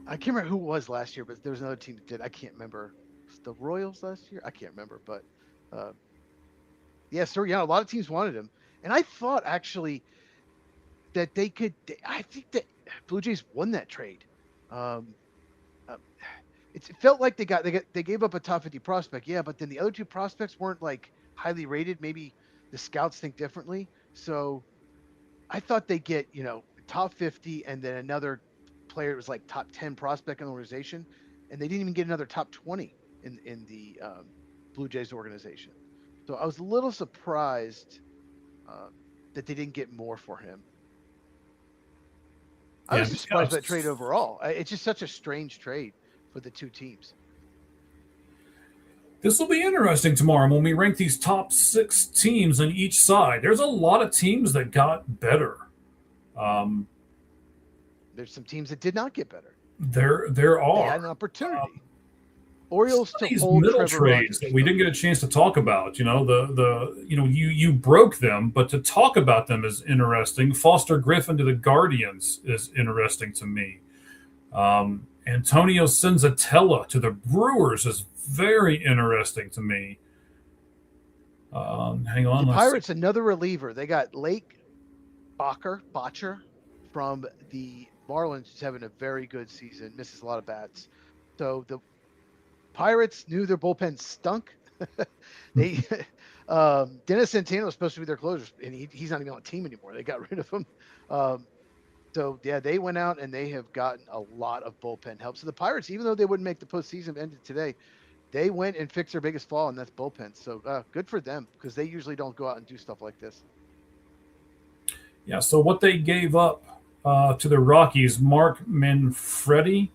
I can't remember who it was last year, but there was another team that did. I can't remember. Was the Royals last year? I can't remember, but yeah, Soriano. A lot of teams wanted him, and I thought actually that they could. I think that Blue Jays won that trade. It felt like they gave up a top 50 prospect, yeah, but then the other 2 prospects weren't like highly rated. Maybe the scouts think differently. So I thought they get top 50 and then another player that was like top 10 prospect in the organization, and they didn't even get another top 20 in the Blue Jays organization. So I was a little surprised that they didn't get more for him. I was surprised by that trade overall. It's just such a strange trade for the 2 teams. This will be interesting tomorrow when we rank these top 6 teams on each side. There's a lot of teams that got better. There's some teams that did not get better. There are. They had an opportunity. Orioles to these hold middle Trevor trades Rogers. that we didn't get a chance to talk about. You broke them, but to talk about them is interesting. Foster Griffin to the Guardians is interesting to me. Antonio Senzatella to the Brewers is very interesting to me. Hang on. The Pirates, another reliever. They got Lake Botcher from the Marlins, who's having a very good season, misses a lot of bats. So the Pirates knew their bullpen stunk. Dennis Santana was supposed to be their closer, and he's not even on the team anymore. They got rid of him. So, yeah, they went out and they have gotten a lot of bullpen help. So the Pirates, even though they wouldn't make the postseason ended today, they went and fixed their biggest flaw, and that's bullpen. So good for them because they usually don't go out and do stuff like this. Yeah, so what they gave up to the Rockies, Mark Manfredi,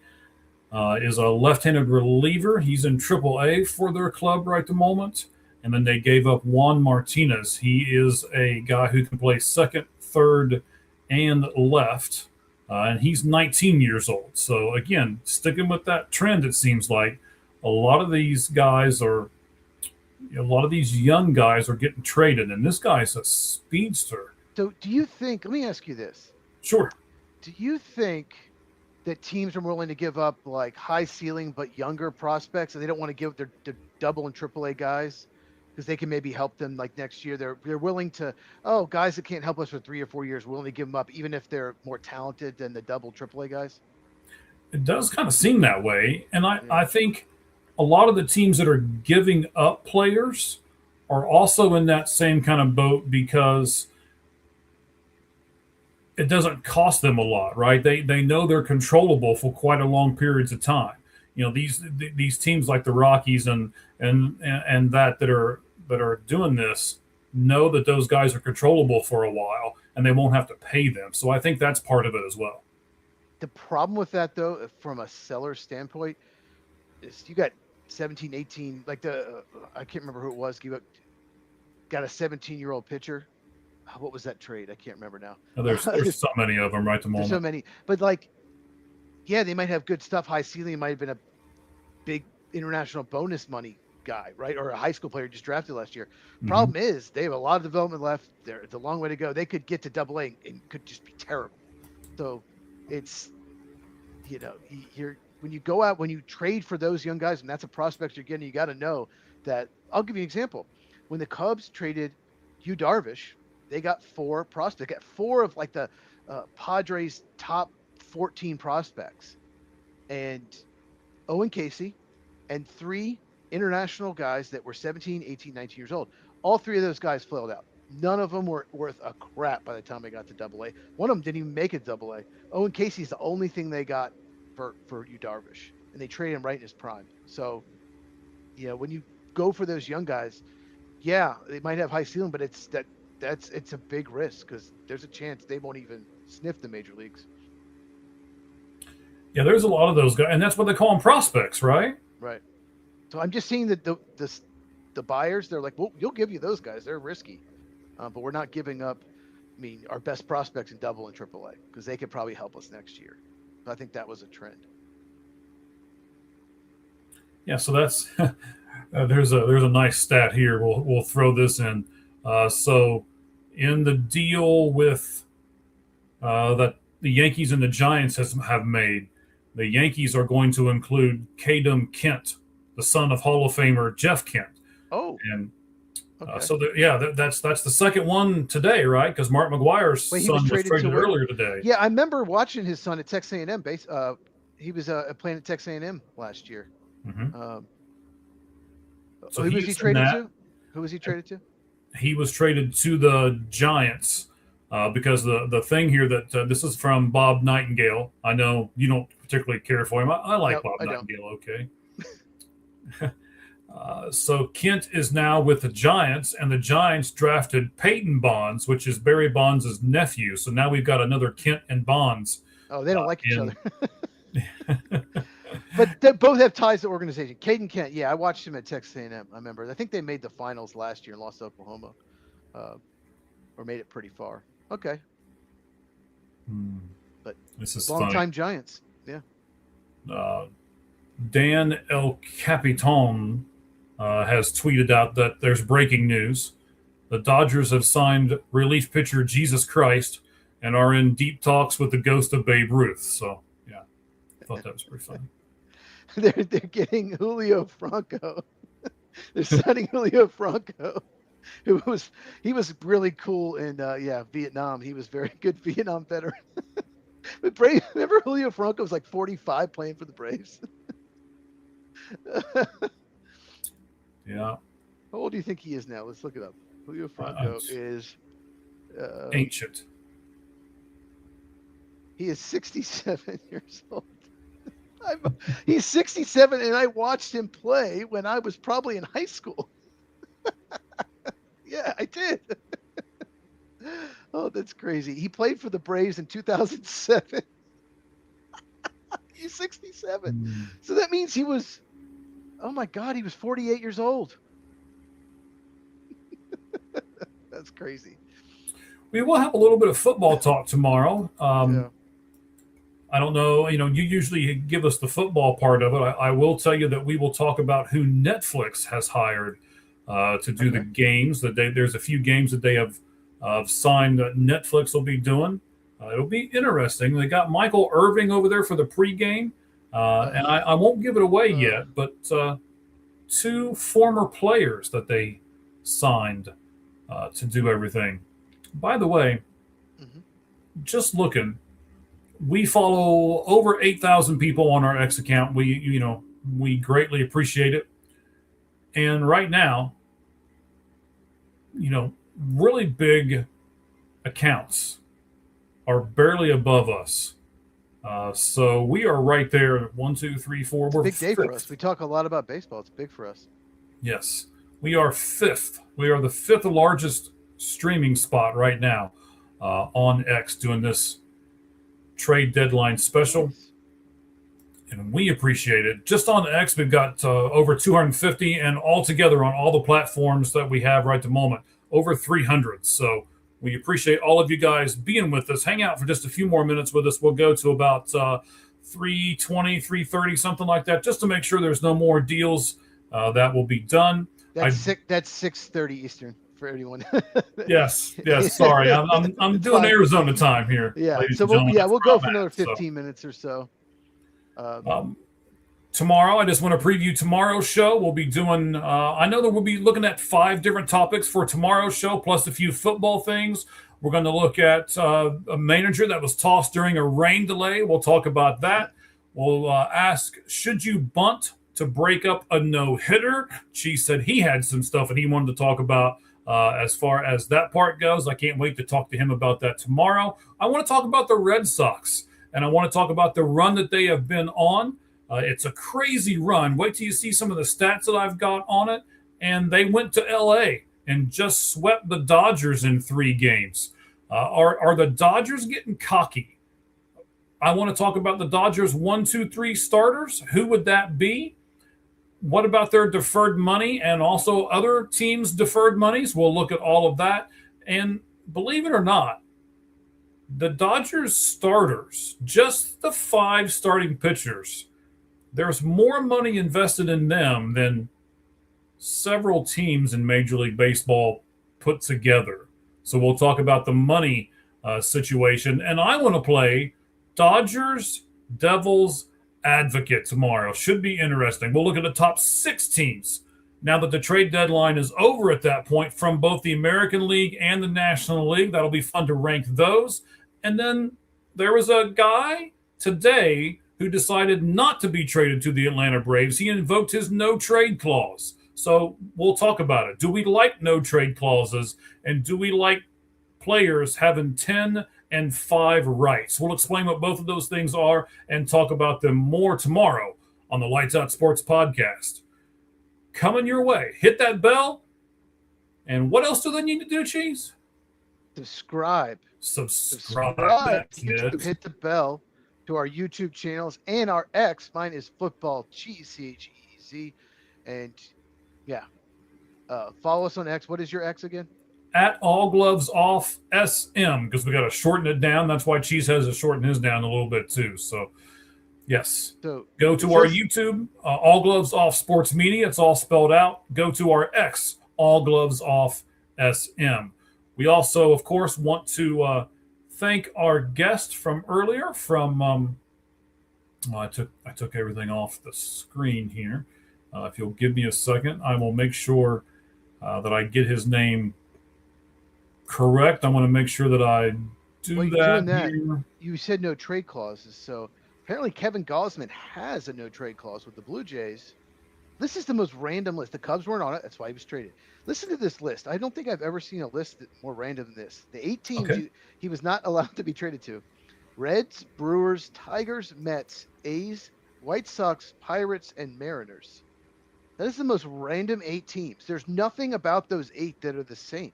is a left-handed reliever. He's in AAA for their club right at the moment. And then they gave up Juan Martinez. He is a guy who can play second, third, and left. And he's 19 years old. So, again, sticking with that trend, it seems like a lot of these guys are, a lot of these young guys are getting traded. And this guy's a speedster. So do you think, let me ask you this. Sure. Do you think that teams are willing to give up like high ceiling but younger prospects, and they don't want to give their double and AAA guys because they can maybe help them like next year? They're willing to, oh, guys that can't help us for 3 or 4 years, willing to give them up even if they're more talented than the double AAA guys? It does kind of seem that way. And I think a lot of the teams that are giving up players are also in that same kind of boat because it doesn't cost them a lot, right? They know they're controllable for quite a long periods of time. You know, these teams like the Rockies and that are doing this know that those guys are controllable for a while and they won't have to pay them. So I think that's part of it as well. The problem with that, though, from a seller standpoint, is you got 17, 18, like I can't remember who it was. You got a 17-year-old pitcher. What was that trade? I can't remember now. There's so many of them right at the moment. There's so many. But, like, yeah, they might have good stuff. High ceiling might have been a big international bonus money guy, right? Or a high school player just drafted last year. Problem is they have a lot of development left. It's a long way to go. They could get to AA and could just be terrible. So it's, you know, when you go out, when you trade for those young guys, and that's a prospect you're getting, you got to know that. I'll give you an example. When the Cubs traded Yu Darvish, they got 4 prospects. They got 4 of like the Padres' top 14 prospects, and Owen Casey, and 3 international guys that were 17, 18, 19 years old. All 3 of those guys flailed out. None of them were worth a crap by the time they got to AA. One of them didn't even make it AA. Owen Casey's the only thing they got for Yu Darvish, and they traded him right in his prime. So, you know, when you go for those young guys, yeah, they might have high ceiling, but it's a big risk because there's a chance they won't even sniff the major leagues. Yeah, there's a lot of those guys, and that's what they call them, prospects, right? Right. So I'm just seeing that the buyers, they're like, well, you'll give you those guys. They're risky, but we're not giving up, our best prospects in double and AAA because they could probably help us next year. I think that was a trend. Yeah, so that's there's a nice stat here. We'll throw this in. So in the deal with that the Yankees and the Giants have made, the Yankees are going to include Kadem Kent, the son of Hall of Famer Jeff Kent. Oh, and okay. So that's the second one today, right? Because Mark McGuire's son was traded earlier today. Yeah, I remember watching his son at Texas A&M. He was playing at Texas A&M last year. So who was he traded to? Who was he traded to? He was traded to the Giants because the thing here that this is from Bob Nightingale. I know you don't particularly care for him. I like Bob Nightingale. Okay. So Kent is now with the Giants, and the Giants drafted Peyton Bonds, which is Barry Bonds' nephew. So now we've got another Kent and Bonds. Oh, they don't like each other. But they both have ties to the organization. Caden Kent, yeah, I watched him at Texas A&M. I remember. I think they made the finals last year and lost to Oklahoma, or made it pretty far. Okay. But this is long-time Giants. Yeah. Dan El Capitan has tweeted out that there's breaking news. The Dodgers have signed relief pitcher Jesus Christ and are in deep talks with the ghost of Babe Ruth. So, yeah, I thought that was pretty funny. They're getting Julio Franco. They're signing Julio Franco, he was really cool in Vietnam. He was very good Vietnam veteran. But Braves, remember Julio Franco was like 45 playing for the Braves. Yeah. How old do you think he is now? Let's look it up. Julio Franco is ancient. He is 67 years old. He's 67, and I watched him play when I was probably in high school. Yeah, I did. Oh, that's crazy. He played for the Braves in 2007. He's 67. So that means he was, oh my God, he was 48 years old. That's crazy. We will have a little bit of football talk tomorrow. Yeah. I don't know. You usually give us the football part of it. I will tell you that we will talk about who Netflix has hired to do the games. There's a few games that they have signed that Netflix will be doing. It'll be interesting. They got Michael Irving over there for the pregame, and I won't give it away yet, but two former players that they signed to do everything. By the way, just looking, we follow over 8,000 people on our X account. We greatly appreciate it. And right now, really big accounts are barely above us. So we are right there. 1, 2, 3, 4. It's We're a big day fifth. for us. We talk a lot about baseball. It's big for us. Yes, we are fifth. We are the fifth largest streaming spot right now on X doing this trade deadline special. And we appreciate it. Just on X, we've got over 250, and altogether on all the platforms that we have right at the moment, over 300. So we appreciate all of you guys being with us. Hang out for just a few more minutes with us. We'll go to about 3:20, 3:30, something like that, just to make sure there's no more deals that will be done. That's 6:30 Eastern for anyone. Yes. Sorry, I'm doing fine. Arizona time here. Yeah. ladies So and gentlemen. we'll go for I'm another at, 15 minutes or so. Tomorrow, I just want to preview tomorrow's show. We'll be doing, I know that we'll be looking at 5 different topics for tomorrow's show, plus a few football things. We're going to look at a manager that was tossed during a rain delay. We'll talk about that. We'll ask, should you bunt to break up a no-hitter? Cheese said he had some stuff that he wanted to talk about as far as that part goes. I can't wait to talk to him about that tomorrow. I want to talk about the Red Sox, and I want to talk about the run that they have been on. It's a crazy run. Wait till you see some of the stats that I've got on it. And they went to L.A. and just swept the Dodgers in 3 games. Are the Dodgers getting cocky? I want to talk about the Dodgers 1, 2, 3 starters. Who would that be? What about their deferred money and also other teams' deferred monies? We'll look at all of that. And believe it or not, the Dodgers starters, just the 5 starting pitchers, there's more money invested in them than several teams in Major League Baseball put together. So we'll talk about the money situation. And I want to play Dodgers, Devils, advocate tomorrow. Should be interesting. We'll look at the top 6 teams now that the trade deadline is over at that point from both the American League and the National League. That'll be fun to rank those. And then there was a guy today who decided not to be traded to the Atlanta Braves. He invoked his no-trade clause. So we'll talk about it. Do we like no-trade clauses, and do we like players having 10 and 5 rights? We'll explain what both of those things are and talk about them more tomorrow on the Lights Out Sports Podcast. Coming your way. Hit that bell. And what else do they need to do, Cheese? Subscribe. That's it. Hit the bell to our YouTube channels and our X. Mine is Football Cheese, CHEEZ. And yeah, follow us on X. What is your X again? At All Gloves Off SM, because we got to shorten it down. That's why Cheese has to shorten his down a little bit too. So, yes. So go to our YouTube, All Gloves Off Sports Media. It's all spelled out. Go to our X, All Gloves Off SM. We also, of course, want to thank our guest from earlier. I took everything off the screen here. If you'll give me a second, I will make sure that I get his name correct. I want to make sure that I do that. You said no trade clauses, so apparently Kevin Gausman has a no trade clause with the Blue Jays. This is the most random list. The Cubs weren't on it. That's why he was traded. Listen to this list. I don't think I've ever seen a list that's more random than this. The 8 teams he was not allowed to be traded to: Reds, Brewers, Tigers, Mets, A's, White Sox, Pirates, and Mariners. That is the most random 8 teams. There's nothing about those 8 that are the same.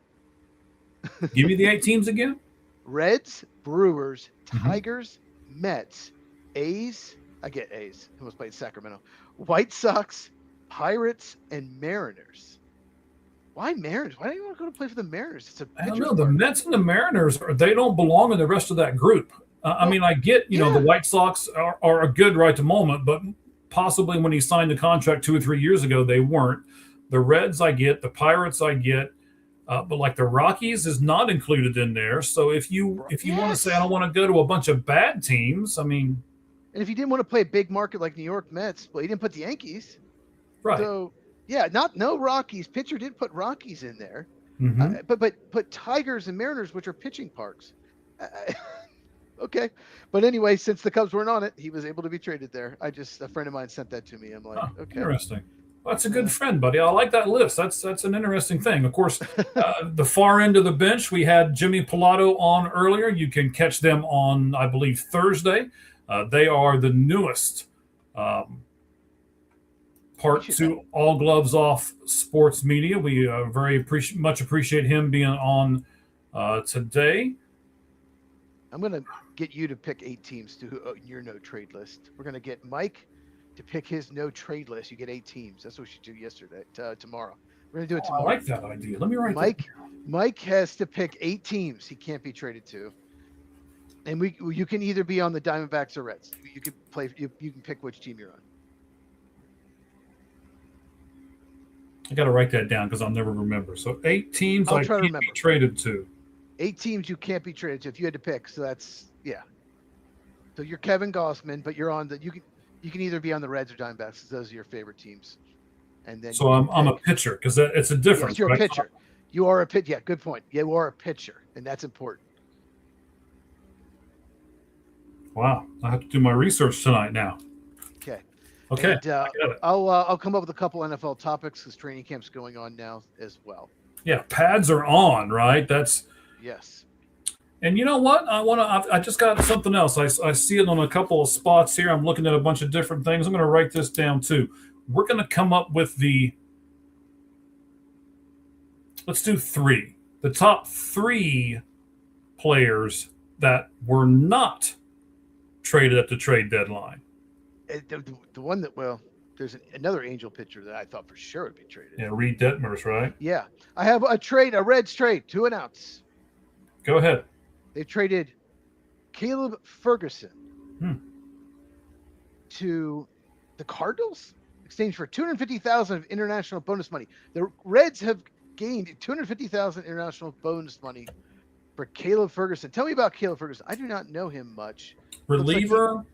Give me the 8 teams again. Reds, Brewers, Tigers, Mets, A's, I get A's. Who was played Sacramento? White Sox, Pirates, and Mariners. Why Mariners? Why don't you want to go to play for the Mariners? It's a I don't pitcher's know. The park. Mets and the Mariners, they don't belong in the rest of that group. I mean, I get, the White Sox are good right at the moment, but possibly when he signed the contract 2 or 3 years ago, they weren't. The Reds, I get. The Pirates, I get. But like the Rockies is not included in there. So if you want to say I don't want to go to a bunch of bad teams, I mean, and if you didn't want to play a big market like New York Mets, well, you didn't put the Yankees, right? So yeah, no Rockies. Pitcher did put Rockies in there, but Tigers and Mariners, which are pitching parks. Okay, but anyway, since the Cubs weren't on it, he was able to be traded there. A friend of mine sent that to me. I'm like, okay, interesting. Well, that's a good friend, buddy. I like that list. That's an interesting thing. Of course, the far end of the bench, we had Jimmy Pilato on earlier. You can catch them on, I believe, Thursday. They are the newest part to All Gloves Off Sports Media. We very much appreciate him being on today. I'm going to get you to pick 8 teams to your no trade list. We're going to get Mike to pick his no trade list. You get 8 teams. That's what we should do tomorrow. We're going to do it tomorrow. I like that idea. Let me write that down. Mike has to pick 8 teams he can't be traded to. And you can either be on the Diamondbacks or Reds. You can play. You can pick which team you're on. I got to write that down because I'll never remember. So 8 teams I can't be traded to. 8 teams you can't be traded to if you had to pick. So that's So you're Kevin Gossman, but you're on you can either be on the Reds or Diamondbacks. Those are your favorite teams. And then so I'm a pitcher because it's a difference. Yes, you're a pitcher. You are a pitcher. Yeah, good point. You are a pitcher, and that's important. Wow, I have to do my research tonight now. Okay. And, I'll come up with a couple NFL topics because training camp's going on now as well. Yeah, pads are on, right? Yes. And you know what? I just got something else. I see it on a couple of spots here. I'm looking at a bunch of different things. I'm going to write this down too. We're going to come up with let's do 3. The top 3 players that were not traded at the trade deadline. The one there's another Angel pitcher that I thought for sure would be traded. Yeah, Reed Detmers, right? Yeah. I have a Reds trade, 2 and outs. Go ahead. They traded Caleb Ferguson to the Cardinals, exchanged for $250,000 of international bonus money. The Reds have gained $250,000 international bonus money for Caleb Ferguson. Tell me about Caleb Ferguson. I do not know him much. Reliever.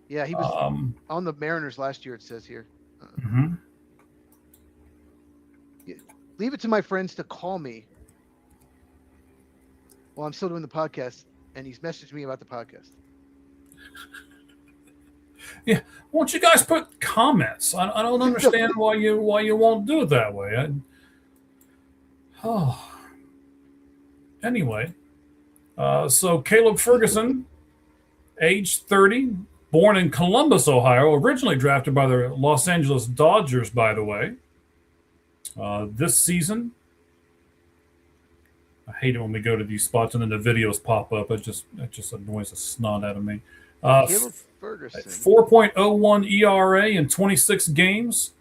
He was on the Mariners last year, it says here. Leave it to my friends to call me while I'm still doing the podcast, and he's messaged me about the podcast. Yeah, won't you guys put comments? I don't understand why you won't do it that way. Anyway, so Caleb Ferguson, age 30, born in Columbus, Ohio, originally drafted by the Los Angeles Dodgers, by the way. This season, I hate it when we go to these spots and then the videos pop up. It just annoys the snot out of me. Caleb Ferguson. 4.01 ERA in 26 games.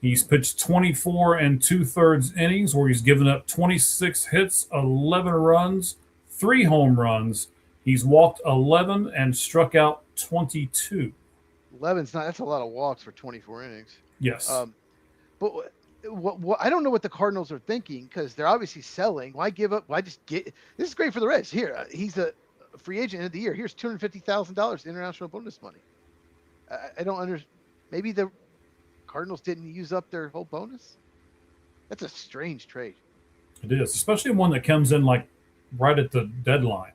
He's pitched 24 2/3 innings where he's given up 26 hits, 11 runs, 3 home runs. He's walked 11 and struck out 22. 11's that's a lot of walks for 24 innings. Yes. But what I don't know what the Cardinals are thinking because they're obviously selling. Why give up? Why just get? This is great for the Reds. Here, he's a free agent of the year. Here's $250,000 international bonus money. I don't understand. Maybe the Cardinals didn't use up their whole bonus. That's a strange trade. It is, especially one that comes in like right at the deadline.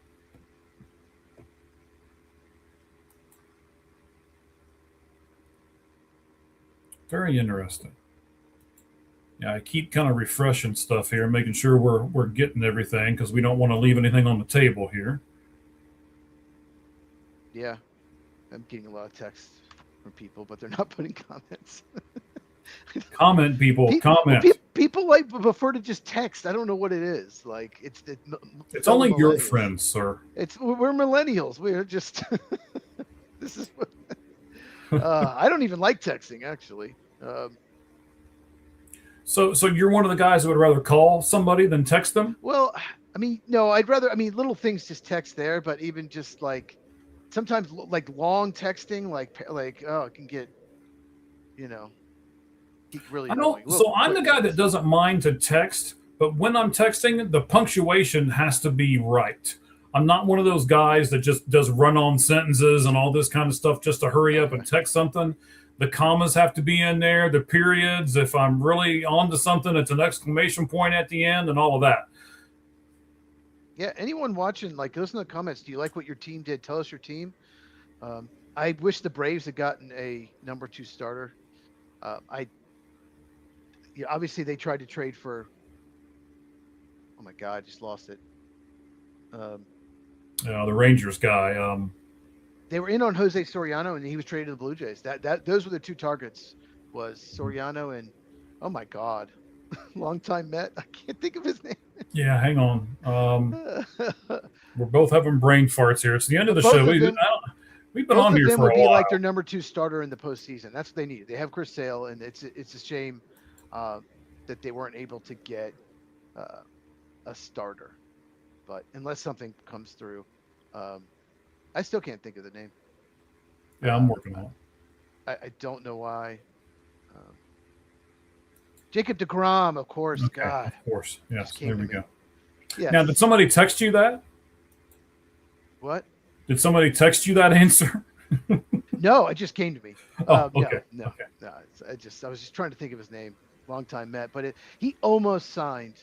Very interesting. Yeah, I keep kind of refreshing stuff here, making sure we're getting everything because we don't want to leave anything on the table here. Yeah, I'm getting a lot of texts from people, but they're not putting comments. Comment, people. Comment. People like prefer to just text. I don't know what it is. Like it's only your friends, sir. We're millennials. We're just this is what. I don't even like texting, actually. So you're one of the guys who would rather call somebody than text them? Well, I mean, no, I'd rather. I mean, little things just text there, but even just like sometimes like long texting, like oh, it can get you know really I annoying. don't. So I'm the guy that doesn't mind to text, but when I'm texting, the punctuation has to be right. I'm not one of those guys that just does run-on sentences and all this kind of stuff just to hurry up and text something. The commas have to be in there, the periods. If I'm really on to something, it's an exclamation point at the end and all of that. Yeah, anyone watching, like, listen to the comments. Do you like what your team did? Tell us your team. I wish the Braves had gotten a number 2 starter. Obviously they tried to trade for. Oh my God, I just lost it. The Rangers guy. They were in on Jose Soriano, and he was traded to the Blue Jays. Those were the 2 targets. Was Soriano and oh my God, longtime Met. I can't think of his name. Yeah, hang on. We're both having brain farts here. It's the end of the show. We've been on here for a while. Both of them would be like their number 2 starter in the postseason. That's what they need. They have Chris Sale, and it's a shame that they weren't able to get a starter. But unless something comes through, I still can't think of the name. Yeah, I'm working on it. I don't know why. Jacob deGrom, of course. Okay, God, of course. Yes, there we go. Yeah. Now, did somebody text you that? What? Did somebody text you that answer? No, it just came to me. Oh, okay. No. I was just trying to think of his name. Longtime Met, but he almost signed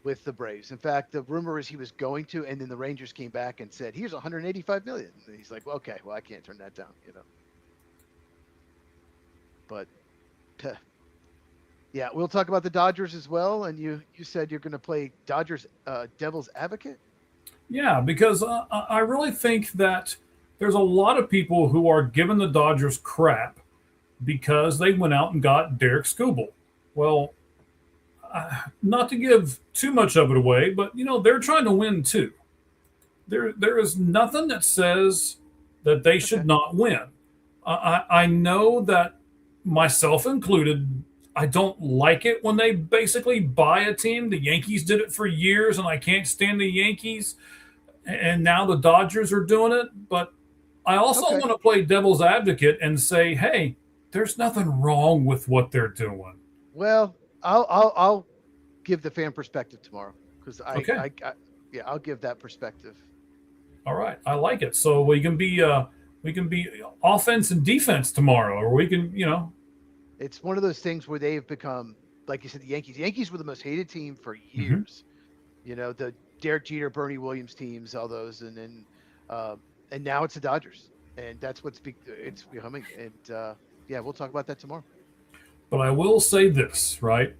with the Braves. In fact, the rumor is he was going to, and then the Rangers came back and said, "Here's 185 million." And he's like, well, "Okay, well, I can't turn that down," But, yeah, we'll talk about the Dodgers as well. And you said you're going to play Dodgers Devil's Advocate. Yeah, because I really think that there's a lot of people who are giving the Dodgers crap because they went out and got Derek Skubal. Well, not to give too much of it away, but they're trying to win too. There is nothing that says that they should not win. I know that, myself included, I don't like it when they basically buy a team. The Yankees did it for years, and I can't stand the Yankees. And now the Dodgers are doing it. But I also want to play devil's advocate and say, hey, there's nothing wrong with what they're doing. Well, I'll give the fan perspective tomorrow because I'll give that perspective. All right, I like it. So we can be offense and defense tomorrow, or we can It's one of those things where they've become, like you said, the Yankees. The Yankees were the most hated team for years. Mm-hmm. The Derek Jeter, Bernie Williams teams, all those, and then and now it's the Dodgers, and that's what's it's becoming. And we'll talk about that tomorrow. But I will say this, right?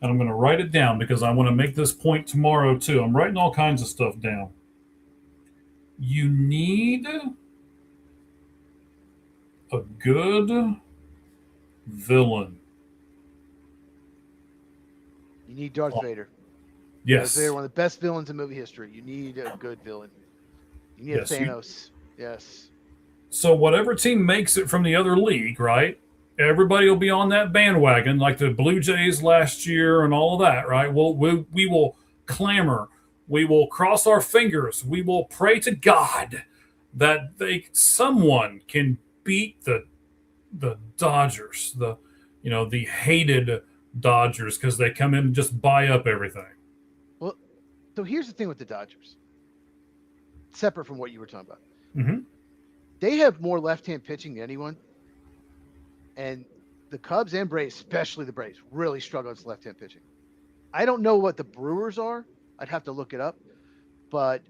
And I'm going to write it down because I want to make this point tomorrow too. I'm writing all kinds of stuff down. You need a good villain. You need Darth Vader. Yes. Darth Vader, one of the best villains in movie history. You need a good villain. You need a Thanos. Yes. So whatever team makes it from the other league, right? Everybody will be on that bandwagon, like the Blue Jays last year and all of that, right? We will clamor. We will cross our fingers. We will pray to God that someone can beat the Dodgers, the hated Dodgers, because they come in and just buy up everything. Well, so here's the thing with the Dodgers, separate from what you were talking about. Mm-hmm. They have more left-hand pitching than anyone. And the Cubs and Braves, especially the Braves, really struggle with left-hand pitching. I don't know what the Brewers are. I'd have to look it up. But,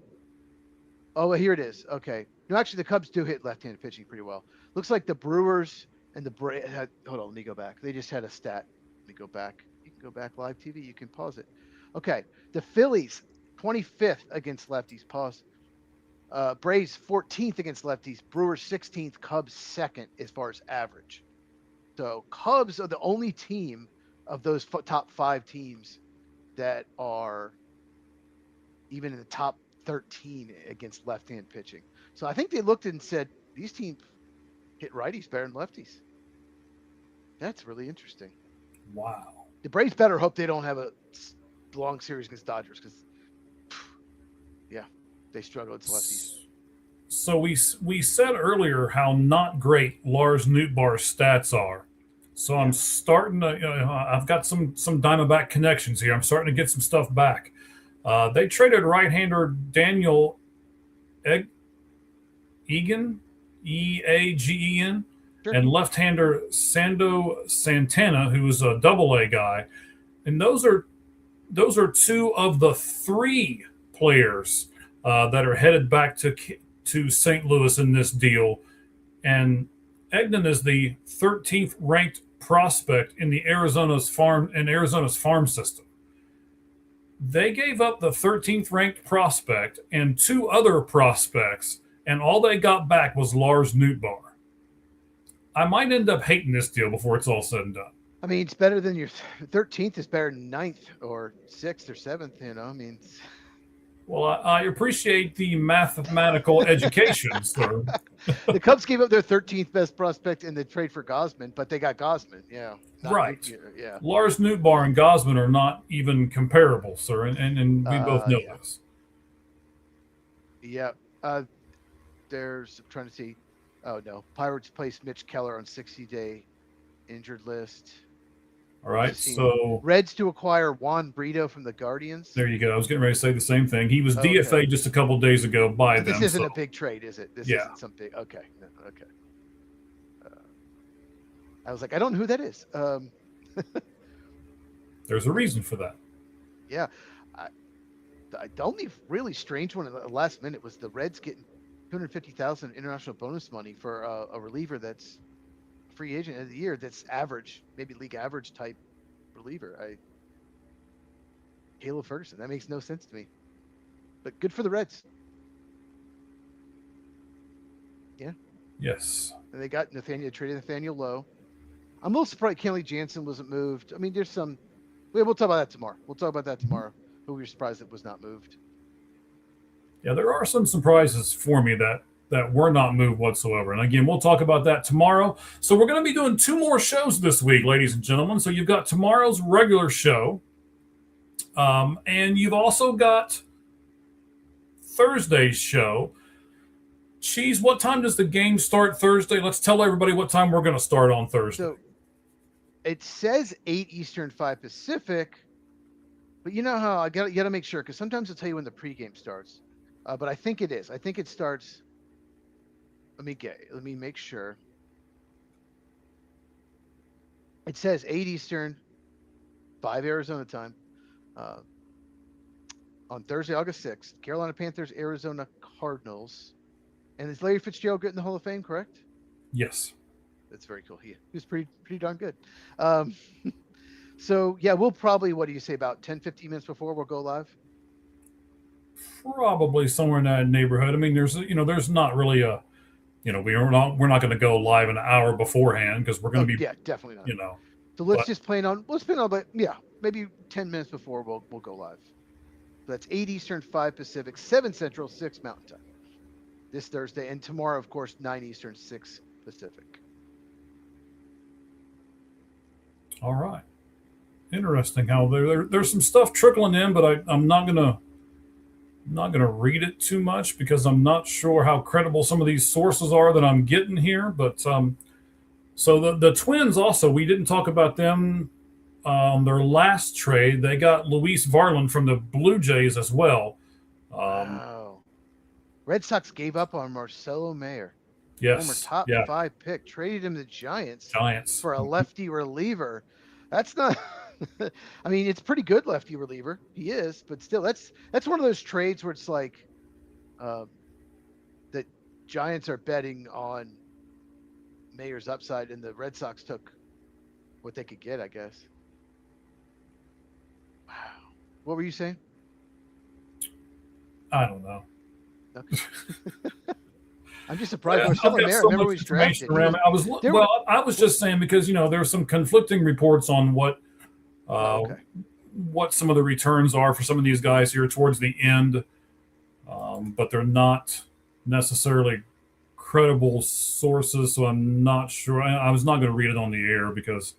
here it is. Okay. No, actually, the Cubs do hit left-handed pitching pretty well. Looks like the Brewers and the Braves hold on, let me go back. They just had a stat. Let me go back. You can go back live TV. You can pause it. Okay. The Phillies, 25th against lefties. Pause. Braves, 14th against lefties. Brewers, 16th. Cubs, 2nd as far as average. So Cubs are the only team of those top 5 teams that are even in the top 13 against left-hand pitching. So I think they looked and said, these teams hit righties better than lefties. That's really interesting. Wow. The Braves better hope they don't have a long series against Dodgers because, yeah, they struggle against lefties. So we said earlier how not great Lars Nootbaar's stats are. So I'm starting to, I've got some Diamondback connections here. I'm starting to get some stuff back. They traded right-hander Daniel Egan, Eagen, Sure. and left-hander Sando Santana, who is a Double-A guy. And those are two of the three players that are headed back to St. Louis in this deal. And Egnan is the 13th ranked prospect in Arizona's farm system. They gave up the 13th ranked prospect and two other prospects, and all they got back was Lars Nootbaar. I might end up hating this deal before it's all said and done. I mean, it's better than your 13th is better than 9th or 6th or 7th, I mean. Well, I appreciate the mathematical education, sir. The Cubs gave up their 13th best prospect in the trade for Gosman, but they got Gosman. Yeah. Right. Yeah. Lars Nootbaar and Gosman are not even comparable, sir, and we both know this. Yeah. I'm trying to see. Oh, no. Pirates placed Mitch Keller on 60-day injured list. All right, so Reds to acquire Juan Brito from the Guardians. There you go. I was getting ready to say the same thing. He was DFA just a couple of days ago by them. This isn't a big trade, is it? This isn't something. Okay. No, okay. I was like, I don't know who that is. There's a reason for that. Yeah. The only really strange one at the last minute was the Reds getting $250,000 international bonus money for a reliever that's free agent of the year that's average, maybe league average type reliever. Caleb Ferguson. That makes no sense to me. But good for the Reds. Yeah. Yes. And they got traded Nathaniel Lowe. I'm a little surprised Kenley Jansen wasn't moved. I mean, there's some. We'll talk about that tomorrow. Who we were surprised it was not moved. Yeah, there are some surprises for me that were not moved whatsoever. And again, we'll talk about that tomorrow. So we're going to be doing two more shows this week, ladies and gentlemen. So you've got tomorrow's regular show. And you've also got Thursday's show. Cheese, what time does the game start Thursday? Let's tell everybody what time we're going to start on Thursday. So it says 8 Eastern, 5 Pacific. But you know how you got to make sure, because sometimes it'll tell you when the pregame starts. But I think it is. I think it starts. Let me make sure. It says 8 Eastern, 5 Arizona time. On Thursday, August 6th, Carolina Panthers, Arizona Cardinals. And is Larry Fitzgerald getting the Hall of Fame, correct? Yes. That's very cool. He was pretty darn good. So, yeah, we'll probably, what do you say, about 10, 15 minutes before we'll go live? Probably somewhere in that neighborhood. I mean, there's not really a, we're not going to go live an hour beforehand because we're going to be, yeah, definitely not. So let's plan on, but yeah, maybe 10 minutes before we'll go live. So that's 8 Eastern, 5 Pacific, 7 Central, 6 Mountain Time this Thursday. And tomorrow, of course, 9 Eastern, 6 Pacific. All right. Interesting how there's some stuff trickling in, but I'm not gonna read it too much because I'm not sure how credible some of these sources are that I'm getting here. But so the Twins also, we didn't talk about them on their last trade. They got Luis Varland from the Blue Jays as well. Wow. Red Sox gave up on Marcelo Mayer. Yes. Former top 5 pick, traded him to Giants for a lefty reliever. That's not. I mean, it's pretty good lefty reliever. He is, but still, that's one of those trades where it's like, the Giants are betting on Mayer's upside, and the Red Sox took what they could get, I guess. Wow. What were you saying? I don't know. Okay. I'm just surprised. Marcelo Mayer, remember when he was drafted? I was just saying because there were some conflicting reports on what some of the returns are for some of these guys here towards the end, but they're not necessarily credible sources, so I'm not sure. I was not going to read it on the air because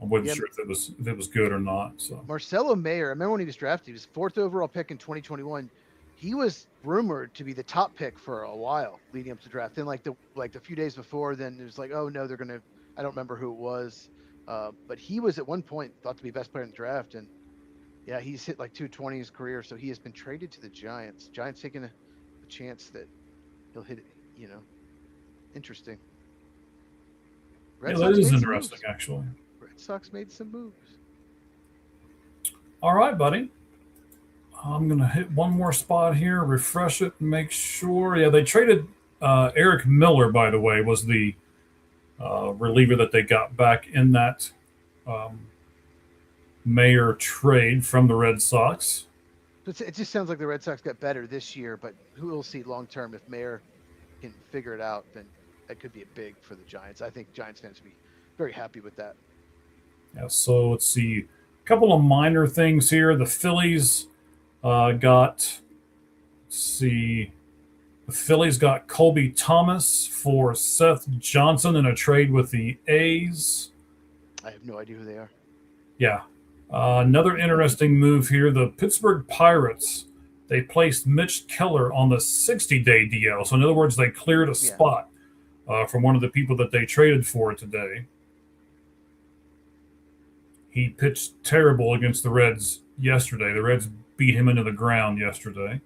I wasn't sure if it was good or not. So Marcelo Mayer, I remember when he was drafted, he was 4th overall pick in 2021. He was rumored to be the top pick for a while leading up to the draft. Then like the few days before, then it was like, oh no, they're gonna. I don't remember who it was, but he was at one point thought to be best player in the draft, and yeah, he's hit like 220 in his career. So he has been traded to the Giants. Giants taking a chance that he'll hit it. Interesting. That is interesting, actually. Red Sox made some moves. All right, buddy. I'm going to hit one more spot here, refresh it, and make sure. Yeah, they traded Eric Miller, by the way, was the reliever that they got back in that Mayer trade from the Red Sox. It just sounds like the Red Sox got better this year, but who will see long term if Mayer can figure it out, then that could be a big for the Giants. I think Giants fans would be very happy with that. Yeah, so let's see. A couple of minor things here. The Phillies got Colby Thomas for Seth Johnson in a trade with the A's. I have no idea who they are. Yeah. Another interesting move here. The Pittsburgh Pirates, they placed Mitch Keller on the 60-day DL. So in other words, they cleared a spot from one of the people that they traded for today. He pitched terrible against the Reds yesterday. The Reds beat him into the ground yesterday.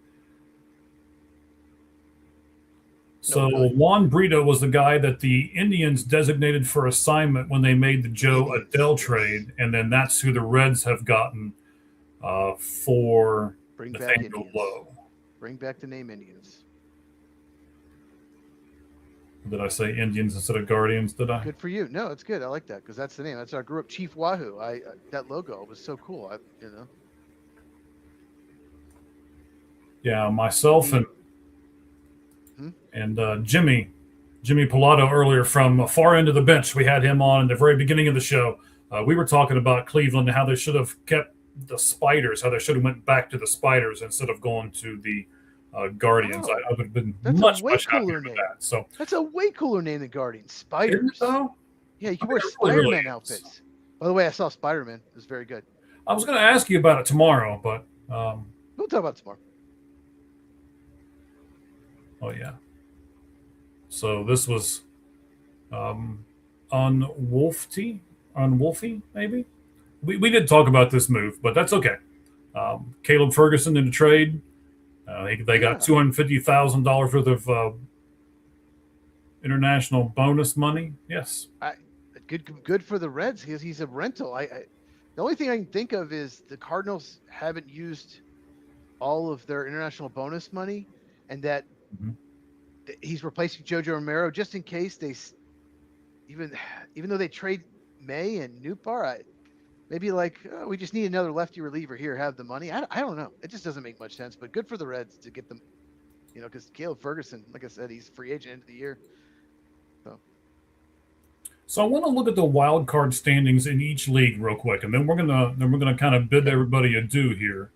So Juan Brito was the guy that the Indians designated for assignment when they made the Joe Adell trade, and then that's who the Reds have gotten for Nathaniel Lowe. Bring back the name Indians. Did I say Indians instead of Guardians? Did I? Good for you. No, it's good. I like that because that's the name. That's I grew up Chief Wahoo. That logo was so cool. Yeah, myself and Jimmy Pilato earlier from far end of the bench. We had him on at the very beginning of the show. We were talking about Cleveland and how they should have kept the Spiders, how they should have went back to the Spiders instead of going to the Guardians. I would have been much happier with that. So that's a way cooler name than Guardians. Spiders. So? Yeah, you can wear Spider-Man outfits. By the way, I saw Spider-Man. It was very good. I was going to ask you about it tomorrow, but we'll talk about it tomorrow. Oh yeah. So this was on Wolfie, maybe. We did talk about this move, but that's okay. Caleb Ferguson in the trade. They got $250,000 worth of international bonus money. Yes. Good for the Reds because he's a rental. The only thing I can think of is the Cardinals haven't used all of their international bonus money, and that he's replacing Jojo Romero just in case they, even though they trade May and Nootbaar, maybe we just need another lefty reliever here. Have the money. I don't know. It just doesn't make much sense. But good for the Reds to get them, because Caleb Ferguson, like I said, he's free agent end of the year. So I want to look at the wild card standings in each league real quick, and then we're gonna kind of bid everybody adieu here.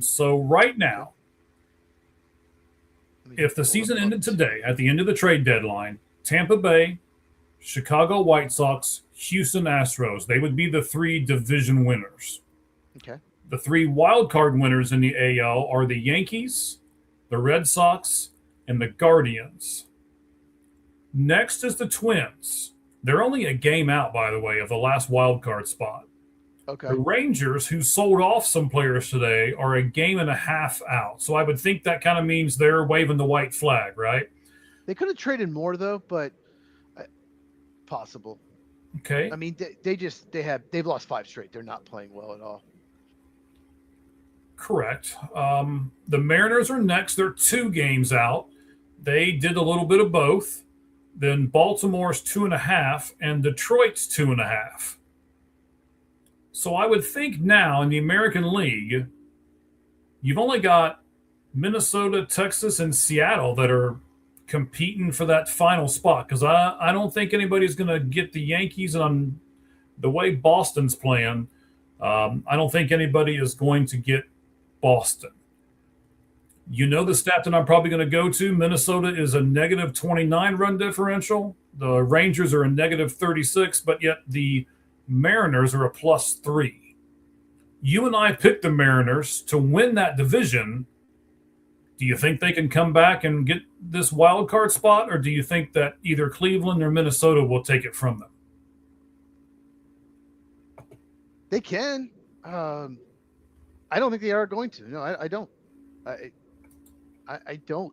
So right now, if the season ended today at the end of the trade deadline, Tampa Bay, Chicago White Sox, Houston Astros, they would be the 3 division winners. Okay. The 3 wild card winners in the AL are the Yankees, the Red Sox, and the Guardians. Next is the Twins. They're only a game out, by the way, of the last wild card spot. Okay. The Rangers, who sold off some players today, are a game and a half out. So I would think that kind of means they're waving the white flag, right? They could have traded more though, but possible. Okay. I mean, they've lost 5 straight. They're not playing well at all. Correct. The Mariners are next. They're 2 games out. They did a little bit of both. Then Baltimore's 2.5 and Detroit's 2.5. So I would think now in the American League, you've only got Minnesota, Texas, and Seattle that are competing for that final spot, because I don't think anybody's going to get the Yankees on the way Boston's playing. I don't think anybody is going to get Boston. You know the stat that I'm probably going to go to. Minnesota is a negative 29 run differential. The Rangers are a negative 36, but yet the Mariners are a plus 3. You and I picked the Mariners to win that division. Do you think they can come back and get this wild card spot, or do you think that either Cleveland or Minnesota will take it from them? They can. I don't think they are going to. No, I don't. I don't.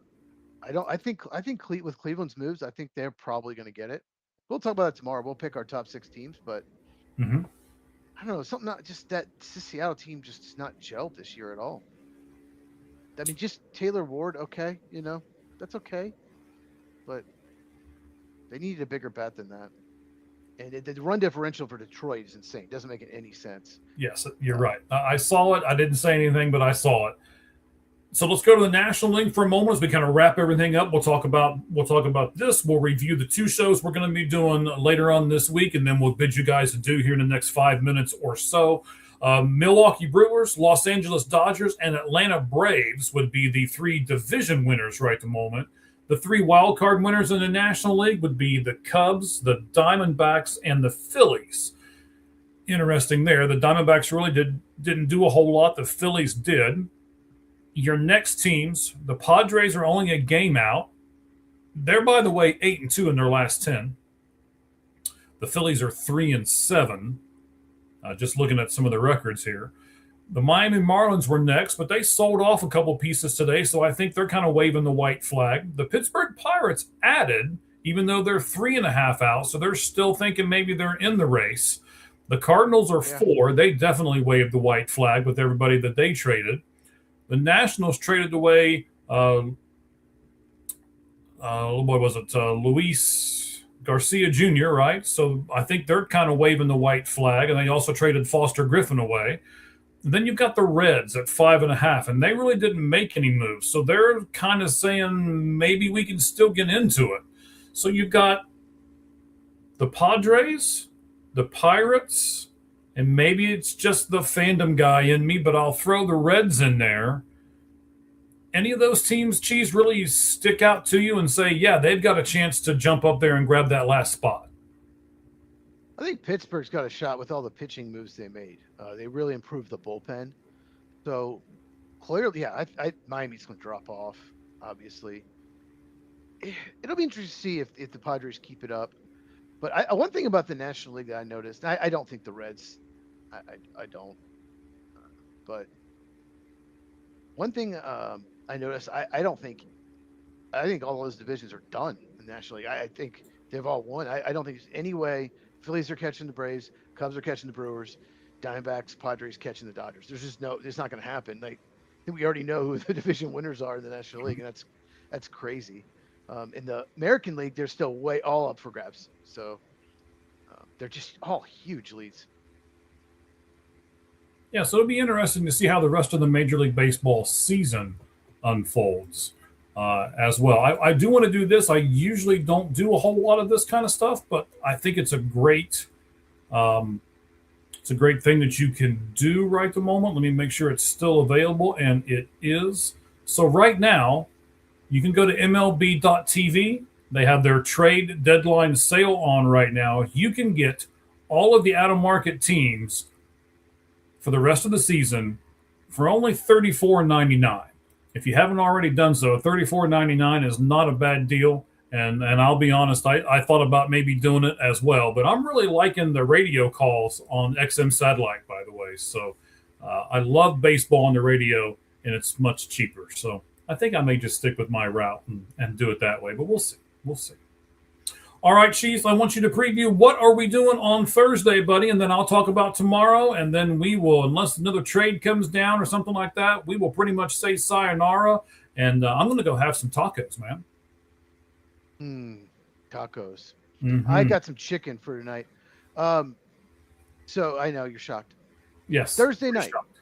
I think with Cleveland's moves, I think they're probably going to get it. We'll talk about that tomorrow. We'll pick our top 6 teams, but I don't know, something not just that Seattle team just is not gelled this year at all. I mean, just Taylor Ward, okay, that's okay, but they needed a bigger bat than that. And the run differential for Detroit is insane. It doesn't make any sense. Yes, you're right. I saw it. I didn't say anything, but I saw it. So let's go to the National League for a moment as we kind of wrap everything up. We'll talk about this. We'll review the 2 shows we're going to be doing later on this week, and then we'll bid you guys adieu here in the next 5 minutes or so. Milwaukee Brewers, Los Angeles Dodgers, and Atlanta Braves would be the 3 division winners right at the moment. The 3 wild card winners in the National League would be the Cubs, the Diamondbacks, and the Phillies. Interesting there. The Diamondbacks really didn't do a whole lot. The Phillies did. Your next teams, the Padres are only a game out. They're, by the way, 8-2 in their last 10. The Phillies are 3-7. Just looking at some of the records here. The Miami Marlins were next, but they sold off a couple pieces today, so I think they're kind of waving the white flag. The Pittsburgh Pirates added, even though they're 3.5 out, so they're still thinking maybe they're in the race. The Cardinals are 4. They definitely waved the white flag with everybody that they traded. The Nationals traded away, Luis Garcia Jr., right? So I think they're kind of waving the white flag, and they also traded Foster Griffin away. And then you've got the Reds at 5.5, and they really didn't make any moves. So they're kind of saying maybe we can still get into it. So you've got the Padres, the Pirates, and maybe it's just the fandom guy in me, but I'll throw the Reds in there. Any of those teams, Cheese, really stick out to you and say, yeah, they've got a chance to jump up there and grab that last spot? I think Pittsburgh's got a shot with all the pitching moves they made. They really improved the bullpen. So clearly, yeah, Miami's going to drop off, obviously. It'll be interesting to see if the Padres keep it up. But one thing about the National League that I noticed, I don't think the Reds, I don't. But one thing I noticed, I think all those divisions are done in the National League. I think they've all won. I don't think there's any way Phillies are catching the Braves, Cubs are catching the Brewers, Diamondbacks, Padres catching the Dodgers. It's not going to happen. Like, I think we already know who the division winners are in the National League, and that's crazy. In the American League, they're still way all up for grabs. So they're just all huge leads. Yeah, so it'll be interesting to see how the rest of the Major League Baseball season unfolds as well. I do want to do this. I usually don't do a whole lot of this kind of stuff, but I think it's a great thing that you can do right at the moment. Let me make sure it's still available, and it is. So right now, you can go to MLB.tv. They have their trade deadline sale on right now. You can get all of the out-of-market teams for the rest of the season for only $34.99. If you haven't already done so, $34.99 is not a bad deal. And I'll be honest, I thought about maybe doing it as well. But I'm really liking the radio calls on XM Satellite, by the way. So I love baseball on the radio, and it's much cheaper. So I think I may just stick with my route and do it that way. But we'll see. We'll see. All right, Chiefs, I want you to preview what are we doing on Thursday, buddy, and then I'll talk about tomorrow, and then we will, unless another trade comes down or something like that, we will pretty much say sayonara, and I'm going to go have some tacos, man. Tacos. Mm-hmm. I got some chicken for tonight. So I know you're shocked. Yes. Thursday night. Shocked.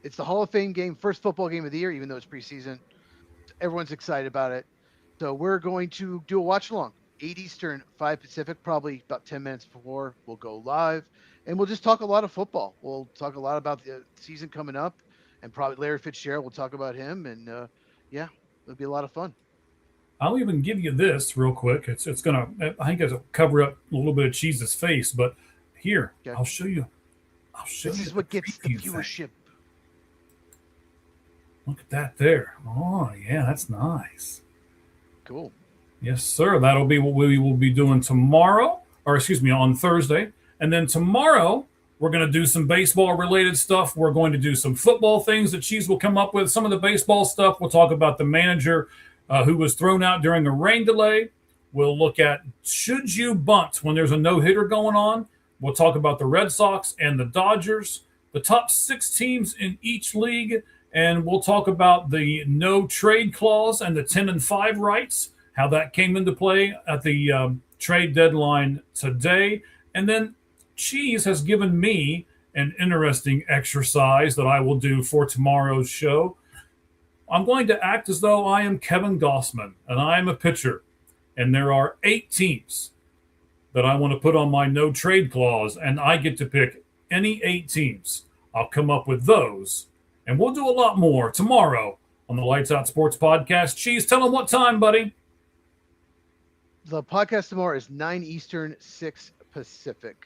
It's the Hall of Fame game, first football game of the year, even though it's preseason. Everyone's excited about it. So we're going to do a watch along. 8 Eastern, 5 Pacific, probably about 10 minutes before we'll go live. And we'll just talk a lot of football. We'll talk a lot about the season coming up, and probably Larry Fitzgerald. We'll talk about him, and Yeah, it'll be a lot of fun. I'll even give you this real quick. It's gonna, I think it'll cover up a little bit of Cheese's face, but here, Okay. I'll show you. This is what gets the preview thing. viewership. Look at that there. Oh yeah, that's nice. Cool. Yes, sir. That'll be what we will be doing tomorrow, or excuse me, on Thursday. And then tomorrow, we're going to do some baseball related stuff. We're going to do some football things that Cheese will come up with. Some of the baseball stuff. We'll talk about the manager who was thrown out during a rain delay. We'll look at should you bunt when there's a no-hitter going on. We'll talk about the Red Sox and the Dodgers, the top 6 teams in each league. And we'll talk about the no trade clause and the 10-5 rights, how that came into play at the trade deadline today. And then Cheese has given me an interesting exercise that I will do for tomorrow's show. I'm going to act as though I am Kevin Gossman and I am a pitcher. And there are 8 teams that I want to put on my no trade clause, and I get to pick any 8 teams. I'll come up with those, and we'll do a lot more tomorrow on the Lights Out Sports Podcast. Cheese, tell them what time, buddy. The podcast tomorrow is 9 Eastern, 6 Pacific.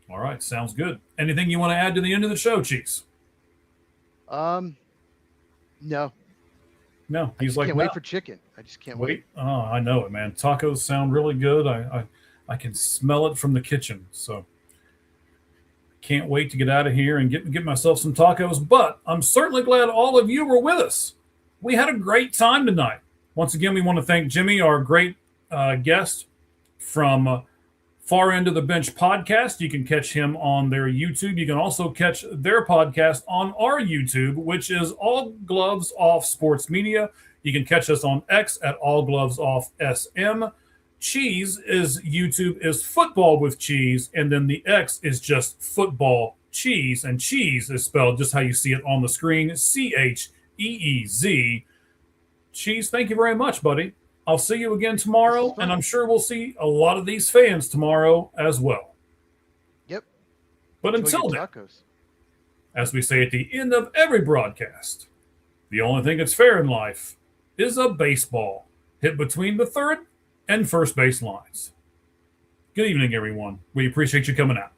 All right, sounds good. Anything you want to add to the end of the show, Cheese? No. No, he's like, can't no. wait for chicken. I just can't wait. Oh, I know it, man. Tacos sound really good. I can smell it from the kitchen. So can't wait to get out of here and get myself some tacos. But I'm certainly glad all of you were with us. We had a great time tonight. Once again, we want to thank Jimmy, our great guest from Far End of the Bench podcast. You can catch him on their YouTube. You can also catch their podcast on our YouTube, which is All Gloves Off Sports Media. You can catch us on X at All Gloves Off SM. Cheese is YouTube is Football with Cheese, and then the X is just Football Cheese, and cheese is spelled just how you see it on the screen, CHEEZ. Cheese, thank you very much, buddy. I'll see you again tomorrow, and I'm sure we'll see a lot of these fans tomorrow as well. Yep. But Enjoy until your then, tacos. as we say at the end of every broadcast, the only thing that's fair in life is a baseball hit between the third and first base lines. Good evening, everyone. We appreciate you coming out.